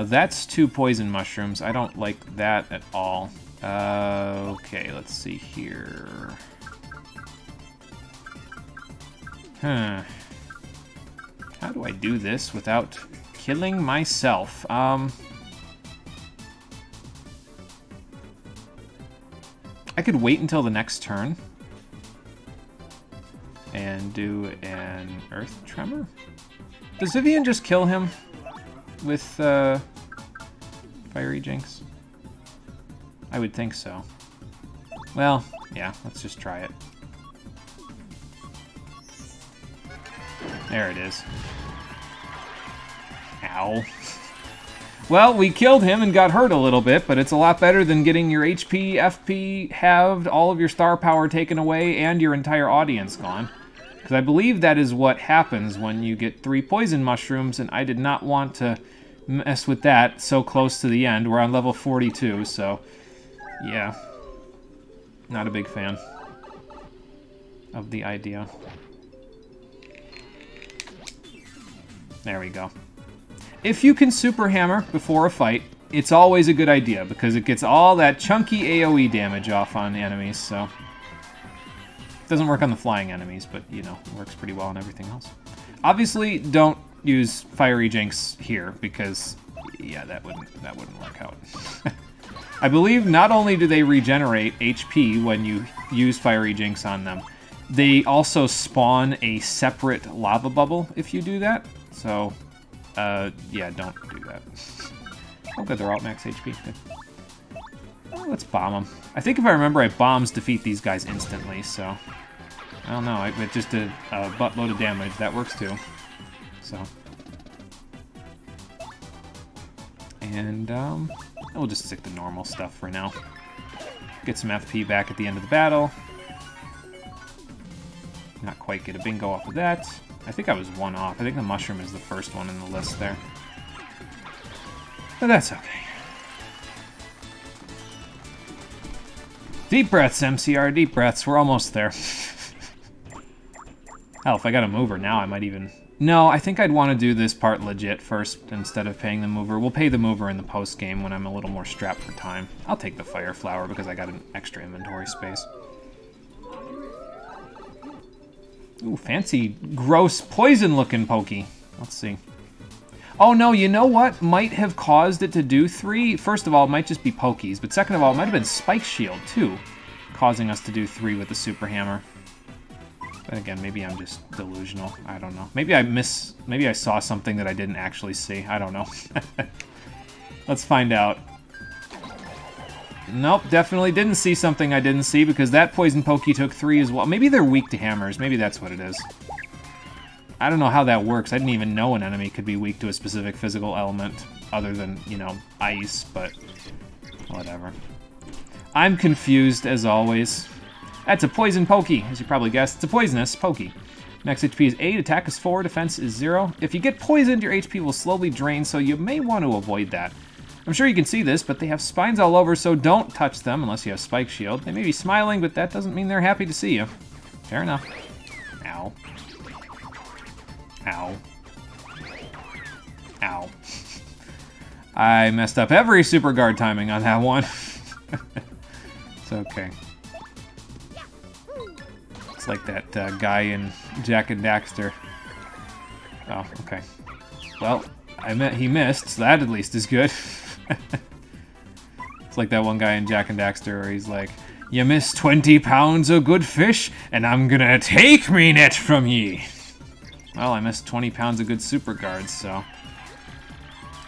That's 2 poison mushrooms. I don't like that at all. Okay, let's see here. Huh. How do I do this without killing myself? I could wait until the next turn and do an Earth Tremor? Does Vivian just kill him with Fiery Jinx? I would think so. Well, yeah, let's just try it. There it is. Ow. Well, we killed him and got hurt a little bit, but it's a lot better than getting your HP, FP halved, all of your star power taken away, and your entire audience gone. Because I believe that is what happens when you get 3 poison mushrooms, and I did not want to mess with that so close to the end. We're on level 42, so yeah. Not a big fan of the idea. There we go. If you can super hammer before a fight, it's always a good idea because it gets all that chunky AoE damage off on the enemies, so. It doesn't work on the flying enemies, but, you know, it works pretty well on everything else. Obviously, don't use Fiery Jinx here because, yeah, that wouldn't work out. I believe not only do they regenerate HP when you use Fiery Jinx on them, they also spawn a separate lava bubble if you do that. So, yeah, don't do that. Oh, good, they're all max HP. Good. Oh, let's bomb them. I think if I remember right, bombs defeat these guys instantly, so. I don't know, it just did a buttload of damage. That works too. So. And, we'll just stick to normal stuff for now. Get some FP back at the end of the battle. Not quite get a bingo off of that. I think I was 1 off. I think the mushroom is the first one in the list there. But that's okay. Deep breaths, MCR, deep breaths. We're almost there. Hell, if I got a mover now, I might even... No, I think I'd want to do this part legit first instead of paying the mover. We'll pay the mover in the post-game when I'm a little more strapped for time. I'll take the Fire Flower because I got an extra inventory space. Ooh, fancy, gross, poison-looking Pokey. Let's see. Oh, no, you know what might have caused it to do 3? First of all, it might just be Pokies, but second of all, it might have been Spike Shield, too, causing us to do 3 with the Super Hammer. But again, maybe I'm just delusional. I don't know. Maybe I saw something that I didn't actually see. I don't know. Let's find out. Nope, definitely didn't see something I didn't see because that Poison Pokey took 3 as well. Maybe they're weak to hammers. Maybe that's what it is. I don't know how that works. I didn't even know an enemy could be weak to a specific physical element other than, you know, ice, but whatever. I'm confused as always. That's a poison pokey, as you probably guessed. It's a poisonous pokey. Max HP is 8, attack is 4, defense is 0. If you get poisoned, your HP will slowly drain, so you may want to avoid that. I'm sure you can see this, but they have spines all over, so don't touch them unless you have Spike Shield. They may be smiling, but that doesn't mean they're happy to see you. Fair enough. Ow. Ow. Ow. I messed up every super guard timing on that one. It's okay. It's like that guy in Jak and Daxter. Oh, okay. Well, he missed, so that at least is good. It's like that one guy in Jak and Daxter where he's like, "You missed 20 pounds of good fish, and I'm gonna take me net from ye." Well, I missed 20 pounds of good super guards, so...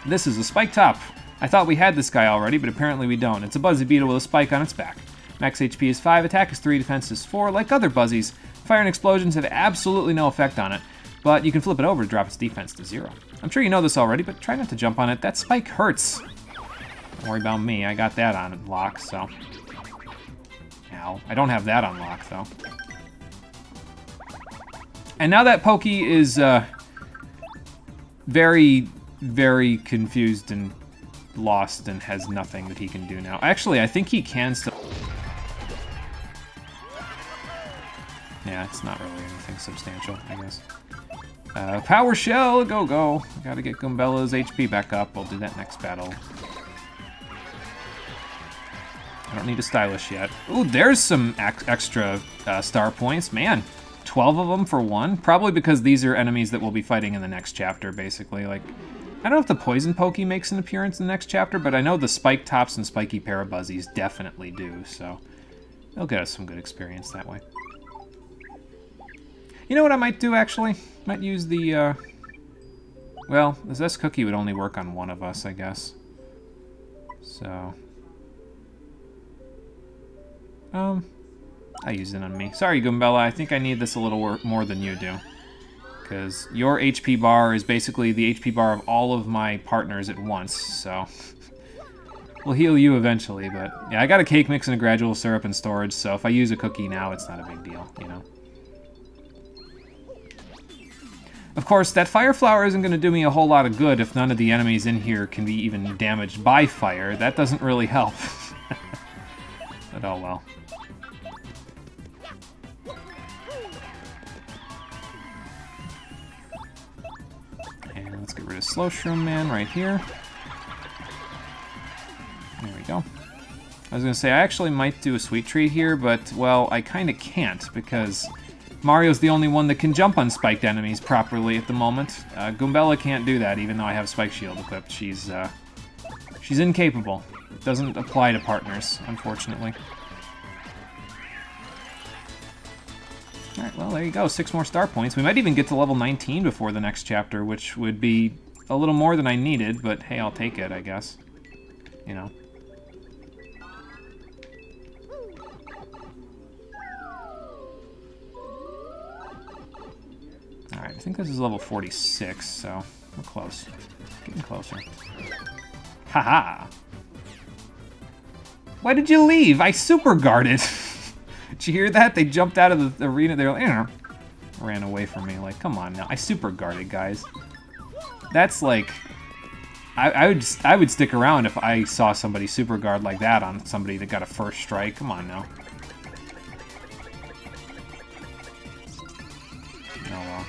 This is a spike top. I thought we had this guy already, but apparently we don't. It's a Buzzy Beetle with a spike on its back. Max HP is 5, attack is 3, defense is 4. Like other Buzzies, fire and explosions have absolutely no effect on it, but you can flip it over to drop its defense to 0. I'm sure you know this already, but try not to jump on it. That spike hurts. Don't worry about me. I got that on lock, so... Ow. I don't have that on lock, though. And now that Pokey is very, very confused and lost and has nothing that he can do now. Actually, I think he can still... Yeah, it's not really anything substantial, I guess. Power Shell, go. Gotta get Goombella's HP back up. We'll do that next battle. I don't need a stylish yet. Ooh, there's some extra star points. Man, 12 of them for one? Probably because these are enemies that we'll be fighting in the next chapter, basically. Like, I don't know if the Poison Pokey makes an appearance in the next chapter, but I know the Spike Tops and Spiky Parabuzzies definitely do, so they'll get us some good experience that way. You know what I might do, actually? Might use the, well, the Zest Cookie would only work on one of us, I guess. So... I use it on me. Sorry, Goombella, I think I need this a little more than you do. Because your HP bar is basically the HP bar of all of my partners at once, so... We'll heal you eventually, but... Yeah, I got a cake mix and a gradual syrup in storage, so if I use a cookie now, it's not a big deal, you know? Of course, that fire flower isn't going to do me a whole lot of good if none of the enemies in here can be even damaged by fire. That doesn't really help. But oh well. And let's get rid of Slow Shroom Man right here. There we go. I was going to say, I actually might do a Sweet Treat here, but, well, I kind of can't, because Mario's the only one that can jump on spiked enemies properly at the moment. Goombella can't do that, even though I have Spike Shield equipped. She's incapable. It doesn't apply to partners, unfortunately. Alright, well, there you go. 6 more star points. We might even get to level 19 before the next chapter, which would be a little more than I needed, but hey, I'll take it, I guess. You know. Alright, I think this is level 46, so we're close. Getting closer. Haha! Why did you leave? I super guarded! Did you hear that? They jumped out of the arena. They were like, ran away from me. Like, come on now. I super guarded, guys. That's like... I would stick around if I saw somebody super guard like that on somebody that got a first strike. Come on now. Oh well.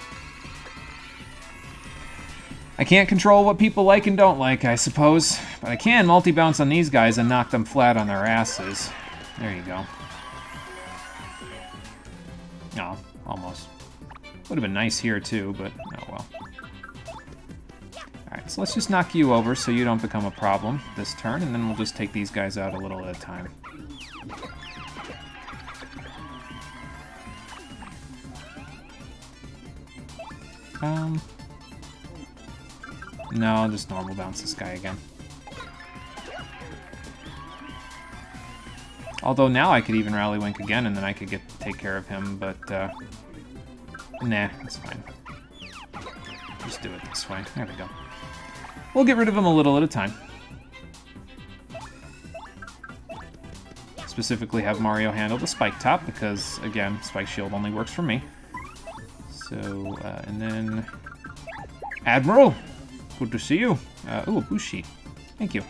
I can't control what people like and don't like, I suppose. But I can multi-bounce on these guys and knock them flat on their asses. There you go. Oh, almost. Would have been nice here too, but oh well. Alright, so let's just knock you over so you don't become a problem this turn, and then we'll just take these guys out a little at a time. No, I'll just normal bounce this guy again. Although now I could even Rally Wink again, and then I could take care of him, but, nah, that's fine. Just do it this way. There we go. We'll get rid of him a little at a time. specifically have Mario handle the spike top because, again, spike shield only works for me. So, and then... Admiral! Good to see you. Ooh, a boost sheet. Thank you.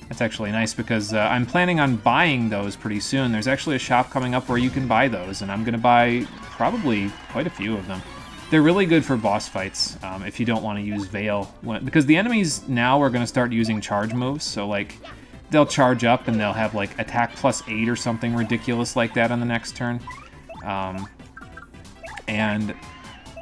That's actually nice because I'm planning on buying those pretty soon. There's actually a shop coming up where you can buy those, and I'm going to buy probably quite a few of them. They're really good for boss fights if you don't want to use Veil. Because the enemies now are going to start using charge moves, so like they'll charge up and they'll have like attack +8 or something ridiculous like that on the next turn. And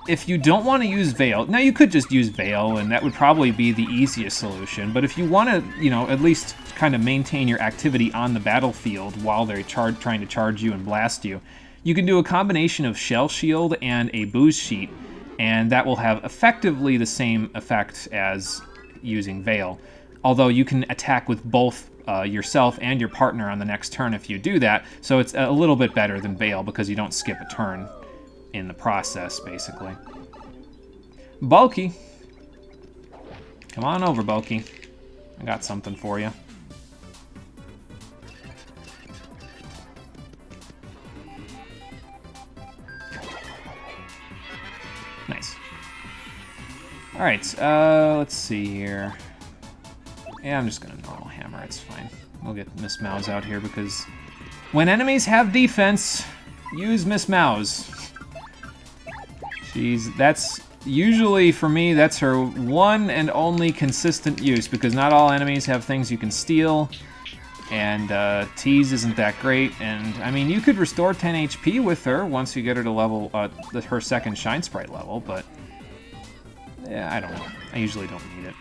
if you don't want to use Veil, now you could just use Veil and that would probably be the easiest solution, but if you want to, you know, at least kind of maintain your activity on the battlefield while they're trying to charge you and blast you, you can do a combination of Shell Shield and a Boost Sheet, and that will have effectively the same effect as using Veil. Although you can attack with both yourself and your partner on the next turn if you do that, so it's a little bit better than Veil because you don't skip a turn in the process, basically. Bulky. Come on over, Bulky. I got something for you. Nice. Alright, let's see here. Yeah, I'm just gonna normal hammer, it's fine. We'll get Miss Mouse out here because when enemies have defense, use Miss Mouse. That's usually, for me, that's her one and only consistent use because not all enemies have things you can steal, and Tease isn't that great, and I mean, you could restore 10 HP with her once you get her to level, her second Shine Sprite level, but yeah, I don't know. I usually don't need it.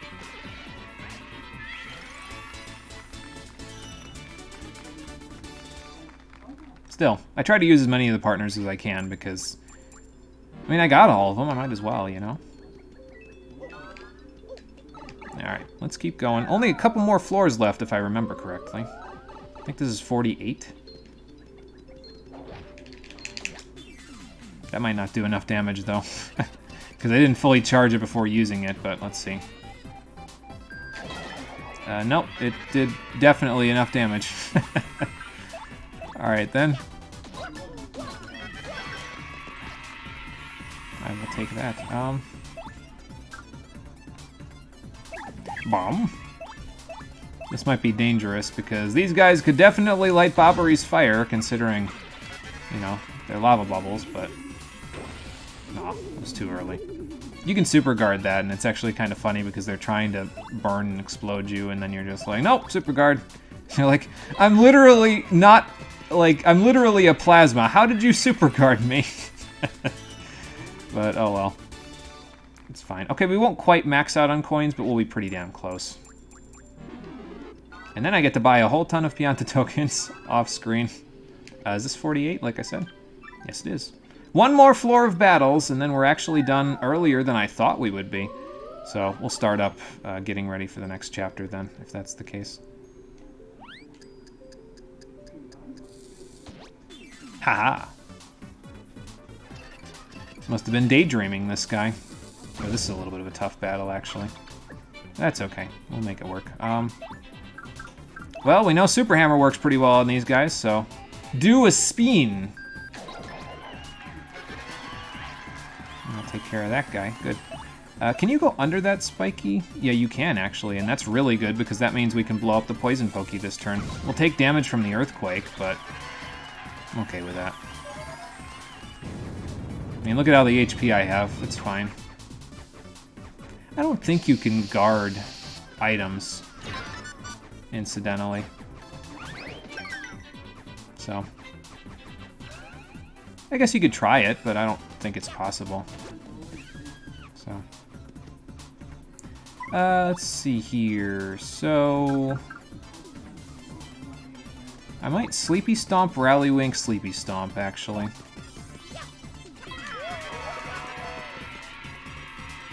Still, I try to use as many of the partners as I can because, I mean, I got all of them. I might as well, you know? Alright, let's keep going. Only a couple more floors left, if I remember correctly. I think this is 48. That might not do enough damage, though. Because I didn't fully charge it before using it, but let's see. Nope, it did definitely enough damage. Alright, then. I will take that. Bomb. This might be dangerous because these guys could definitely light Bobbery's fire, considering, you know, they're lava bubbles, but no, it was too early. You can super guard that, and it's actually kind of funny because they're trying to burn and explode you, and then you're just like, nope, super guard. You're like, I'm literally not, like, I'm literally a plasma. How did you super guard me? But, oh well. It's fine. Okay, we won't quite max out on coins, but we'll be pretty damn close. And then I get to buy a whole ton of Pianta tokens off screen. Is this 48, like I said? Yes, it is. One more floor of battles, and then we're actually done earlier than I thought we would be. So we'll start up getting ready for the next chapter then, if that's the case. Haha. Must have been daydreaming, this guy. Oh, this is a little bit of a tough battle, actually. That's okay. We'll make it work. Well, we know Super Hammer works pretty well on these guys, so... Do a spin! I'll take care of that guy. Good. Can you go under that spiky? Yeah, you can, actually, and that's really good because that means we can blow up the Poison Pokey this turn. We'll take damage from the Earthquake, but I'm okay with that. I mean, look at all the HP I have. It's fine. I don't think you can guard items, incidentally. So, I guess you could try it, but I don't think it's possible. So, let's see here. So, I might Sleepy Stomp, Rallywink, Sleepy Stomp, actually.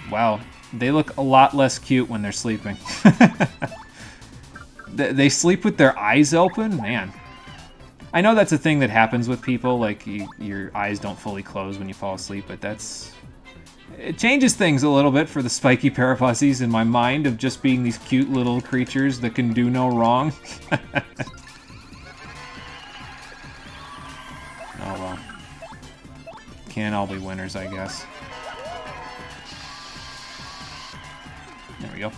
Wow, they look a lot less cute when they're sleeping. They sleep with their eyes open? Man. I know that's a thing that happens with people, like your eyes don't fully close when you fall asleep, but it changes things a little bit for the spiky Parapussies in my mind of just being these cute little creatures that can do no wrong. can't all be winners, I guess. There we go.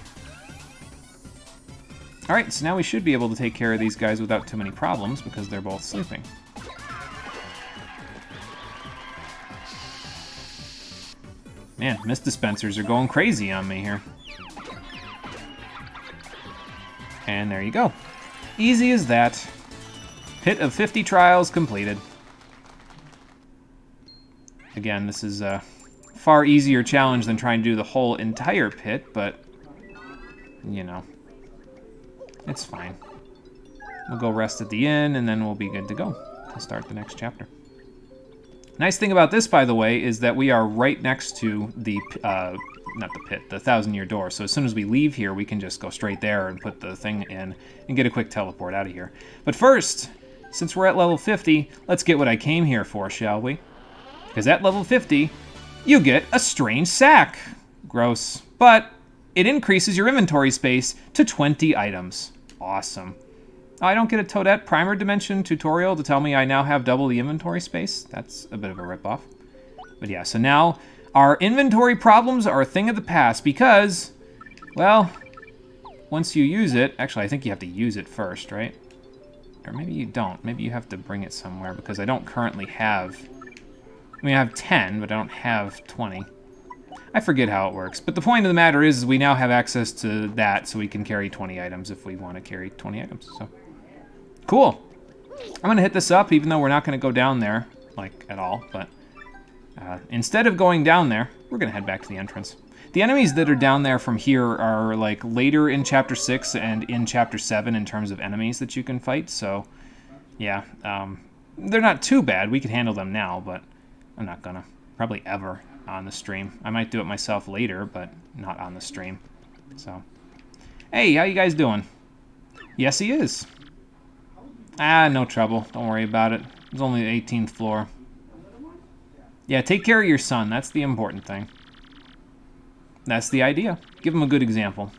Alright, so now we should be able to take care of these guys without too many problems because they're both sleeping. Man, mist dispensers are going crazy on me here. And there you go. Easy as that. Pit of 50 trials completed. Again, this is a far easier challenge than trying to do the whole entire pit, but, you know, it's fine. We'll go rest at the inn, and then we'll be good to go to start the next chapter. Nice thing about this, by the way, is that we are right next to the, not the pit, the 1,000-year door. So as soon as we leave here, we can just go straight there and put the thing in and get a quick teleport out of here. But first, since we're at level 50, let's get what I came here for, shall we? Because at level 50, you get a strange sack. Gross. But it increases your inventory space to 20 items. Awesome. Oh, I don't get a Toadette Primer Dimension tutorial to tell me I now have double the inventory space. That's a bit of a ripoff. But yeah, so now our inventory problems are a thing of the past because, well, once you use it, actually I think you have to use it first, right? Or maybe you don't. Maybe you have to bring it somewhere because I don't currently have, I mean I have 10, but I don't have 20. I forget how it works, but the point of the matter is we now have access to that so we can carry 20 items if we want to carry 20 items, so. Cool. I'm going to hit this up, even though we're not going to go down there, like, at all. But instead of going down there, we're going to head back to the entrance. The enemies that are down there from here are, like, later in Chapter 6 and in Chapter 7 in terms of enemies that you can fight. So, yeah, they're not too bad. We could handle them now, but I'm not going to. Probably ever on the stream. I might do it myself later, but not on the stream. So, hey, how you guys doing? Yes, he is. Ah, no trouble. Don't worry about it. It's only the 18th floor. Yeah, take care of your son. That's the important thing. That's the idea. Give him a good example.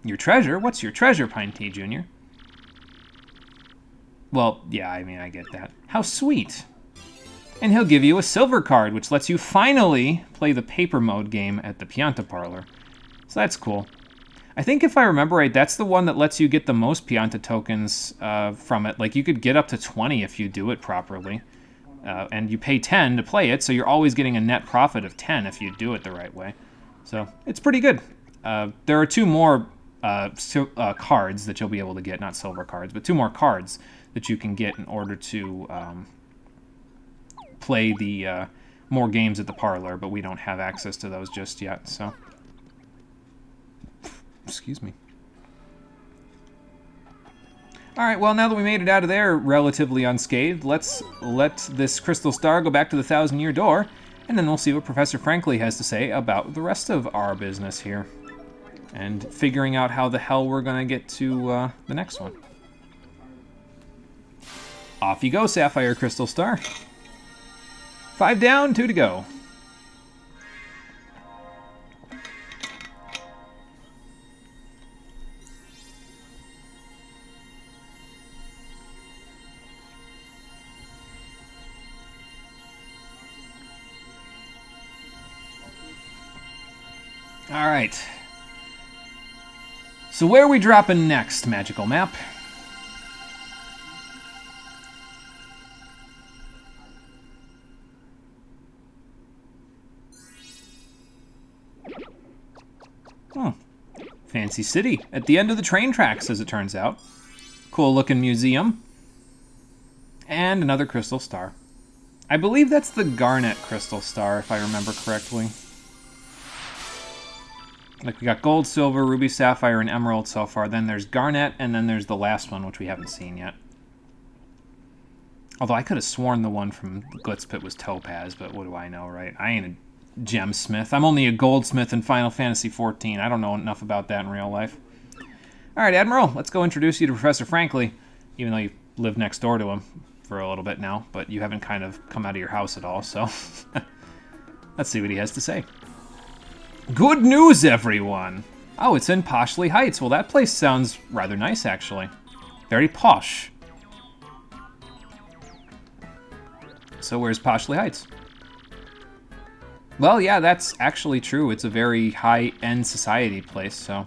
Your treasure? What's your treasure, Pine Tea Jr.? Well, yeah, I mean, I get that. How sweet. And he'll give you a silver card, which lets you finally play the paper mode game at the Pianta Parlor. So that's cool. I think if I remember right, that's the one that lets you get the most Pianta tokens from it. Like, you could get up to 20 if you do it properly. And you pay 10 to play it, so you're always getting a net profit of 10 if you do it the right way. So, it's pretty good. There are 2 more cards that you'll be able to get, not silver cards, but 2 more cards that you can get in order to play the more games at the parlor, but we don't have access to those just yet, so... Excuse me. Alright, well, now that we made it out of there relatively unscathed, let's let this crystal star go back to the 1,000-year door, and then we'll see what Professor Frankly has to say about the rest of our business here. And figuring out how the hell we're going to get to the next one. Off you go, Sapphire Crystal Star. 5 down, 2 to go. All right. So where are we dropping next, Magical Map? Fancy city. At the end of the train tracks, as it turns out. Cool looking museum. And another crystal star. I believe that's the Garnet crystal star, if I remember correctly. Like, we got gold, silver, ruby, sapphire, and emerald so far. Then there's Garnet, and then there's the last one, which we haven't seen yet. Although I could have sworn the one from Glitz Pit was topaz, but what do I know, right? I ain't a gemsmith. I'm only a goldsmith in Final Fantasy XIV. I don't know enough about that in real life. All right, Admiral, let's go introduce you to Professor Frankly, even though you live next door to him for a little bit now, but you haven't kind of come out of your house at all, so let's see what he has to say. Good news, everyone! Oh, it's in Poshley Heights. Well, that place sounds rather nice, actually. Very posh. So where's Poshley Heights? Well, yeah, that's actually true. It's a very high-end society place, so...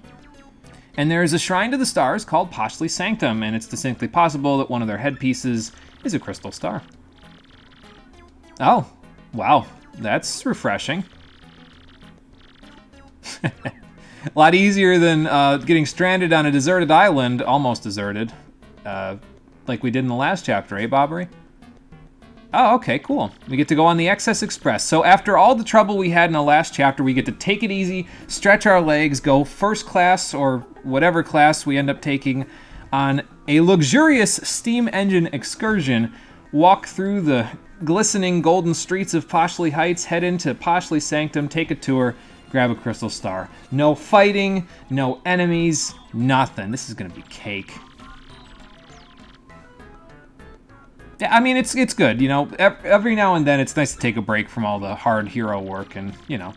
And there is a shrine to the stars called Poshley Sanctum, and it's distinctly possible that one of their headpieces is a crystal star. Oh, wow. That's refreshing. A lot easier than getting stranded on a deserted island, almost deserted, like we did in the last chapter, eh, Bobbery? Oh, okay, cool. We get to go on the Excess Express. So after all the trouble we had in the last chapter, we get to take it easy, stretch our legs, go first class or whatever class we end up taking on a luxurious steam engine excursion, walk through the glistening golden streets of Poshley Heights, head into Poshley Sanctum, take a tour, grab a crystal star. No fighting, no enemies, nothing. This is gonna be cake. Yeah, I mean, it's good, you know. Every now and then it's nice to take a break from all the hard hero work and, you know,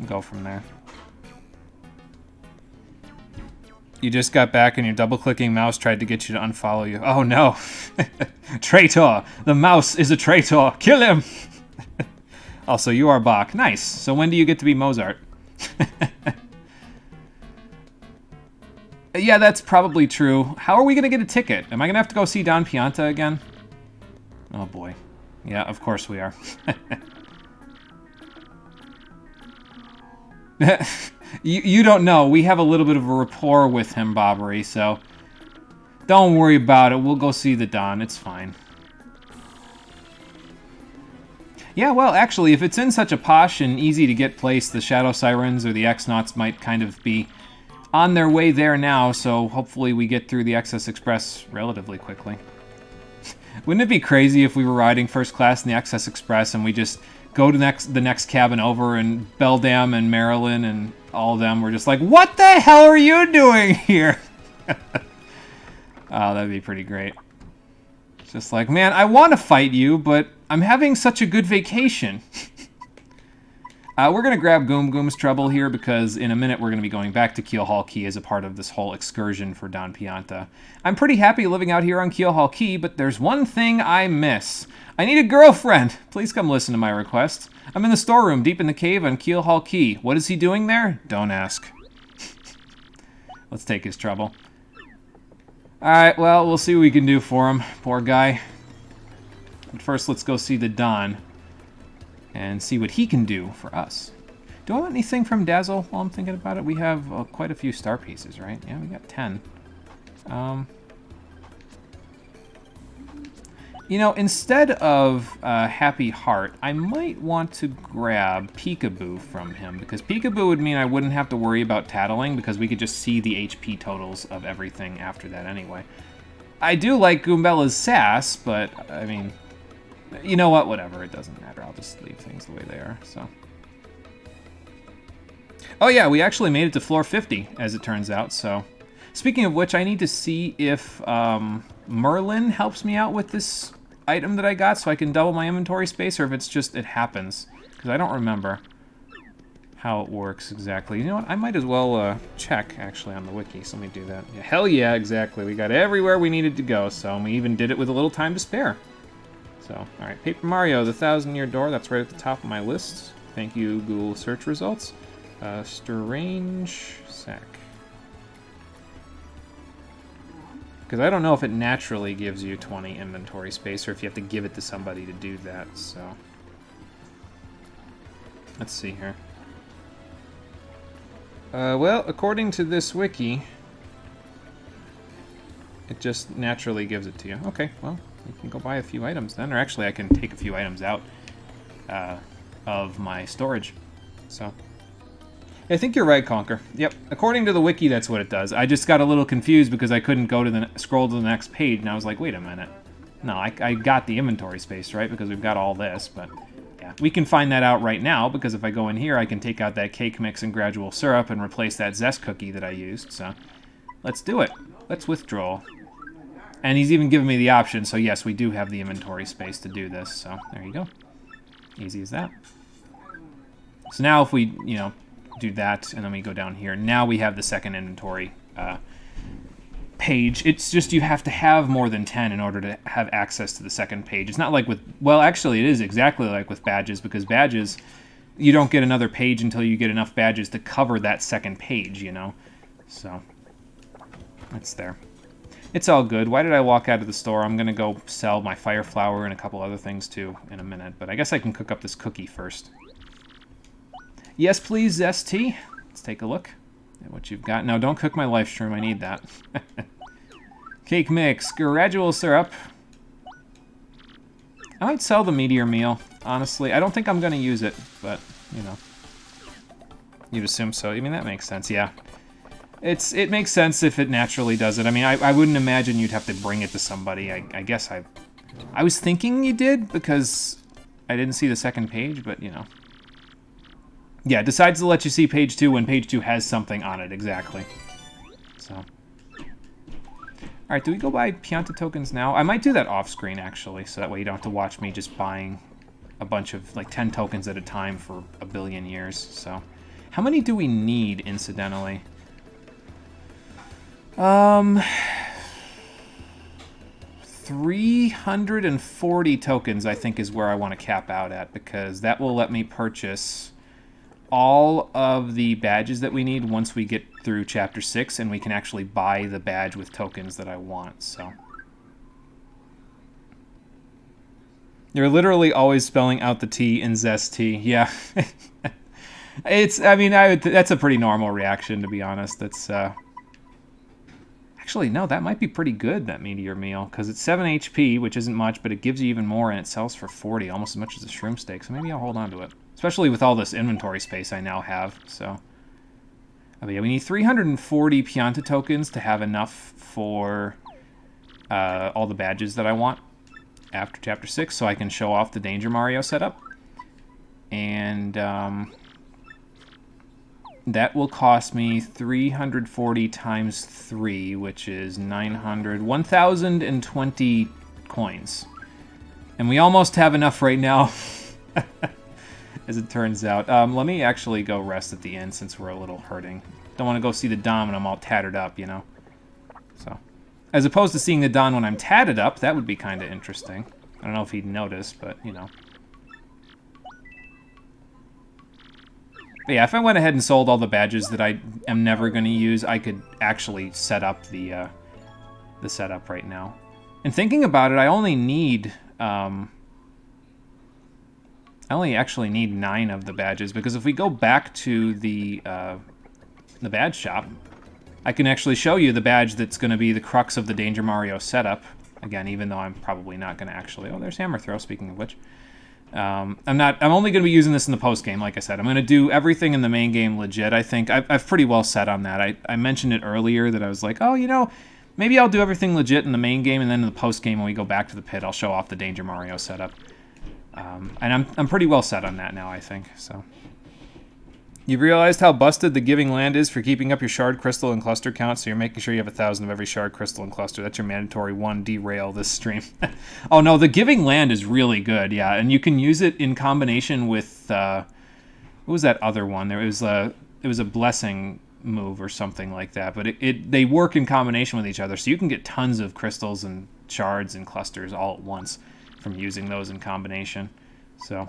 go from there. You just got back and your double-clicking mouse tried to get you to unfollow you. Oh, no. Traitor! The mouse is a traitor! Kill him! Also, you are Bach. Nice. So when do you get to be Mozart? Yeah, that's probably true. How are we going to get a ticket? Am I going to have to go see Don Pianta again? Oh, boy. Yeah, of course we are. You don't know. We have a little bit of a rapport with him, Bobbery, so don't worry about it. We'll go see the Don. It's fine. Yeah, well, actually, if it's in such a posh and easy-to-get place, the Shadow Sirens or the X-Nauts might kind of be on their way there now, so hopefully we get through the Excess Express relatively quickly. Wouldn't it be crazy if we were riding first class in the Excess Express and we just go to the next cabin over and Beldam and Marilyn and all of them were just like, what the hell are you doing here? Oh, that'd be pretty great. It's just like, man, I want to fight you, but I'm having such a good vacation. We're going to grab Goom Goom's trouble here because in a minute we're going to be going back to Keelhaul Key as a part of this whole excursion for Don Pianta. I'm pretty happy living out here on Keelhaul Key, but there's one thing I miss. I need a girlfriend. Please come listen to my request. I'm in the storeroom deep in the cave on Keelhaul Key. What is he doing there? Don't ask. Let's take his trouble. Alright, well, we'll see what we can do for him. Poor guy. But first, let's go see the Don and see what he can do for us. Do I want anything from Dazzle while I'm thinking about it? We have quite a few star pieces, right? Yeah, we got 10. You know, instead of Happy Heart, I might want to grab Peekaboo from him, because Peekaboo would mean I wouldn't have to worry about tattling, because we could just see the HP totals of everything after that anyway. I do like Goombella's sass, but, I mean, you know what? Whatever, it doesn't matter. I'll just leave things the way they are, so. Oh yeah, we actually made it to floor 50, as it turns out, so. Speaking of which, I need to see if Merlin helps me out with this item that I got so I can double my inventory space, or if it's just, it happens. Because I don't remember how it works exactly. You know what? I might as well check, actually, on the wiki, so let me do that. Yeah, hell yeah, exactly. We got everywhere we needed to go, so we even did it with a little time to spare. So, alright, Paper Mario, the 1,000-Year Door, that's right at the top of my list. Thank you, Google search results. Strange Sack. Because I don't know if it naturally gives you 20 inventory space, or if you have to give it to somebody to do that, so. Let's see here. Well, according to this wiki, it just naturally gives it to you. Okay, well, you can go buy a few items then, or actually I can take a few items out of my storage, so. I think you're right, Conker. Yep, according to the wiki, that's what it does. I just got a little confused because I couldn't go to the scroll to the next page, and I was like, wait a minute. No, I got the inventory space, right? Because we've got all this, but yeah. We can find that out right now, because if I go in here, I can take out that cake mix and gradual syrup and replace that zest cookie that I used, so let's do it. Let's withdraw. And he's even given me the option, so yes, we do have the inventory space to do this, so there you go. Easy as that. So now if we, you know, do that, and then we go down here. Now we have the second inventory page. It's just you have to have more than 10 in order to have access to the second page. It's not like with... Well, actually, it is exactly like with badges, because badges, you don't get another page until you get enough badges to cover that second page, you know? So, it's there. It's all good. Why did I walk out of the store? I'm going to go sell my fire flower and a couple other things, too, in a minute. But I guess I can cook up this cookie first. Yes, please, ST. Let's take a look at what you've got. No, don't cook my life shroom. I need that. Cake mix. Gradual syrup. I might sell the meteor meal, honestly. I don't think I'm going to use it, but, you know. You'd assume so. I mean, that makes sense, yeah. It makes sense if it naturally does it. I mean, I wouldn't imagine you'd have to bring it to somebody. I guess I was thinking you did, because I didn't see the second page, but, you know. Yeah, it decides to let you see page 2 when page 2 has something on it, exactly. So. Alright, do we go buy Pianta tokens now? I might do that off-screen, actually, so that way you don't have to watch me just buying a bunch of, like, 10 tokens at a time for a billion years, so. How many do we need, incidentally? 340 tokens, I think, is where I want to cap out at, because that will let me purchase all of the badges that we need once we get through Chapter 6, and we can actually buy the badge with tokens that I want, so. You're literally always spelling out the T in Zesty, yeah. I mean, that's a pretty normal reaction, to be honest. That's, Actually, no, that might be pretty good, that meteor meal, because it's 7 HP, which isn't much, but it gives you even more, and it sells for 40, almost as much as a shroom steak, so maybe I'll hold on to it. Especially with all this inventory space I now have, so. Oh, yeah, we need 340 Pianta tokens to have enough for all the badges that I want after Chapter 6, so I can show off the Danger Mario setup. And that will cost me 340 times 3, which is 900, 1,020 coins. And we almost have enough right now. As it turns out. Let me actually go rest at the inn since we're a little hurting. Don't want to go see the Don when I'm all tattered up, you know? So. As opposed to seeing the Don when I'm tatted up, that would be kind of interesting. I don't know if he'd notice, but, you know. But yeah, if I went ahead and sold all the badges that I am never going to use, I could actually set up the setup right now. And thinking about it, I only need... I only actually need 9 of the badges, because if we go back to the badge shop, I can actually show you the badge that's going to be the crux of the Danger Mario setup. Again, even though I'm probably not going to actually... Oh, there's Hammer Throw, speaking of which. I'm only going to be using this in the post-game, like I said. I'm going to do everything in the main game legit, I think. I've pretty well set on that. I mentioned it earlier that I was like, oh, you know, maybe I'll do everything legit in the main game, and then in the post-game, when we go back to the pit, I'll show off the Danger Mario setup. And I'm pretty well set on that now, I think, so. You've realized how busted the Giving Land is for keeping up your shard, crystal, and cluster count, so you're making sure you have 1,000 of every shard, crystal, and cluster. That's your mandatory one derail this stream. Oh, no, the Giving Land is really good, yeah, and you can use it in combination with, what was that other one? It was a blessing move or something like that, but they work in combination with each other, so you can get tons of crystals and shards and clusters all at once from using those in combination. So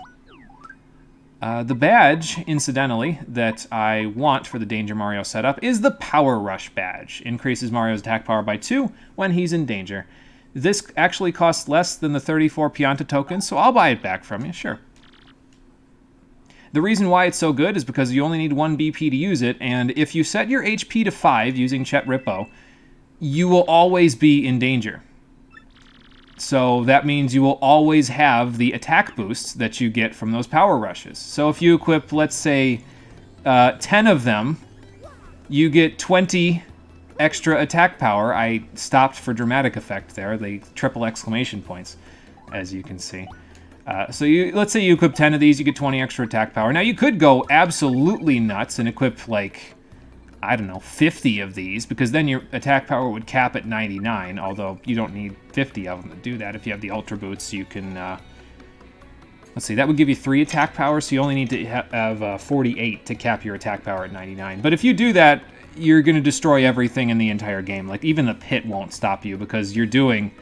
the badge, incidentally, that I want for the Danger Mario setup is the Power Rush badge. Increases Mario's attack power by 2 when he's in danger. This actually costs less than the 34 Pianta tokens, so I'll buy it back from you, sure. The reason why it's so good is because you only need 1 BP to use it, and if you set your HP to 5 using Chet Rippo, you will always be in danger. So that means you will always have the attack boosts that you get from those power rushes. So if you equip, let's say, 10 of them, you get 20 extra attack power. I stopped for dramatic effect there. They triple exclamation points, as you can see. So let's say you equip 10 of these, you get 20 extra attack power. Now you could go absolutely nuts and equip, like, I don't know, 50 of these, because then your attack power would cap at 99, although you don't need 50 of them to do that. If you have the Ultra Boots, you can, let's see, that would give you 3 attack power, so you only need to have 48 to cap your attack power at 99. But if you do that, you're going to destroy everything in the entire game. Like, even the pit won't stop you because you're doing...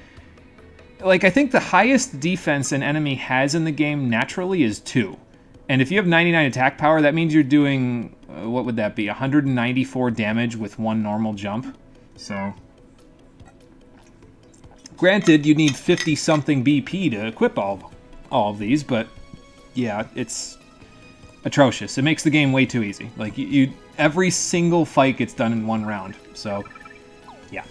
Like, I think the highest defense an enemy has in the game naturally is 2. And if you have 99 attack power, that means you're doing... what would that be? 194 damage with 1 normal jump. So... Granted, you need 50-something BP to equip all of these, but... Yeah, it's... atrocious. It makes the game way too easy. Like, every single fight gets done in 1 round. So, yeah.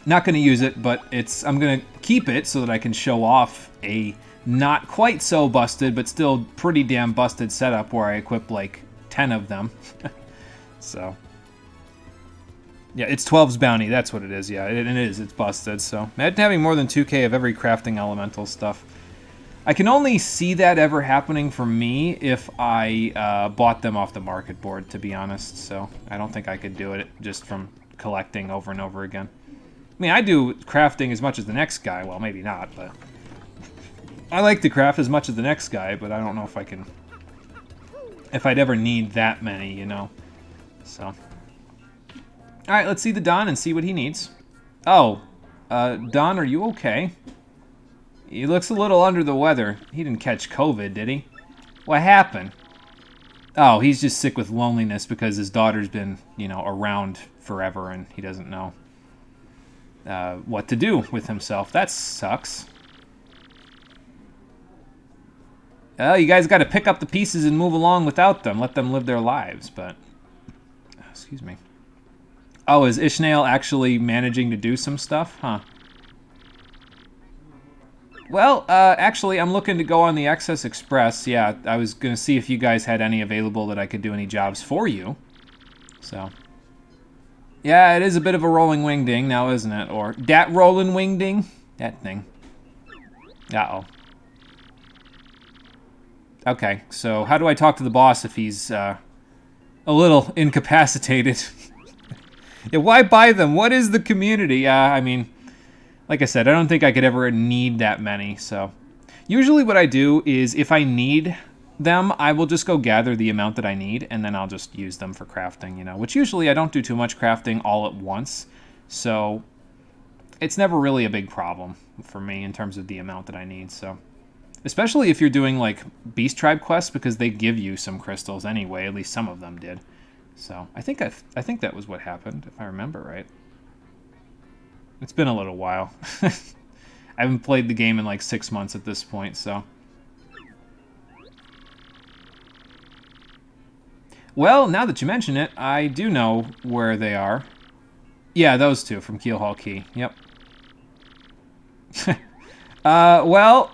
Not going to use it, but I'm going to keep it so that I can show off a not quite so busted, but still pretty damn busted setup where I equip like 10 of them. So, yeah, it's 12's bounty. That's what it is. Yeah, it is. It's busted. So, imagine having more than 2k of every crafting elemental stuff. I can only see that ever happening for me if I bought them off the market board, to be honest. So I don't think I could do it just from collecting over and over again. I mean, I do crafting as much as the next guy. Well, maybe not, but... I like to craft as much as the next guy, but I don't know if I can... if I'd ever need that many, you know. So... Alright, let's see the Don and see what he needs. Oh, Don, are you okay? He looks a little under the weather. He didn't catch COVID, did he? What happened? Oh, he's just sick with loneliness because his daughter's been, you know, around forever and he doesn't know what to do with himself. That sucks. You guys got to pick up the pieces and move along without them. Let them live their lives, but... Excuse me. Oh, is Ishmael actually managing to do some stuff? Huh. Well, actually, I'm looking to go on the Access Express. Yeah, I was going to see if you guys had any available that I could do any jobs for you. So. Yeah, it is a bit of a rolling wingding now, isn't it? Or, dat rolling wingding? That thing. Uh-oh. Okay, so how do I talk to the boss if he's, a little incapacitated? Yeah, why buy them? What is the community? I mean... Like I said, I don't think I could ever need that many, so... Usually what I do is, if I need them, I will just go gather the amount that I need, and then I'll just use them for crafting, you know? Which usually I don't do too much crafting all at once, so... It's never really a big problem for me in terms of the amount that I need, so... Especially if you're doing, like, Beast Tribe quests, because they give you some crystals anyway, at least some of them did. So, I think that was what happened, if I remember right. It's been a little while. I haven't played the game in like 6 months at this point, so... Well, now that you mention it, I do know where they are. Yeah, those two from Keelhaul Key. Yep. Well...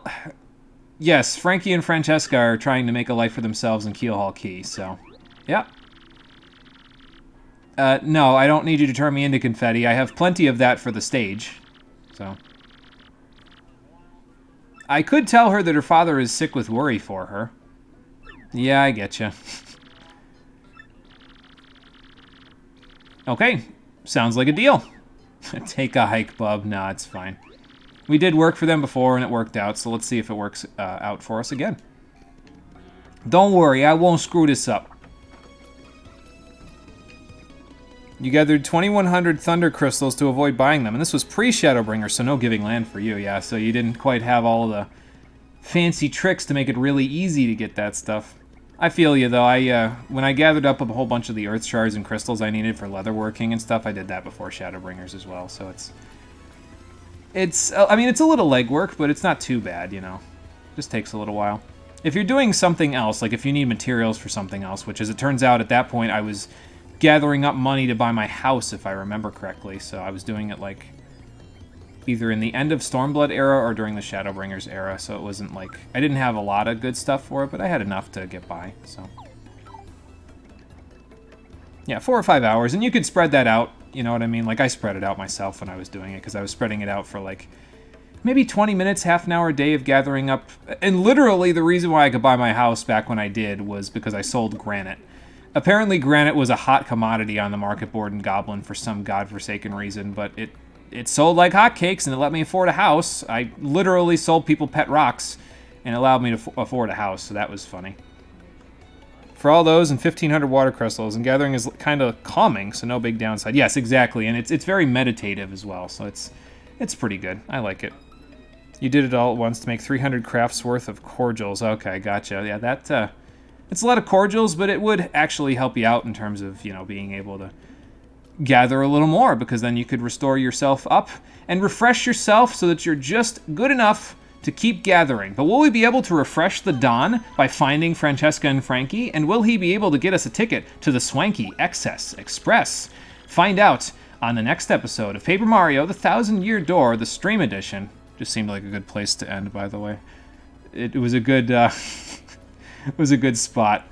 Yes, Frankie and Francesca are trying to make a life for themselves in Keelhaul Key, so... Yep. No, I don't need you to turn me into confetti. I have plenty of that for the stage. So. I could tell her that her father is sick with worry for her. Yeah, I getcha. Okay, sounds like a deal. Take a hike, bub. Nah, it's fine. We did work for them before and it worked out, so let's see if it works out for us again. Don't worry, I won't screw this up. You gathered 2,100 Thunder Crystals to avoid buying them, and this was pre-Shadowbringer, so no giving land for you, yeah, so you didn't quite have all the fancy tricks to make it really easy to get that stuff. I feel you, though. When I gathered up a whole bunch of the Earth Shards and Crystals I needed for leatherworking and stuff, I did that before Shadowbringers as well, so I mean, it's a little legwork, but it's not too bad, you know. Just takes a little while. If you're doing something else, like if you need materials for something else, which as it turns out at that point I was gathering up money to buy my house, if I remember correctly, so I was doing it like either in the end of Stormblood era or during the Shadowbringers era, so it wasn't like I didn't have a lot of good stuff for it, but I had enough to get by, so yeah, 4 or 5 hours, and you could spread that out, you know what I mean? Like I spread it out myself when I was doing it, because I was spreading it out for like maybe 20 minutes, half an hour a day of gathering up, and literally the reason why I could buy my house back when I did was because I sold granite. Apparently granite was a hot commodity on the market board in Goblin for some godforsaken reason, but it sold like hotcakes and it let me afford a house. I literally sold people pet rocks and it allowed me to afford a house, so that was funny. For all those and 1,500 water crystals, and gathering is kind of calming, so no big downside. Yes, exactly, and it's very meditative as well, so it's pretty good. I like it. You did it all at once to make 300 crafts worth of cordials. Okay, gotcha. Yeah, that it's a lot of cordials, but it would actually help you out in terms of, you know, being able to gather a little more, because then you could restore yourself up and refresh yourself so that you're just good enough to keep gathering. But will we be able to refresh the Don by finding Francesca and Frankie? And will he be able to get us a ticket to the Swanky Excess Express? Find out on the next episode of Paper Mario: The Thousand-Year Door, the Stream Edition. Just seemed like a good place to end, by the way. It was a good, it was a good spot.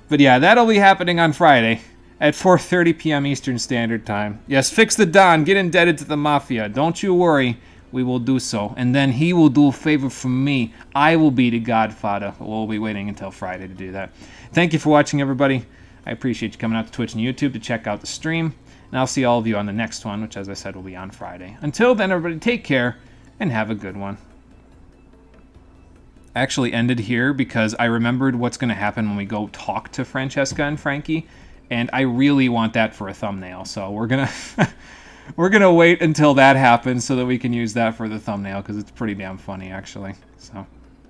But yeah, that'll be happening on Friday at 4:30 p.m. Eastern Standard Time. Yes, fix the Don, get indebted to the Mafia. Don't you worry, we will do so. And then he will do a favor for me. I will be the Godfather. We'll be waiting until Friday to do that. Thank you for watching, everybody. I appreciate you coming out to Twitch and YouTube to check out the stream. And I'll see all of you on the next one, which, as I said, will be on Friday. Until then, everybody, take care and have a good one. I actually ended here because I remembered what's going to happen when we go talk to Francesca and Frankie. And I really want that for a thumbnail, so we're gonna we're gonna wait until that happens so that we can use that for the thumbnail, because it's pretty damn funny, actually. So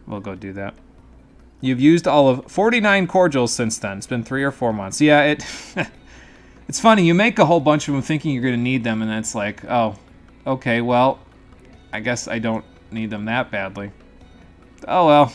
we'll go do that. You've used all of 49 cordials since then. It's been 3 or 4 months. Yeah, it's funny. You make a whole bunch of them thinking you're gonna need them, and then it's like, oh, okay, well, I guess I don't need them that badly. Oh well.